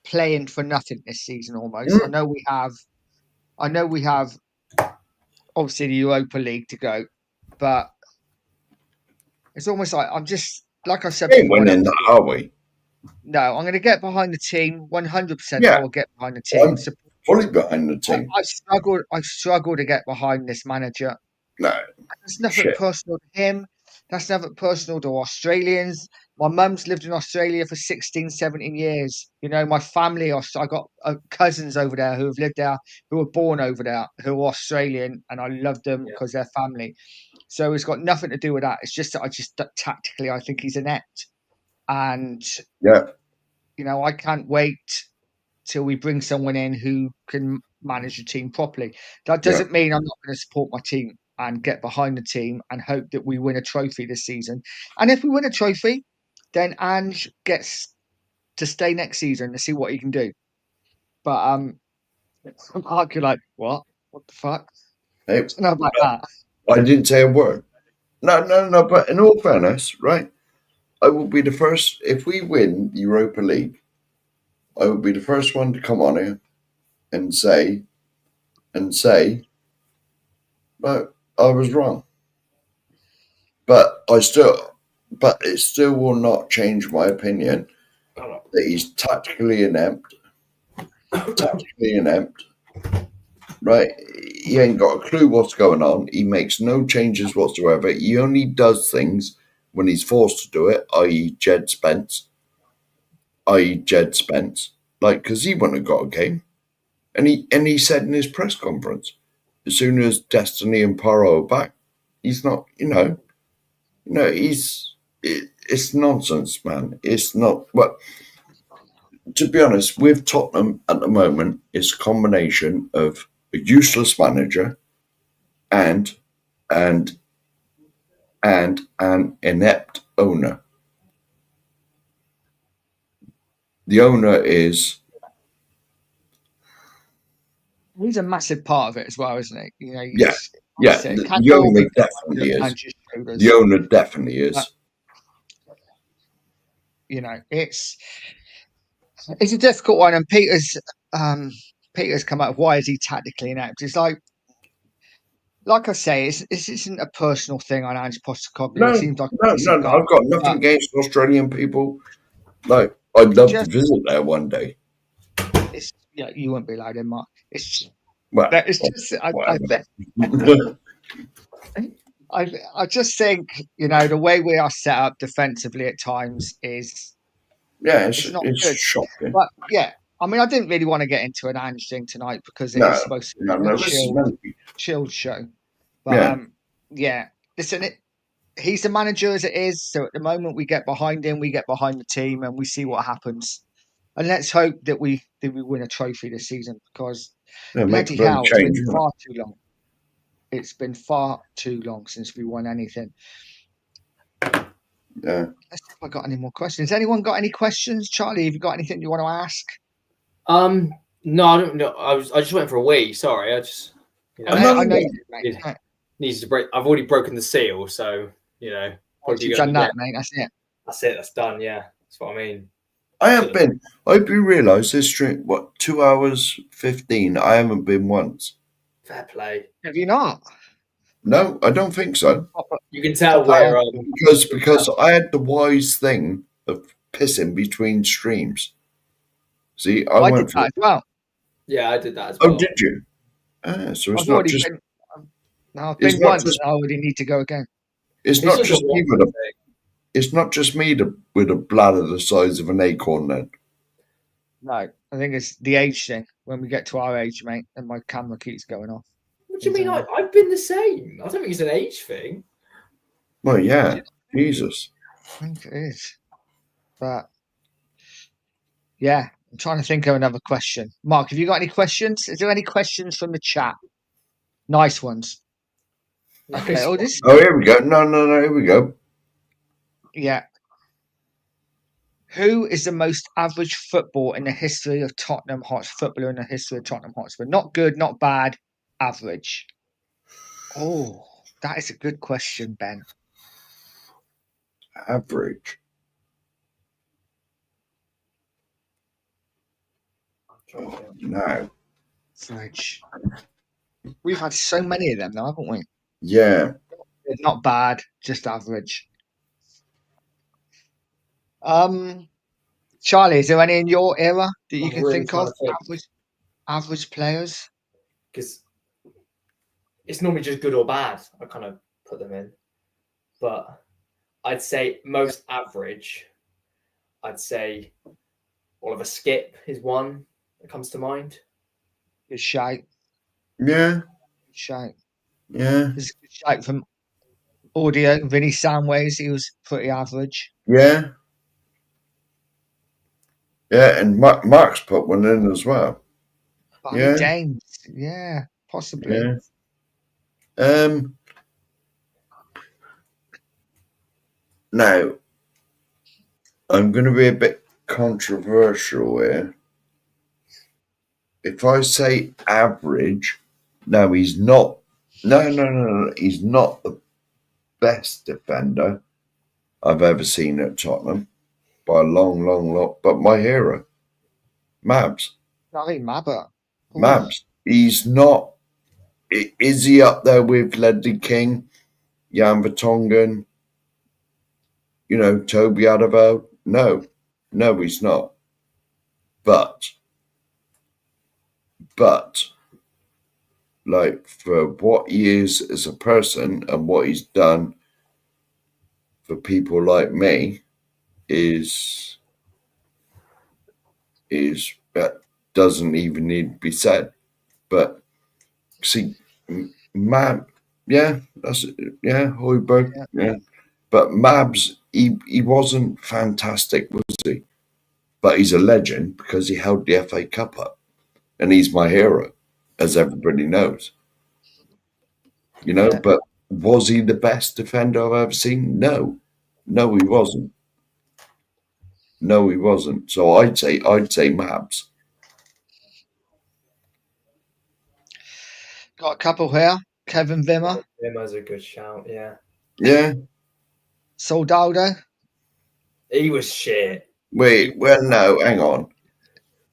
playing for nothing this season almost. I know we have obviously the Europa League to go, but it's almost like I'm just like I said We ain't before. winning that, are we? No, I'm going to get behind the team 100%. Yeah. I will get behind the team. I'm fully behind the team. I struggle to get behind this manager. No, That's nothing shit. personal to him. That's nothing personal to Australians. My mum's lived in Australia for 16, 17 years. You know, my family, I got cousins over there who have lived there, who were born over there, who are Australian, and I love them because they're family. So it's got nothing to do with that. It's just that tactically, I think he's inept. And, Yeah, you know, I can't wait till we bring someone in who can manage the team properly. That doesn't mean I'm not going to support my team and get behind the team and hope that we win a trophy this season. And if we win a trophy, then Ange gets to stay next season to see what he can do. But Mark, you're like, what? What the fuck? hey, It's not like that. I didn't say a word. No. But in all fairness, right? I will be the first if we win the Europa League. I will be the first one to come on here and say, but I was wrong. But it still will not change my opinion that he's tactically inept. Right? He ain't got a clue what's going on. He makes no changes whatsoever. He only does things when he's forced to do it, i.e. Jed Spence. Like, because he wouldn't have got a game. And he said in his press conference, as soon as Destiny and Paro are back, he's not, it's nonsense, man. It's not, well, to be honest, with Tottenham at the moment, it's a combination of a useless manager and an inept owner. The owner is. He's a massive part of it as well, isn't he? You know, The owner definitely is. The owner definitely is. You know, it's a difficult one, and Peter's come out of why is he tactically inept? It's like I say, this isn't a personal thing on Ange Postecoglou. No, It seems like no. I've got nothing against Australian people. No, I'd love to visit there one day. It's you won't be allowed in, Mark. It's well, it's just I just think the way we are set up defensively at times is it's not good. shocking. But yeah, I mean, I didn't really want to get into an Ange thing tonight because it is supposed to be a chilled show. But listen, he's the manager as it is. So at the moment, we get behind him, we get behind the team, and we see what happens. And let's hope that we win a trophy this season because bloody hell, it's been far too long. It's been far too long since we won anything. Yeah. Let's see if I got any more questions. Has anyone got any questions? Charlie, have you got anything you want to ask? No, I don't know. I just went for a wee. Sorry, I just I know you did, mate. it needs to break. I've already broken the seal, so Once probably you've going done again. that, mate, that's it. That's it. That's done. Yeah, that's what I mean. I have been. I hope you realise this stream, 2 hours 15? I haven't been once. Fair play. Have you not? No, I don't think so. You can tell Pop that we're on. Because I had the wise thing of pissing between streams. See, I I did went for that as well. yeah, I did that as well. Oh, did you? Ah, so it's I've not already just been. No, I've it's been not once. just And I already need to go again. it's It's not just just a me walking with a thing. it's not just me with a bladder the size of an acorn then. No, I think it's the age thing. When we get to our age, mate, and my camera keeps going off. What do you mean? I've been the same. I don't think it's an age thing. Well, yeah. Jesus. I think it is. But yeah, I'm trying to think of another question. Mark, have you got any questions? Is there any questions from the chat? Nice ones. Okay. Nice Oh, one. this. Oh, here we go. No, here we go. Yeah. Who is the most average footballer in the history of Tottenham Hotspur? Footballer in the history of Tottenham Hotspur. Not good, not bad, average. Oh, that is a good question, Ben. Average. No. Average. We've had so many of them now, haven't we? Yeah. Not bad, just average. Charlie, is there any in your era that you I'm can really think trying of? to think. Average players? Because it's normally just good or bad. I kind of put them in, but I'd say most average. I'd say Oliver Skip is one that comes to mind. Good shout. Yeah. Good shout. Yeah. There's a good shout from audio. Vinny Samways, he was pretty average. Yeah. Yeah, and Mark's put one in as well. Barry Yeah. James, yeah, possibly. Yeah. Now, I'm going to be a bit controversial here. If I say average, no, he's not. No. He's not the best defender I've ever seen at Tottenham by a long lot. But my hero, Mabs. Gary Mabber. Mabs. He's not. Is he up there with Ledley King, Jan Vertonghen, Toby Adderveld? No, he's not. But, like, for what he is as a person and what he's done for people like me that doesn't even need to be said. But see, Mab, yeah, Hoiberg, yeah. But Mabs, he wasn't fantastic, was he? But he's a legend because he held the FA Cup up, and he's my hero, as everybody knows. Yeah. But was he the best defender I've ever seen? No, he wasn't. No, he wasn't. So I'd say Mabs. Got a couple here. Kevin Vimmer. Vimmer's a good shout. Yeah. Yeah. Soldado. He was shit. Wait, well, no, hang on.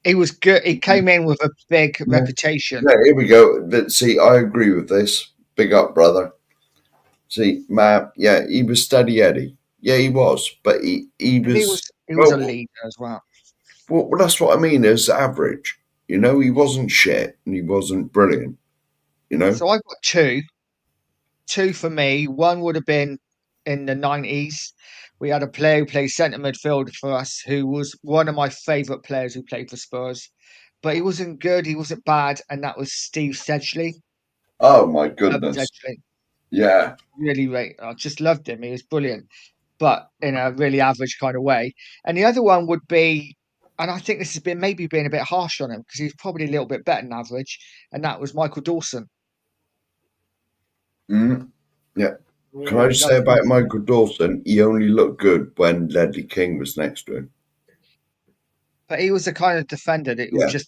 He was good. He came in with a big reputation. Yeah, here we go. See, I agree with this. Big up, brother. See, Matt, yeah, he was steady Eddie. Yeah, he was. But he was a leader as well. Well, that's what I mean as average. He wasn't shit and he wasn't brilliant. So I've got two. Two for me. One would have been in the 90s. We had a player who played centre midfield for us who was one of my favourite players who played for Spurs. But he wasn't good, he wasn't bad, and that was Steve Sedgley. Oh, my goodness. Sedgley. Yeah. Really great. I just loved him. He was brilliant, but in a really average kind of way. And the other one would be, and I think this has been maybe being a bit harsh on him because he's probably a little bit better than average, and that was Michael Dawson. Mm-hmm. Yeah. Can I just say about Michael Dawson? He only looked good when Ledley King was next to him. But he was the kind of defender that Yeah.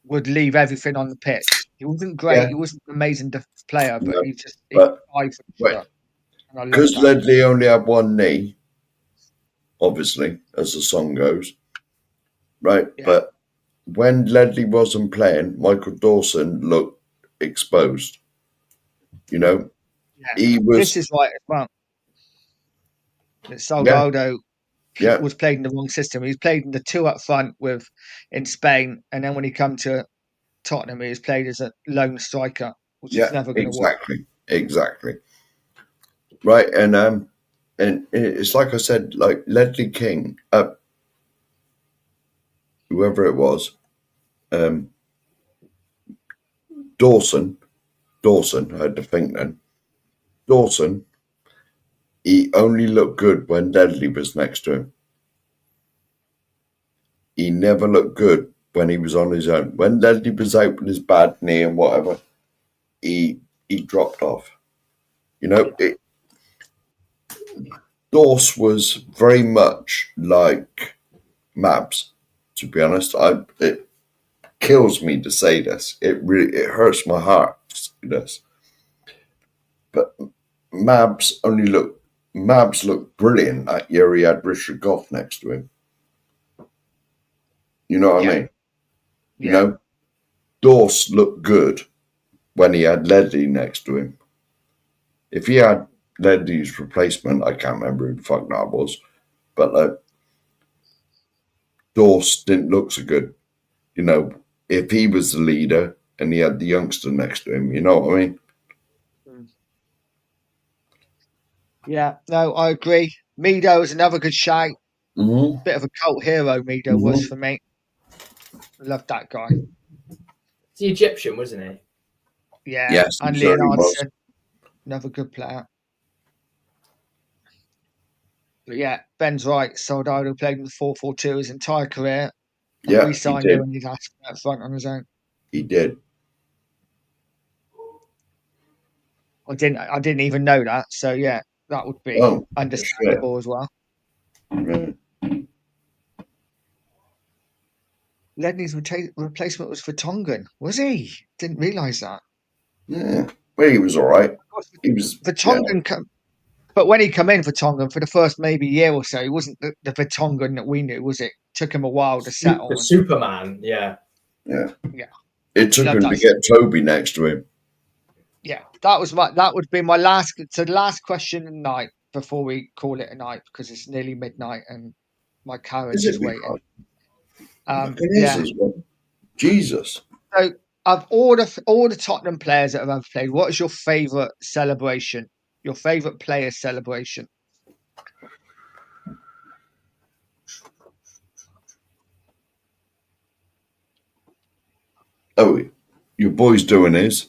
would leave everything on the pitch. He wasn't great. Yeah. He wasn't an amazing player, but No, he but died for the wait, club. And I love because that. Ledley only had one knee, obviously, as the song goes, right? Yeah. But when Ledley wasn't playing, Michael Dawson looked exposed. You know, Yeah. he This was. is right as well. That Yeah, Salgado yeah, was played in the wrong system. He was played in the two up front in Spain, and then when he come to Tottenham, he was played as a lone striker, which is yeah. never going to work. Exactly. Right, and it's like I said, like Ledley King, whoever it was, um, Dawson. I had to think then. Dawson, he only looked good when Ledley was next to him. He never looked good when he was on his own. When Ledley was out with his bad knee and whatever, he dropped off. You know, Dawes was very much like Mabs. To be honest, it kills me to say this. It hurts my heart to say this. But Mabs looked brilliant that year. He had Richard Goff next to him. You know what I mean? You know, Dawes looked good when he had Ledley next to him. If he had Ledley's replacement, I can't remember who the fuck that was, but Dawes didn't look so good. You know, if he was the leader and he had the youngster next to him, you know what I mean? Yeah, no, I agree. Mido is another good shout. Mm-hmm. Bit of a cult hero, Mido was for me. Love that guy. He's the Egyptian, wasn't he? Yeah, Yes, and he certainly was. Leonardson, another good player. But yeah, Ben's right. Soldado played in the 4-4-2 his entire career. And Yeah, we he signed did. him and he's asked up front on his own. He did. I didn't even know that. So yeah, that would be Oh, understandable as well. yeah. Ledley's replacement was for Tongan, was he? Didn't realise that. Yeah. Well, he was all right. He was For Tongan, but when he come in for Tongan for the first maybe year or so, he wasn't the Vertonghen that we knew, was it? Took him a while to settle. The Superman, yeah. Yeah. Yeah. It took him to get Toby next to him. Yeah, that would be my last. So the last question of the night before we call it a night because it's nearly midnight and my carriage is waiting. It is, Jesus. So of all the Tottenham players that have ever played, what is your favourite celebration? Your favourite player celebration? Oh, your boy's doing his.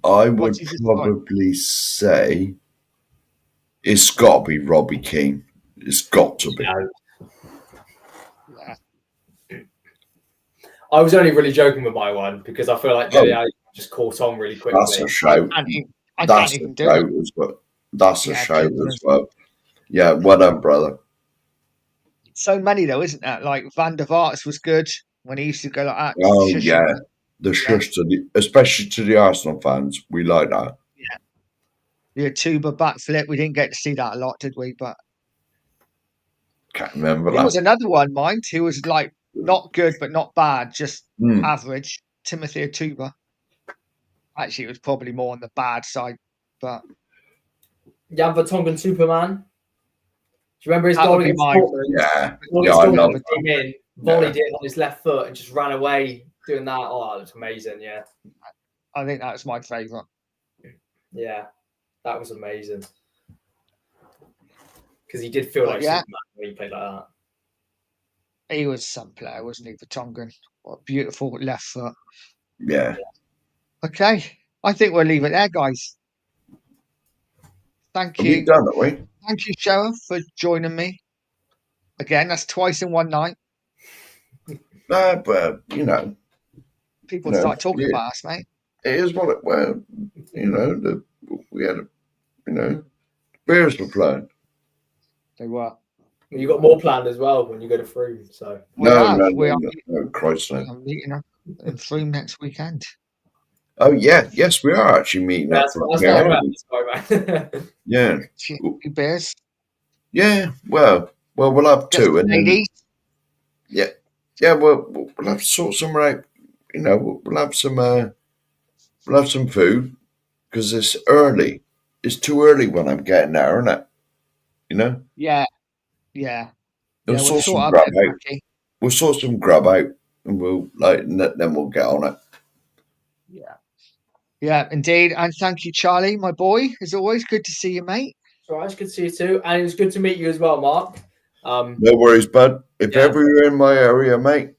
I would probably say it's got to be Robbie Keane. It's got to be. Yeah. I was only really joking with my one because I feel like I just caught on really quickly. That's a shout. That's a shout as well. That's a shout as well. Yeah, well done, brother. So many though, isn't that? Like Van der Vaart was good when he used to go like that. Oh yeah, the shush to especially to the Arsenal fans. We like that. Yeah. The tuba backflip. We didn't get to see that a lot, did we? But can't remember that. There was another one, mind, who was like not good but not bad, just average. Timothy Atuba. Actually, it was probably more on the bad side, but Jan Vertonghen Superman. Do you remember his goal against Dortmund? Yeah, I know. Came in, volleyed it on his left foot, and just ran away doing that. Oh, it was amazing. Yeah, I think that was my favourite. Yeah, that was amazing because he did feel like Superman when he played like that. He was some player, wasn't he? Vertonghen, what a beautiful left foot. Yeah. Okay, I think we'll leave it there, guys. Thank you. We've done it, we? Thank you, Sheriff, for joining me. Again, that's twice in one night. But you know, people start talking about us, mate. It is what it. Well, you know, we had beers were flowing. They were. You got more planned as well when you go to Froome. So We are Christ, no. meeting up in Froome next weekend. Oh yeah, yes, we are actually meeting up. that's what I'm about. Yeah, Few beers. yeah. Well, we'll have Just two, and then, ladies. yeah. We'll have to sort somewhere out. We'll have some food because it's early. It's too early when I'm getting there, isn't it? Yeah. We'll We'll sort sort some out grub a bit of out. baccy. We'll sort some grub out, and then we'll get on it. Yeah, indeed. And thank you, Charlie, my boy. As always, good to see you, mate. So it's good to see you too, and it was good to meet you as well, Mark. No worries, bud. If ever you're in my area, mate,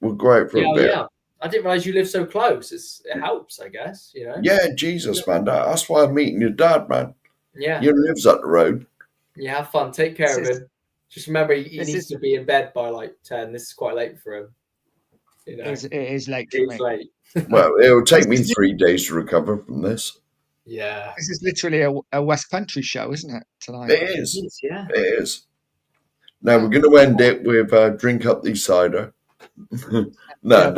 we'll go out for a beer. Yeah. I didn't realize you live so close. It helps, I guess. Yeah, Jesus, man. That's why I'm meeting your dad, man. Yeah. He lives up the road. Yeah, have fun. Take care of him. Just remember, he needs to be in bed by like 10. This is quite late for him. It is late for me. It's late. Well, it'll take me 3 days to recover from this. Yeah. This is literally a West Country show, isn't it, tonight? It is. Yeah. It is. Now we're going to end it with drink up the cider. No,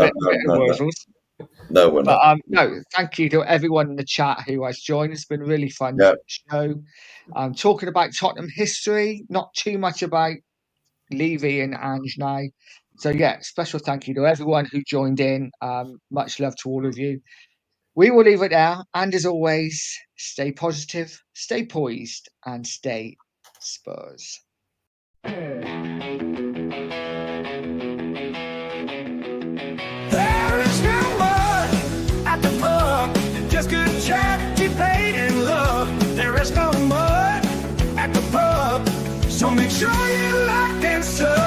we're not. But no, thank you to everyone in the chat who has joined. It's been a really fun show. Talking about Tottenham history, not too much about Levy and Ange now. So yeah, special thank you to everyone who joined in. Much love to all of you. We will leave it there. And as always, stay positive, stay poised, and stay Spurs. There is no mud at the pub, just good chat, debate, and love. There is no mud at the pub, so make sure you locked and sub.